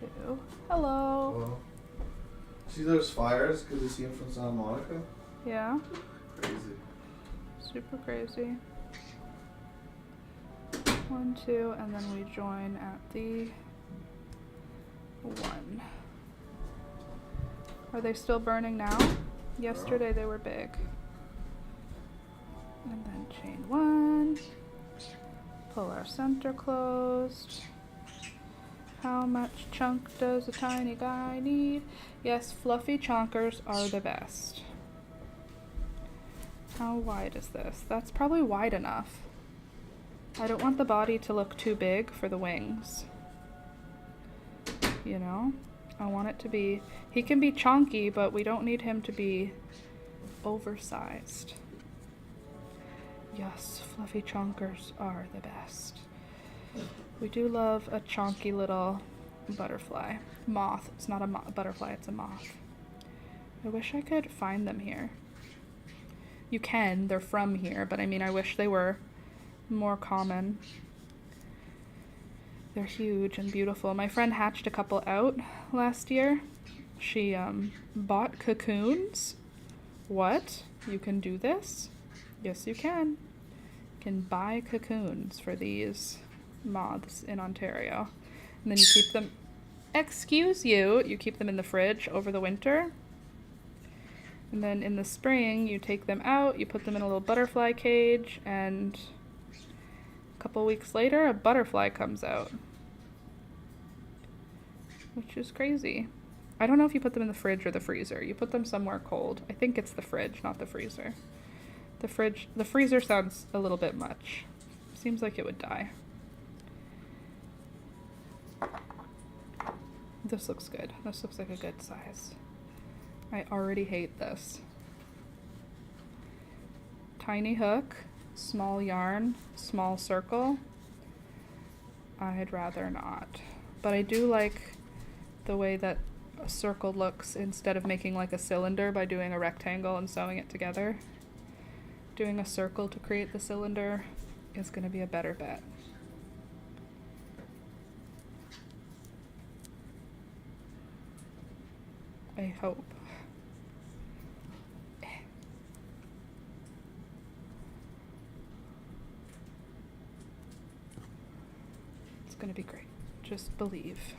2. Hello. Hello. See those fires? Could you see them from Santa Monica? Yeah. Crazy. Super crazy. 1, 2, and then we join at the 1. Are they still burning now? Yesterday they were big. And then chain 1. Pull our center closed. How much chunk does a tiny guy need? Yes, fluffy chonkers are the best. How wide is this? That's probably wide enough. I don't want the body to look too big for the wings. You know? I want it to be... He can be chonky, but we don't need him to be oversized. Yes, fluffy chonkers are the best. We do love a chonky little butterfly. Moth. It's not a butterfly, it's a moth. I wish I could find them here. You can, they're from here, but I mean, I wish they were more common. They're huge and beautiful. My friend hatched a couple out last year. She bought cocoons. What? You can do this? Yes, you can. You can buy cocoons for these moths in Ontario. And then you keep them, excuse you, you keep them in the fridge over the winter. And then in the spring, you take them out, you put them in a little butterfly cage, and a couple weeks later, a butterfly comes out. Which is crazy. I don't know if you put them in the fridge or the freezer. You put them somewhere cold. I think it's the fridge, not the freezer. The freezer sounds a little bit much. Seems like it would die. This looks good. This looks like a good size. I already hate this. Tiny hook, small yarn, small circle. I'd rather not. But I do like the way that a circle looks instead of making like a cylinder by doing a rectangle and sewing it together. Doing a circle to create the cylinder is going to be a better bet. I hope. It's going to be great. Just believe.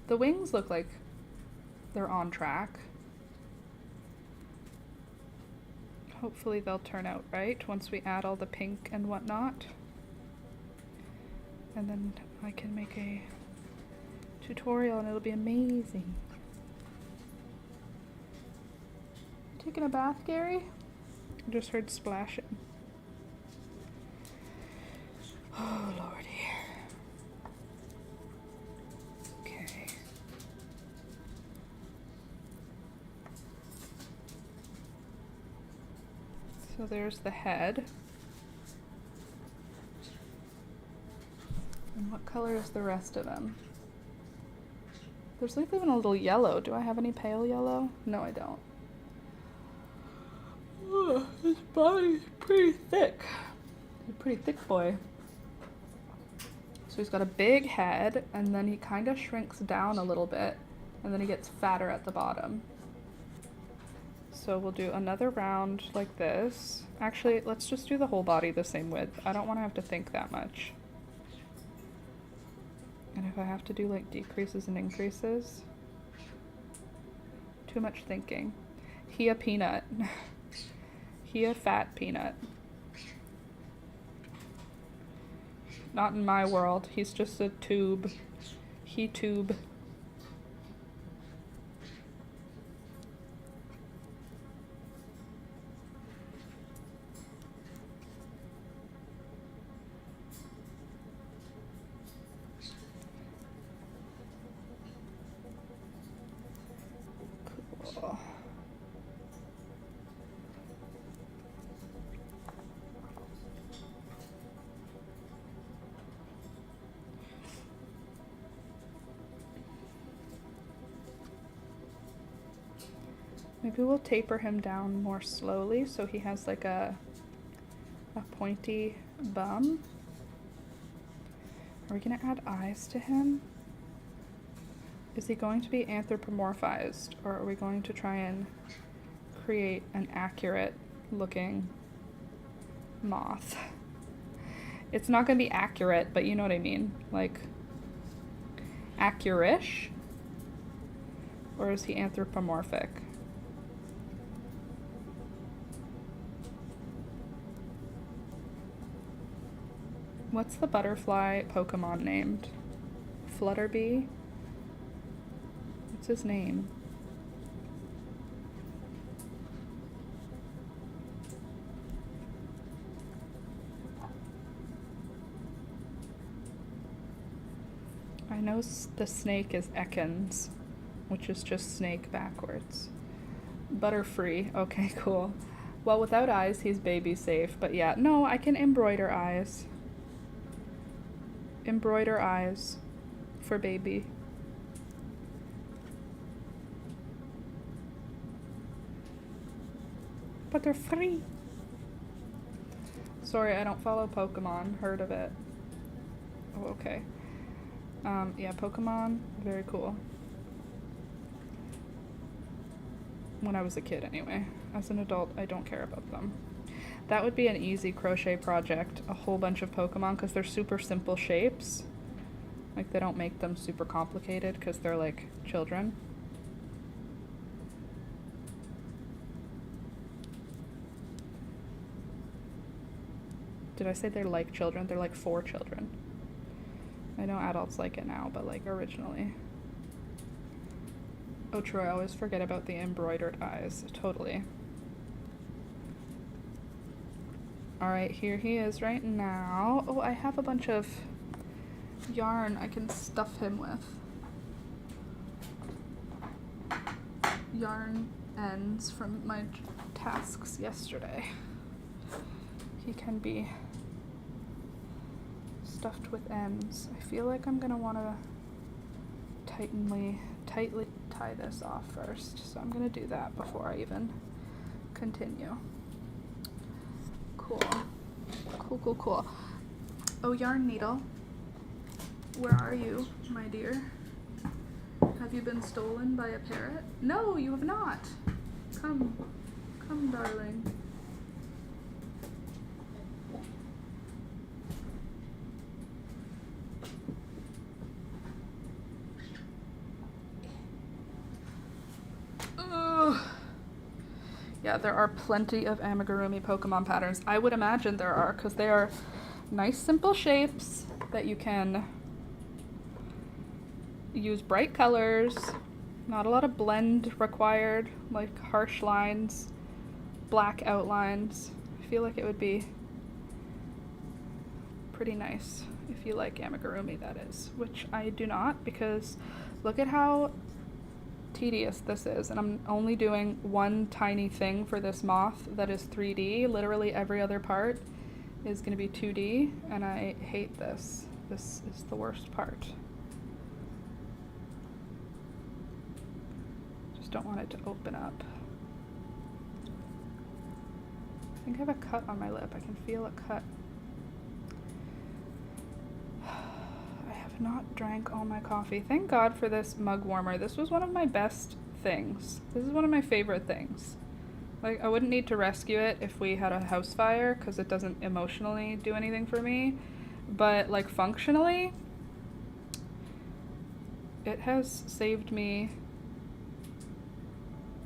The wings look like they're on track. Hopefully they'll turn out right once we add all the pink and whatnot. And then I can make a tutorial and it'll be amazing. Taking a bath, Gary? I just heard splashing. Oh, lordy. Okay. So there's the head. And what color is the rest of them? There's like even a little yellow. Do I have any pale yellow? No, I don't. Oh, his body's pretty thick. He's a pretty thick boy. So he's got a big head, and then he kind of shrinks down a little bit, and then he gets fatter at the bottom. So we'll do another round like this. Actually, let's just do the whole body the same width. I don't want to have to think that much. And if I have to do like decreases and increases, too much thinking. He a peanut. He a fat peanut. Not in my world. He's just a tube. He tube. Cool. Maybe we'll taper him down more slowly so he has like a pointy bum. Are we gonna add eyes to him? Is he going to be anthropomorphized, or are we going to try and create an accurate looking moth? It's not gonna be accurate, but you know what I mean. Like, accurate-ish? Or is he anthropomorphic? What's the butterfly Pokemon named? Flutterbee? What's his name? I know the snake is Ekans, which is just snake backwards. Butterfree. Okay, cool. Well, without eyes, he's baby safe. But yeah, no, I can embroider eyes. Embroider eyes for baby. But they're free. Sorry, I don't follow Pokemon. Heard of it. Oh, okay. Yeah, Pokemon, very cool. When I was a kid, anyway. As an adult, I don't care about them. That would be an easy crochet project, a whole bunch of Pokemon, because they're super simple shapes. Like, they don't make them super complicated, because they're, like, children. Did I say they're like children? They're like for children. I know adults like it now, but, like, originally. Oh, true, I always forget about the embroidered eyes. Totally. All right, here he is right now. Oh, I have a bunch of yarn I can stuff him with. Yarn ends from my tasks yesterday. He can be stuffed with ends. I feel like I'm gonna want to tightly tie this off first, so I'm gonna do that before I even continue. Cool. Oh, yarn needle, where are you, my dear? Have you been stolen by a parrot? No, you have not. Come, darling. Yeah, there are plenty of amigurumi Pokemon patterns. I would imagine there are, because they are nice, simple shapes that you can use bright colors, not a lot of blend required, like harsh lines, black outlines. I feel like it would be pretty nice if you like amigurumi, that is, which I do not, because look at how tedious this is, and I'm only doing one tiny thing for this moth that is 3D. Literally every other part is going to be 2D, and I hate this. This is the worst part. Just don't want it to open up. I think I have a cut on my lip. I can feel a cut. Not drank all my coffee. Thank God for this mug warmer. This was one of my best things. This is one of my favorite things. Like, I wouldn't need to rescue it if we had a house fire, because it doesn't emotionally do anything for me. But, like, functionally, it has saved me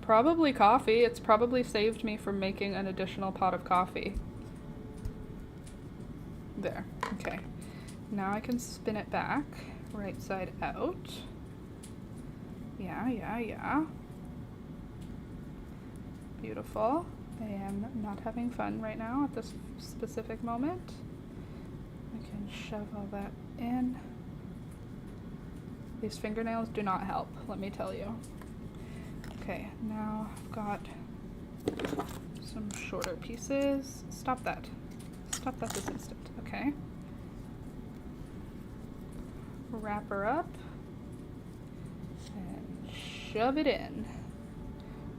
probably coffee. It's probably saved me from making an additional pot of coffee. There. Okay. Now I can spin it back, right side out. Yeah. Beautiful. I am not having fun right now at this specific moment. I can shove all that in. These fingernails do not help, let me tell you. Okay, now I've got some shorter pieces. Stop that. Stop that this instant. Okay. Wrap her up and shove it in.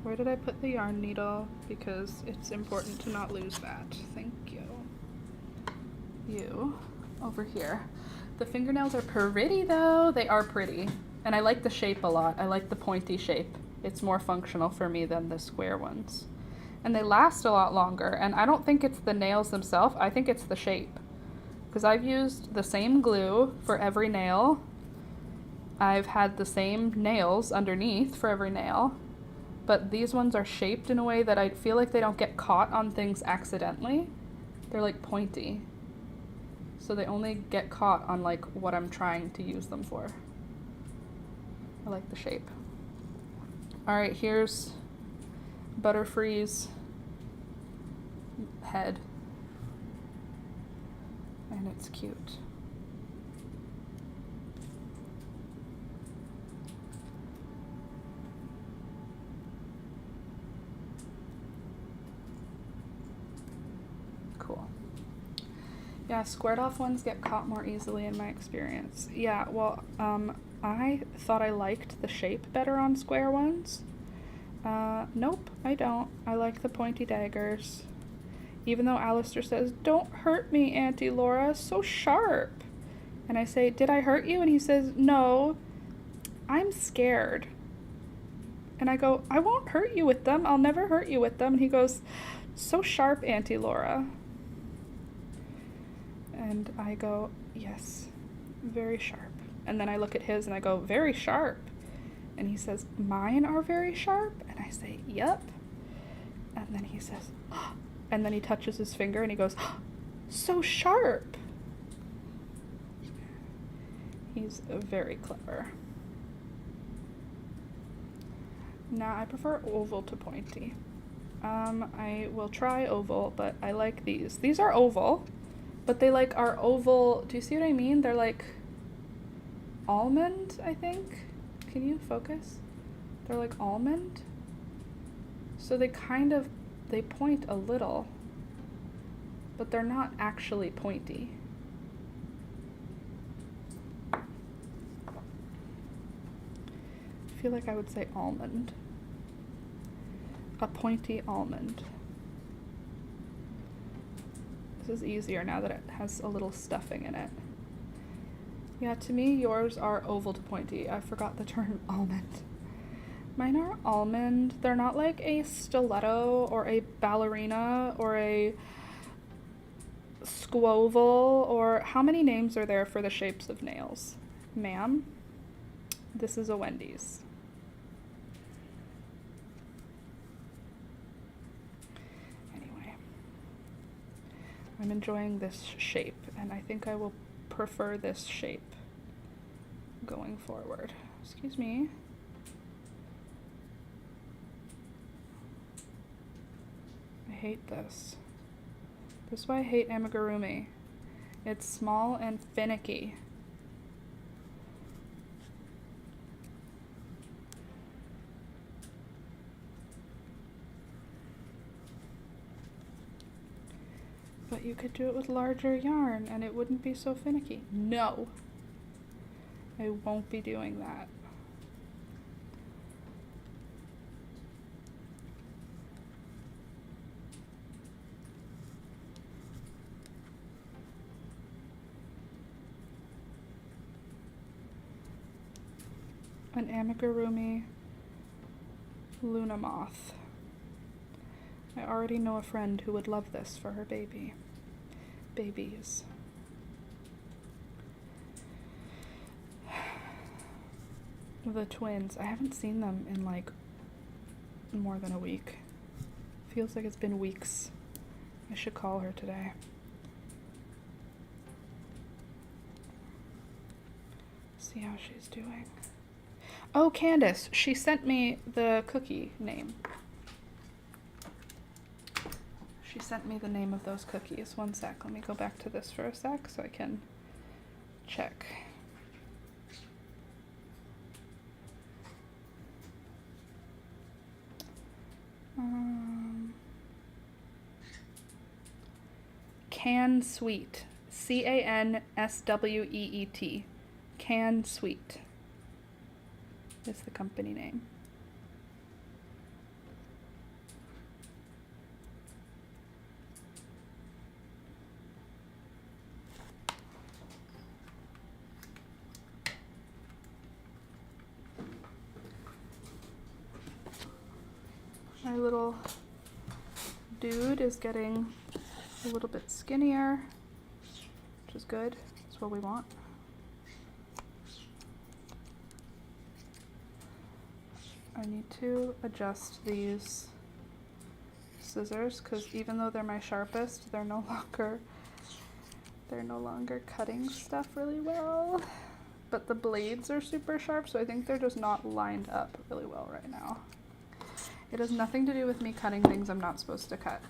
Where did I put the yarn needle? Because it's important to not lose that. Thank you. You over here. The fingernails are pretty though. They are pretty. And I like the shape a lot. I like the pointy shape. It's more functional for me than the square ones. And they last a lot longer. And I don't think it's the nails themselves. I think it's the shape. Because I've used the same glue for every nail. I've had the same nails underneath for every nail. But these ones are shaped in a way that I feel like they don't get caught on things accidentally. They're like pointy. So they only get caught on like what I'm trying to use them for. I like the shape. All right, here's Butterfree's head. And it's cute. Cool. Yeah, squared off ones get caught more easily in my experience. Yeah, well, I thought I liked the shape better on square ones. Nope, I don't. I like the pointy daggers. Even though Alistair says, "Don't hurt me, Auntie Laura, so sharp." And I say, "Did I hurt you?" And he says, "No, I'm scared." And I go, "I won't hurt you with them. I'll never hurt you with them." And he goes, "So sharp, Auntie Laura." And I go, "Yes, very sharp." And then I look at his and I go, "Very sharp." And he says, "Mine are very sharp?" And I say, "Yep." And then he says, "Oh." And then he touches his finger and he goes, "Oh, so sharp." He's very clever. Now I prefer oval to pointy. I will try oval, but I like these. These are oval, but they like are oval. Do you see what I mean? They're like almond, I think. Can you focus? They're like almond. So they point a little, but they're not actually pointy. I feel like I would say almond. A pointy almond. This is easier now that it has a little stuffing in it. Yeah, to me, yours are oval to pointy. I forgot the term almond. Mine are almond. They're not like a stiletto or a ballerina or a squoval or how many names are there for the shapes of nails? Ma'am, this is a Wendy's. Anyway, I'm enjoying this shape and I think I will prefer this shape going forward. Excuse me. I hate this. This is why I hate amigurumi. It's small and finicky. But you could do it with larger yarn and it wouldn't be so finicky. No. I won't be doing that. An amigurumi Luna moth. I already know a friend who would love this for her babies. The twins. I haven't seen them in like more than a week. Feels like it's been weeks. I should call her today. See how she's doing. Oh, Candace, she sent me the cookie name. She sent me the name of those cookies. One sec. Let me go back to this for a sec so I can check. Can Sweet. CANSWEET. Can Sweet is the company name. My little dude is getting a little bit skinnier, which is good. That's what we want. I need to adjust these scissors because even though they're my sharpest, they're no longer cutting stuff really well. But the blades are super sharp, so I think they're just not lined up really well right now. It has nothing to do with me cutting things I'm not supposed to cut.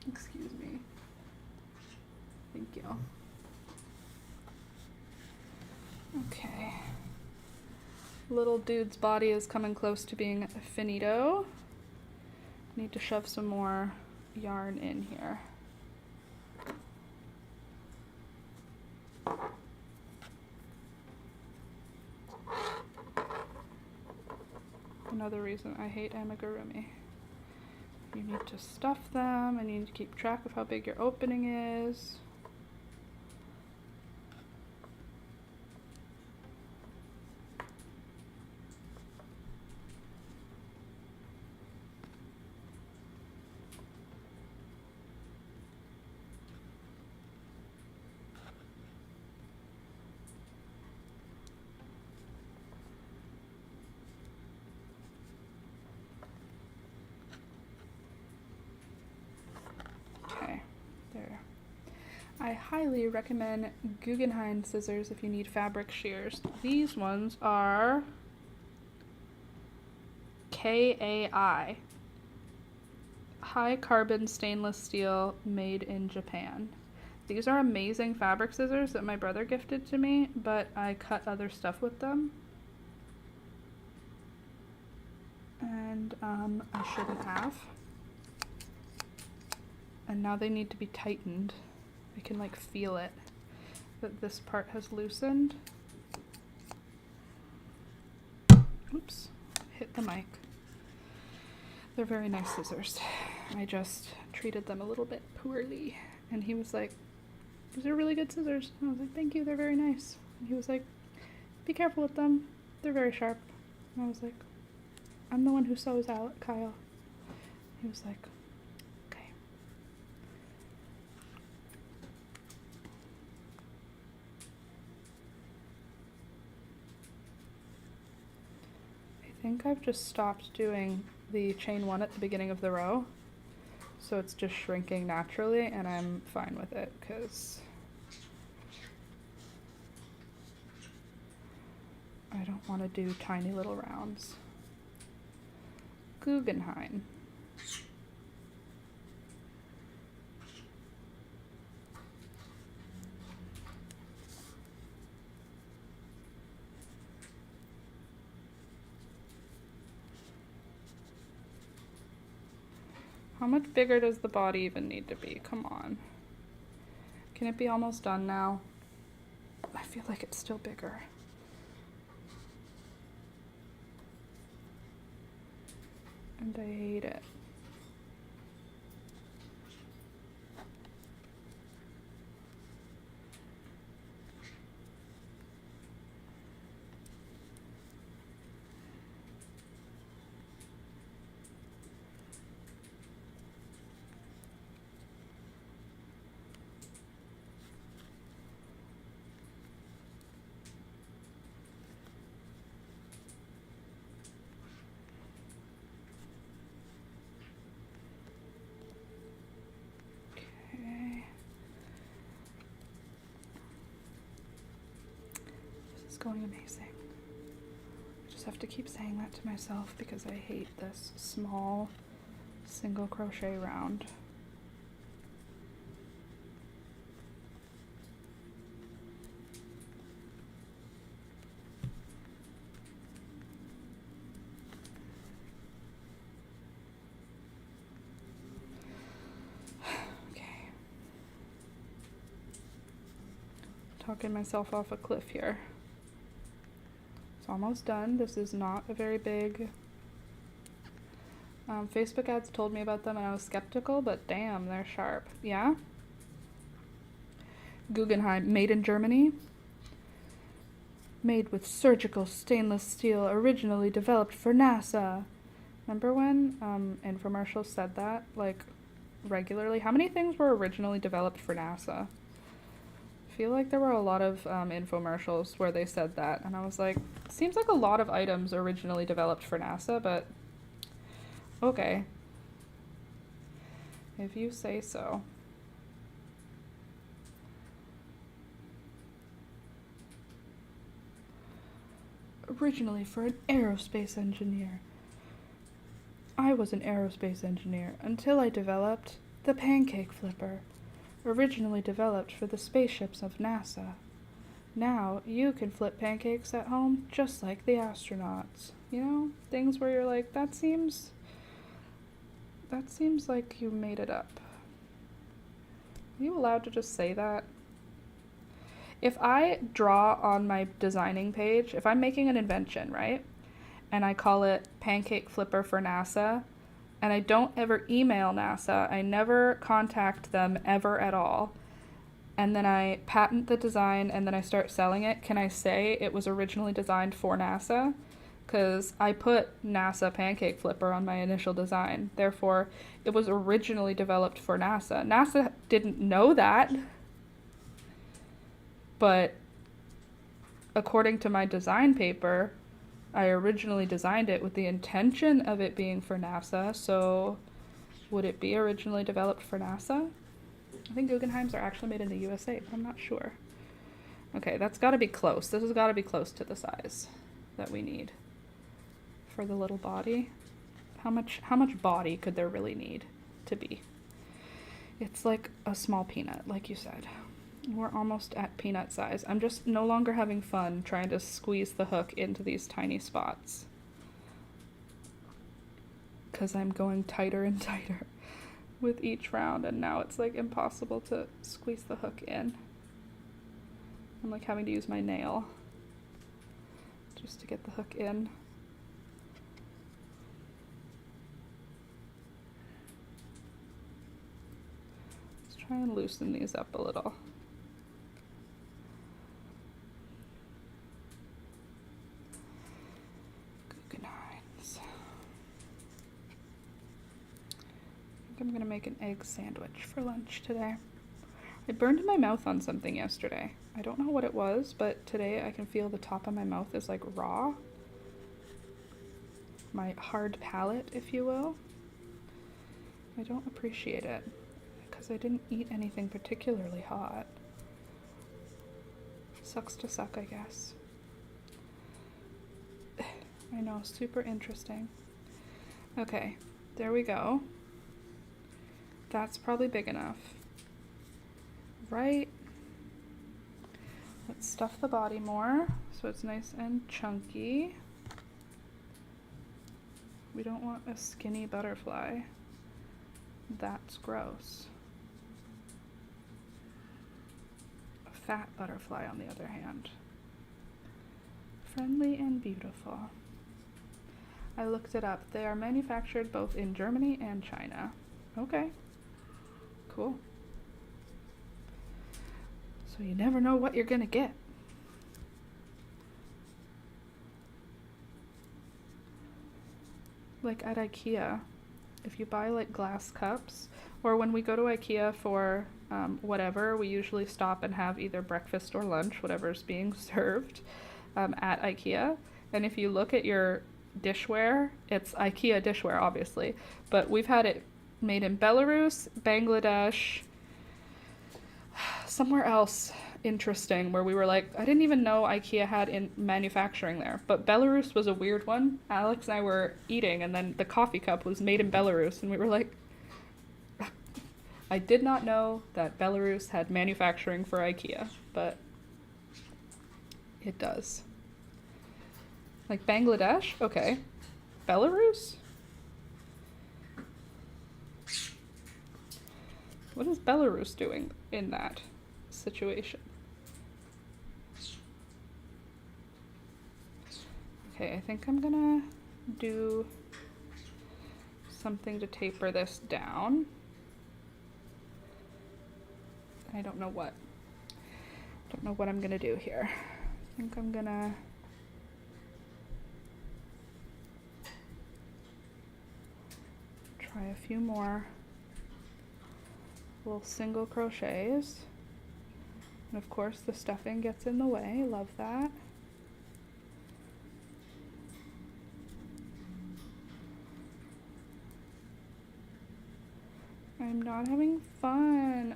Excuse me. Thank you. Okay. Little dude's body is coming close to being finito. Need to shove some more yarn in here. Another reason I hate amigurumi. You need to stuff them and you need to keep track of how big your opening is. I highly recommend Guggenheim scissors if you need fabric shears. These ones are KAI. high carbon stainless steel made in Japan. These are amazing fabric scissors that my brother gifted to me, but I cut other stuff with them. And I shouldn't have. And now they need to be tightened. I can like feel it, that this part has loosened. Oops, hit the mic. They're very nice scissors. I just treated them a little bit poorly. And he was like, these are really good scissors. And I was like, thank you, they're very nice. And he was like, be careful with them. They're very sharp. And I was like, I'm the one who sews out, Kyle. He was like, okay. I think I've just stopped doing the chain one at the beginning of the row. So it's just shrinking naturally, and I'm fine with it because I don't want to do tiny little rounds. Guggenheim. How much bigger does the body even need to be? Come on. Can it be almost done now? I feel like it's still bigger. And I hate it. Going amazing. I just have to keep saying that to myself because I hate this small single crochet round. Okay. Talking myself off a cliff here. It's almost done. This is not a very big... Facebook ads told me about them and I was skeptical, but damn, they're sharp. Yeah? Guggenheim, made in Germany. Made with surgical stainless steel, originally developed for NASA. Remember when infomercials said that, like, regularly? How many things were originally developed for NASA? I feel like there were a lot of infomercials where they said that, and I was like, seems like a lot of items originally developed for NASA, but okay. If you say so. Originally for an aerospace engineer. I was an aerospace engineer until I developed the pancake flipper. Originally developed for the spaceships of NASA. Now you can flip pancakes at home just like the astronauts. You know, things where you're like, that seems like you made it up. Are you allowed to just say that? If I draw on my designing page, if I'm making an invention, right, and I call it Pancake Flipper for NASA, and I don't ever email NASA, I never contact them ever at all, and then I patent the design and then I start selling it, can I say it was originally designed for NASA? Because I put NASA Pancake Flipper on my initial design. Therefore, it was originally developed for NASA. NASA didn't know that, but according to my design paper, I originally designed it with the intention of it being for NASA, so would it be originally developed for NASA? I think Guggenheims are actually made in the USA, but I'm not sure. Okay, that's got to be close. This has got to be close to the size that we need for the little body. How much body could there really need to be. It's like a small peanut, like you said. We're almost at peanut size. I'm just no longer having fun trying to squeeze the hook into these tiny spots, because I'm going tighter and tighter with each round, and now it's like impossible to squeeze the hook in. I'm like having to use my nail just to get the hook in. Let's try and loosen these up a little. I'm gonna make an egg sandwich for lunch today. I burned my mouth on something yesterday. I don't know what it was, but today I can feel the top of my mouth is like raw. My hard palate, if you will. I don't appreciate it because I didn't eat anything particularly hot. Sucks to suck, I guess. I know, super interesting. Okay, there we go. That's probably big enough. Right? Let's stuff the body more so it's nice and chunky. We don't want a skinny butterfly. That's gross. A fat butterfly, on the other hand. Friendly and beautiful. I looked it up. They are manufactured both in Germany and China. Okay. Cool. So you never know what you're gonna get. Like at IKEA, if you buy like glass cups, or when we go to IKEA for whatever, we usually stop and have either breakfast or lunch, whatever's being served at IKEA. And if you look at your dishware, it's IKEA dishware, obviously, but we've had it made in Belarus, Bangladesh, somewhere else interesting, where we were like, I didn't even know IKEA had in manufacturing there, but Belarus was a weird one. Alex and I were eating, and then the coffee cup was made in Belarus, and we were like, I did not know that Belarus had manufacturing for IKEA, but it does. Like Bangladesh? Okay. Belarus? What is Belarus doing in that situation? Okay, I think I'm gonna do something to taper this down. I don't know what. Don't know what I'm gonna do here. I think I'm gonna try a few more little single crochets, and of course the stuffing gets in the way. Love that. I'm not having fun.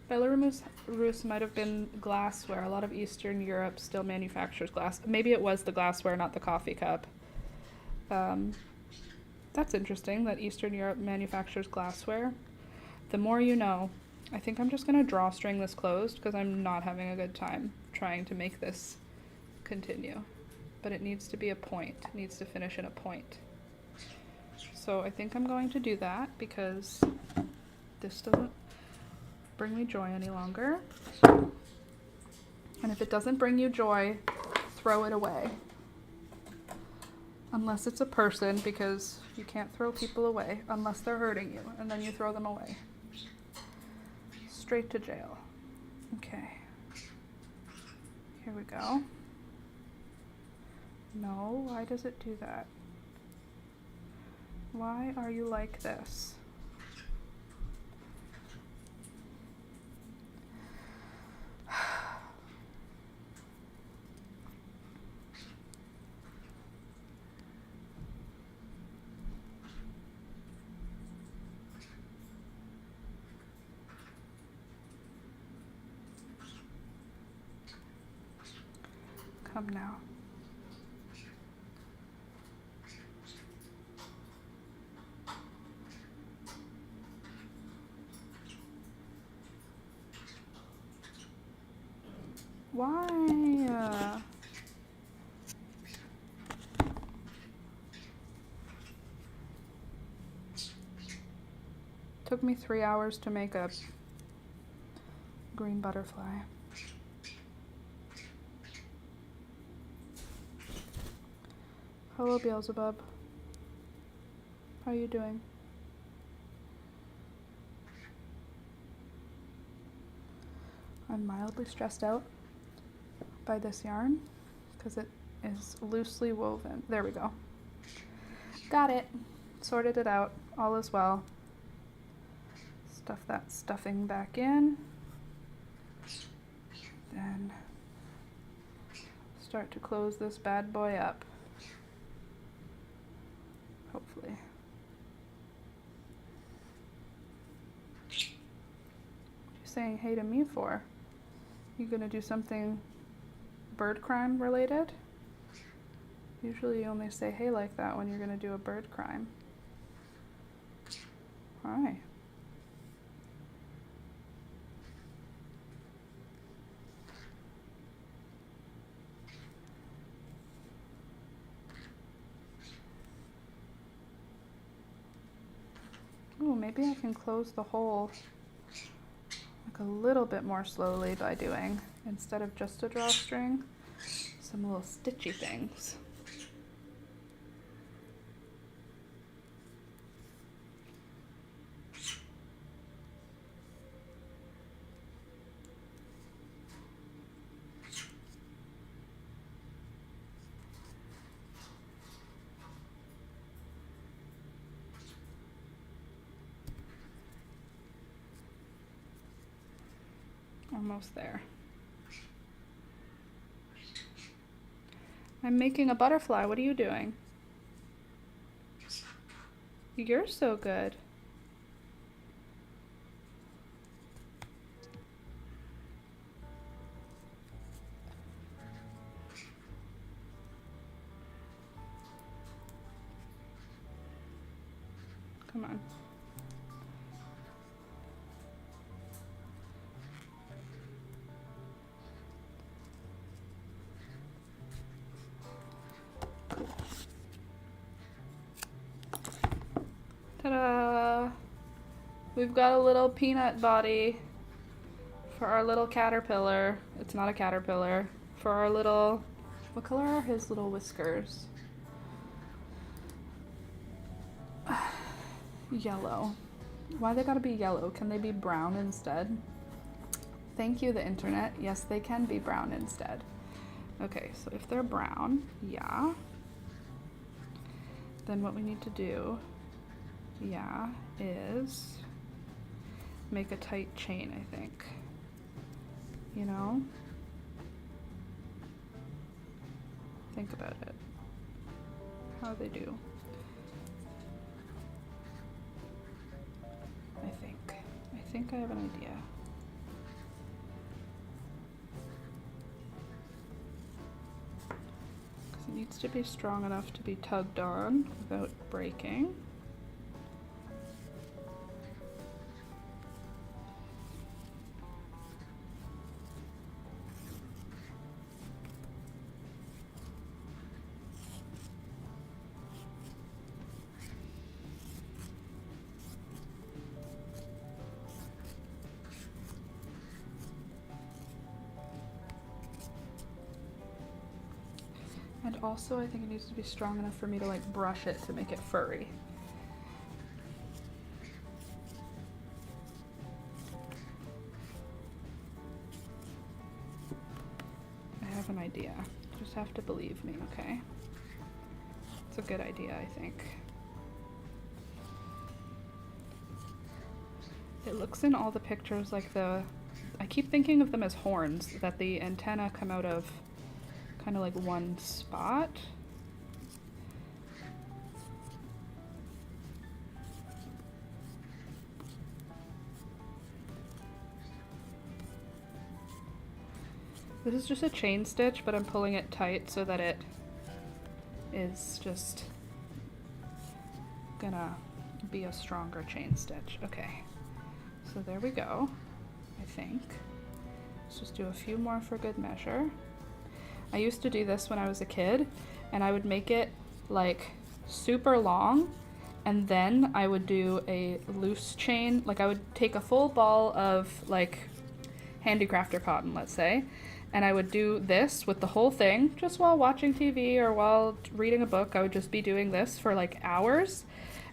Belarus might have been glassware. A lot of Eastern Europe still manufactures glass. Maybe it was the glassware, not the coffee cup. That's interesting that Eastern Europe manufactures glassware. The more you know. I think I'm just going to drawstring this closed because I'm not having a good time trying to make this continue. But it needs to be a point. It needs to finish in a point. So I think I'm going to do that because this doesn't bring me joy any longer. And if it doesn't bring you joy, throw it away. Unless it's a person, because you can't throw people away unless they're hurting you, and then you throw them away. Straight to jail. Okay. Here we go. No, why does it do that? Why are you like this? Come now. Why? Took me 3 hours to make a green butterfly. Hello, Beelzebub. How are you doing? I'm mildly stressed out by this yarn because it is loosely woven. There we go. Got it. Sorted it out. All is well. Stuff that stuffing back in. Then start to close this bad boy up. Hopefully. What are you saying hey to me for? You gonna do something bird crime related? Usually you only say hey like that when you're gonna do a bird crime. Hi. Ooh, maybe I can close the hole like a little bit more slowly by doing, instead of just a drawstring, some little stitchy things. Almost there. I'm making a butterfly. What are you doing? You're so good. Come on. Ta-da! We've got a little peanut body for our little caterpillar. It's not a caterpillar. For our little... What color are his little whiskers? Yellow. Why they gotta be yellow? Can they be brown instead? Thank you, the internet. Yes, they can be brown instead. Okay, so if they're brown, yeah. Then what we need to do, yeah, is make a tight chain, I think. You know? Think about it. How they do. I think I have an idea. Because it needs to be strong enough to be tugged on without breaking. And also, I think it needs to be strong enough for me to like brush it to make it furry. I have an idea. Just have to believe me, okay? It's a good idea, I think. It looks in all the pictures like I keep thinking of them as horns, that the antenna come out of kind of like one spot. This is just a chain stitch, but I'm pulling it tight so that it is just gonna be a stronger chain stitch. Okay, so there we go, I think. Let's just do a few more for good measure. I used to do this when I was a kid, and I would make it like super long, and then I would do a loose chain. Like I would take a full ball of like handicrafter cotton, let's say, and I would do this with the whole thing just while watching TV or while reading a book. I would just be doing this for like hours,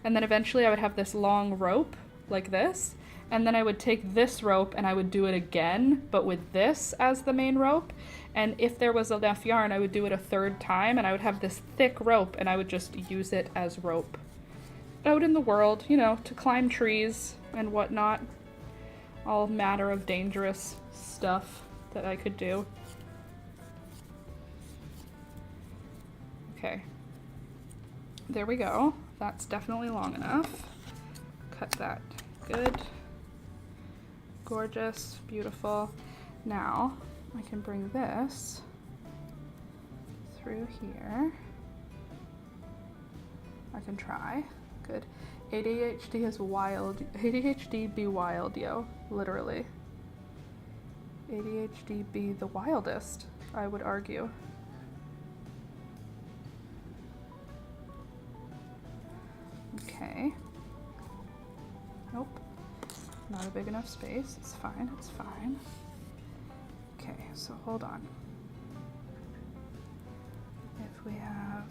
and then eventually I would have this long rope like this, and then I would take this rope and I would do it again, but with this as the main rope. And if there was enough yarn, I would do it a third time, and I would have this thick rope, and I would just use it as rope out in the world, you know, to climb trees and whatnot. All matter of dangerous stuff that I could do. Okay. There we go. That's definitely long enough. Cut that. Good. Gorgeous. Beautiful. Now, I can bring this through here. I can try. Good. ADHD is wild. ADHD be wild, yo. Literally. ADHD be the wildest, I would argue. Okay. Nope. Not a big enough space. It's fine. It's fine. Okay, so hold on. If we have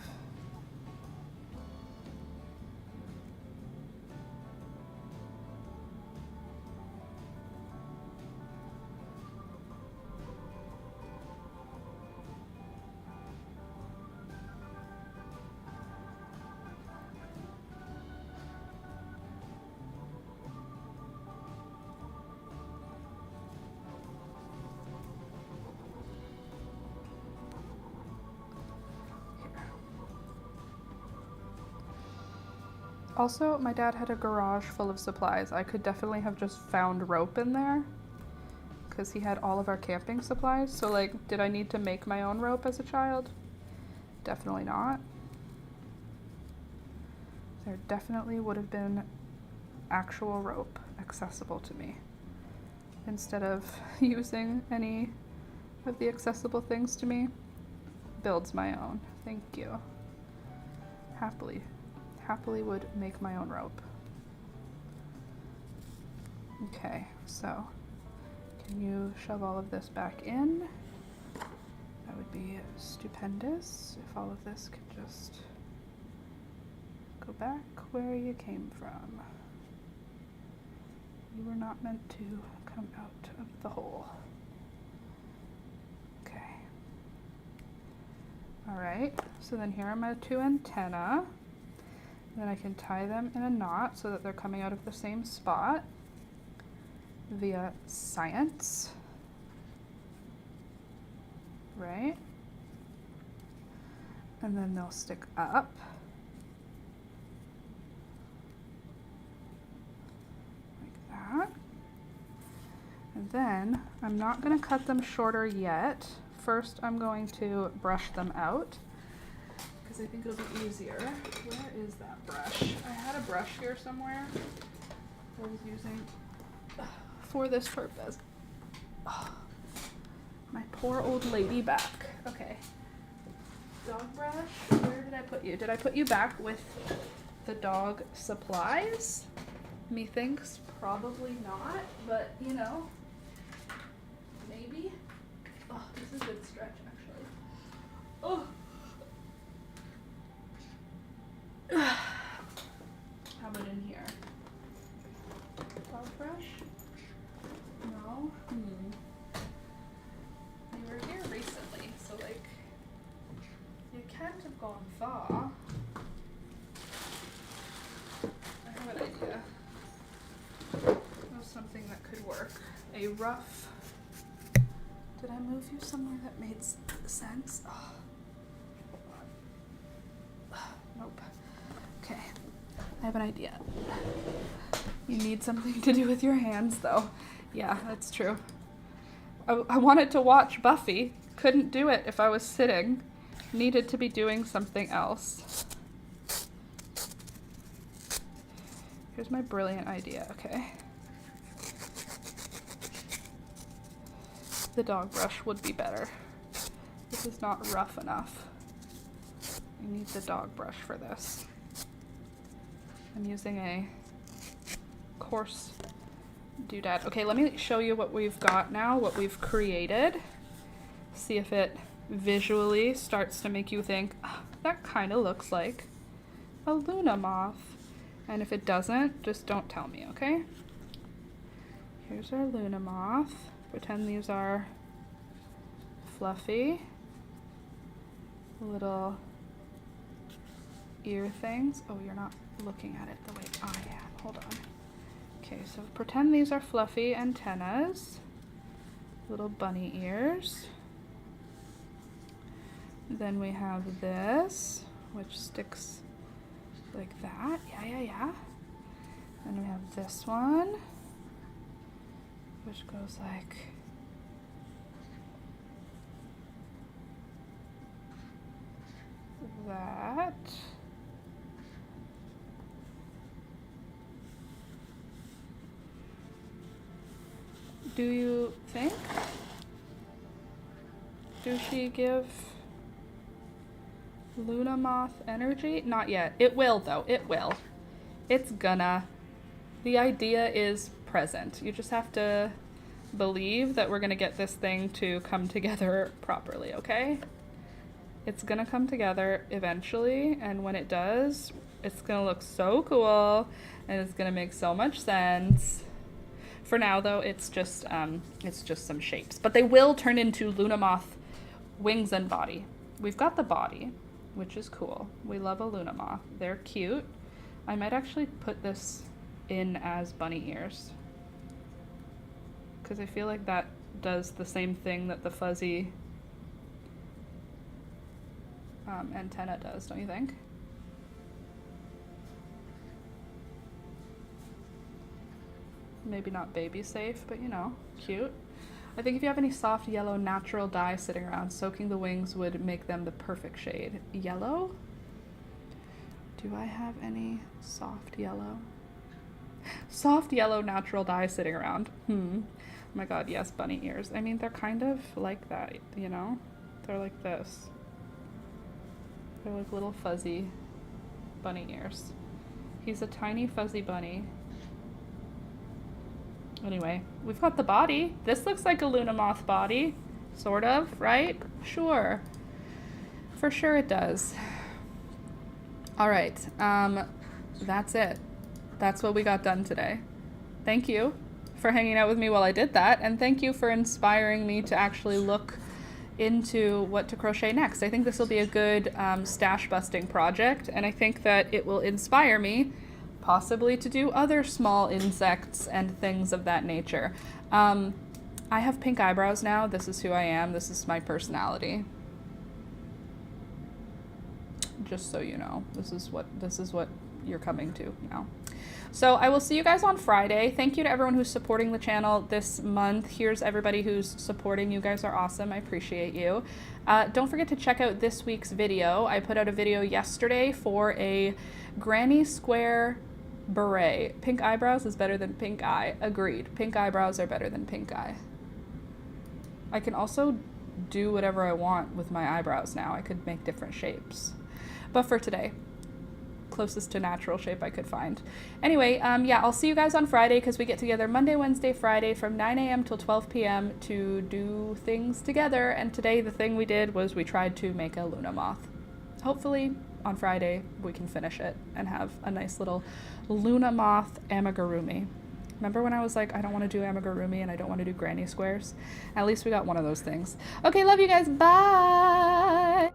Also, my dad had a garage full of supplies. I could definitely have just found rope in there because he had all of our camping supplies. So like, did I need to make my own rope as a child? Definitely not. There definitely would have been actual rope accessible to me instead of using any of the accessible things to me. Builds my own. Thank you. Happily would make my own rope. Okay, so can you shove all of this back in? That would be stupendous if all of this could just go back where you came from. You were not meant to come out of the hole. Okay. All right, so then here are my two antennae. Then I can tie them in a knot so that they're coming out of the same spot via science, right? And then they'll stick up. Like that. And then I'm not going to cut them shorter yet. First, I'm going to brush them out, because I think it'll be easier. Where is that brush? I had a brush here somewhere I was using for this purpose. Oh, my poor old lady back. Okay. Dog brush, where did I put you? Did I put you back with the dog supplies? Methinks probably not, but you know, maybe. Oh, this is a good stretch actually. Oh. How about in here? Dog brush? No? You were here recently, so like, you can't have gone far. I have an idea of something that could work. A rough... Did I move you somewhere that made sense? Oh. Nope. Okay, I have an idea. You need something to do with your hands, though. Yeah, that's true. I wanted to watch Buffy. Couldn't do it if I was sitting. Needed to be doing something else. Here's my brilliant idea, okay? The dog brush would be better. This is not rough enough. I need the dog brush for this. I'm using a coarse doodad. Okay, let me show you what we've got now, what we've created. See if it visually starts to make you think, oh, that kind of looks like a Luna moth. And if it doesn't, just don't tell me, okay? Here's our Luna moth. Pretend these are fluffy little ear things. Oh, you're not looking at it the way I am. Hold on. Okay, so pretend these are fluffy antennas, little bunny ears. Then we have this, which sticks like that. Yeah. Then we have this one, which goes like that. Do you think? Do she give Luna moth energy? Not yet. It will though. It will. It's gonna. The idea is present. You just have to believe that we're gonna get this thing to come together properly, okay? It's gonna come together eventually, and when it does, it's gonna look so cool, and it's gonna make so much sense. For now, though, it's just some shapes. But they will turn into Luna moth wings and body. We've got the body, which is cool. We love a Luna moth. They're cute. I might actually put this in as bunny ears, because I feel like that does the same thing that the fuzzy antenna does, don't you think? Maybe not baby safe, but you know, cute. I think if you have any soft yellow natural dye sitting around, soaking the wings would make them the perfect shade. Yellow? Do I have any soft yellow? Soft yellow natural dye sitting around. Oh my god, yes, bunny ears. I mean, they're kind of like that, you know? They're like this. They're like little fuzzy bunny ears. He's a tiny fuzzy bunny. Anyway, we've got the body. This looks like a Luna moth body, sort of, right? Sure. For sure it does. All right, that's it. That's what we got done today. Thank you for hanging out with me while I did that, and thank you for inspiring me to actually look into what to crochet next. I think this will be a good stash busting project, and I think that it will inspire me possibly to do other small insects and things of that nature. I have pink eyebrows now. This is who I am. This is my personality. Just so you know, this is what you're coming to now. So I will see you guys on Friday. Thank you to everyone who's supporting the channel this month. Here's everybody who's supporting. You guys are awesome. I appreciate you. Don't forget to check out this week's video. I put out a video yesterday for a granny square beret. Pink eyebrows is better than pink eye. Agreed. Pink eyebrows are better than pink eye. I can also do whatever I want with my eyebrows now. I could make different shapes. But for today, closest to natural shape I could find. Anyway, yeah, I'll see you guys on Friday, because we get together Monday, Wednesday, Friday from 9 a.m. till 12 p.m. to do things together. And today the thing we did was we tried to make a Luna moth. Hopefully on Friday we can finish it and have a nice little Luna moth amigurumi. Remember when I was like, I don't want to do amigurumi and I don't want to do granny squares? At least we got one of those things. Okay, love you guys. Bye.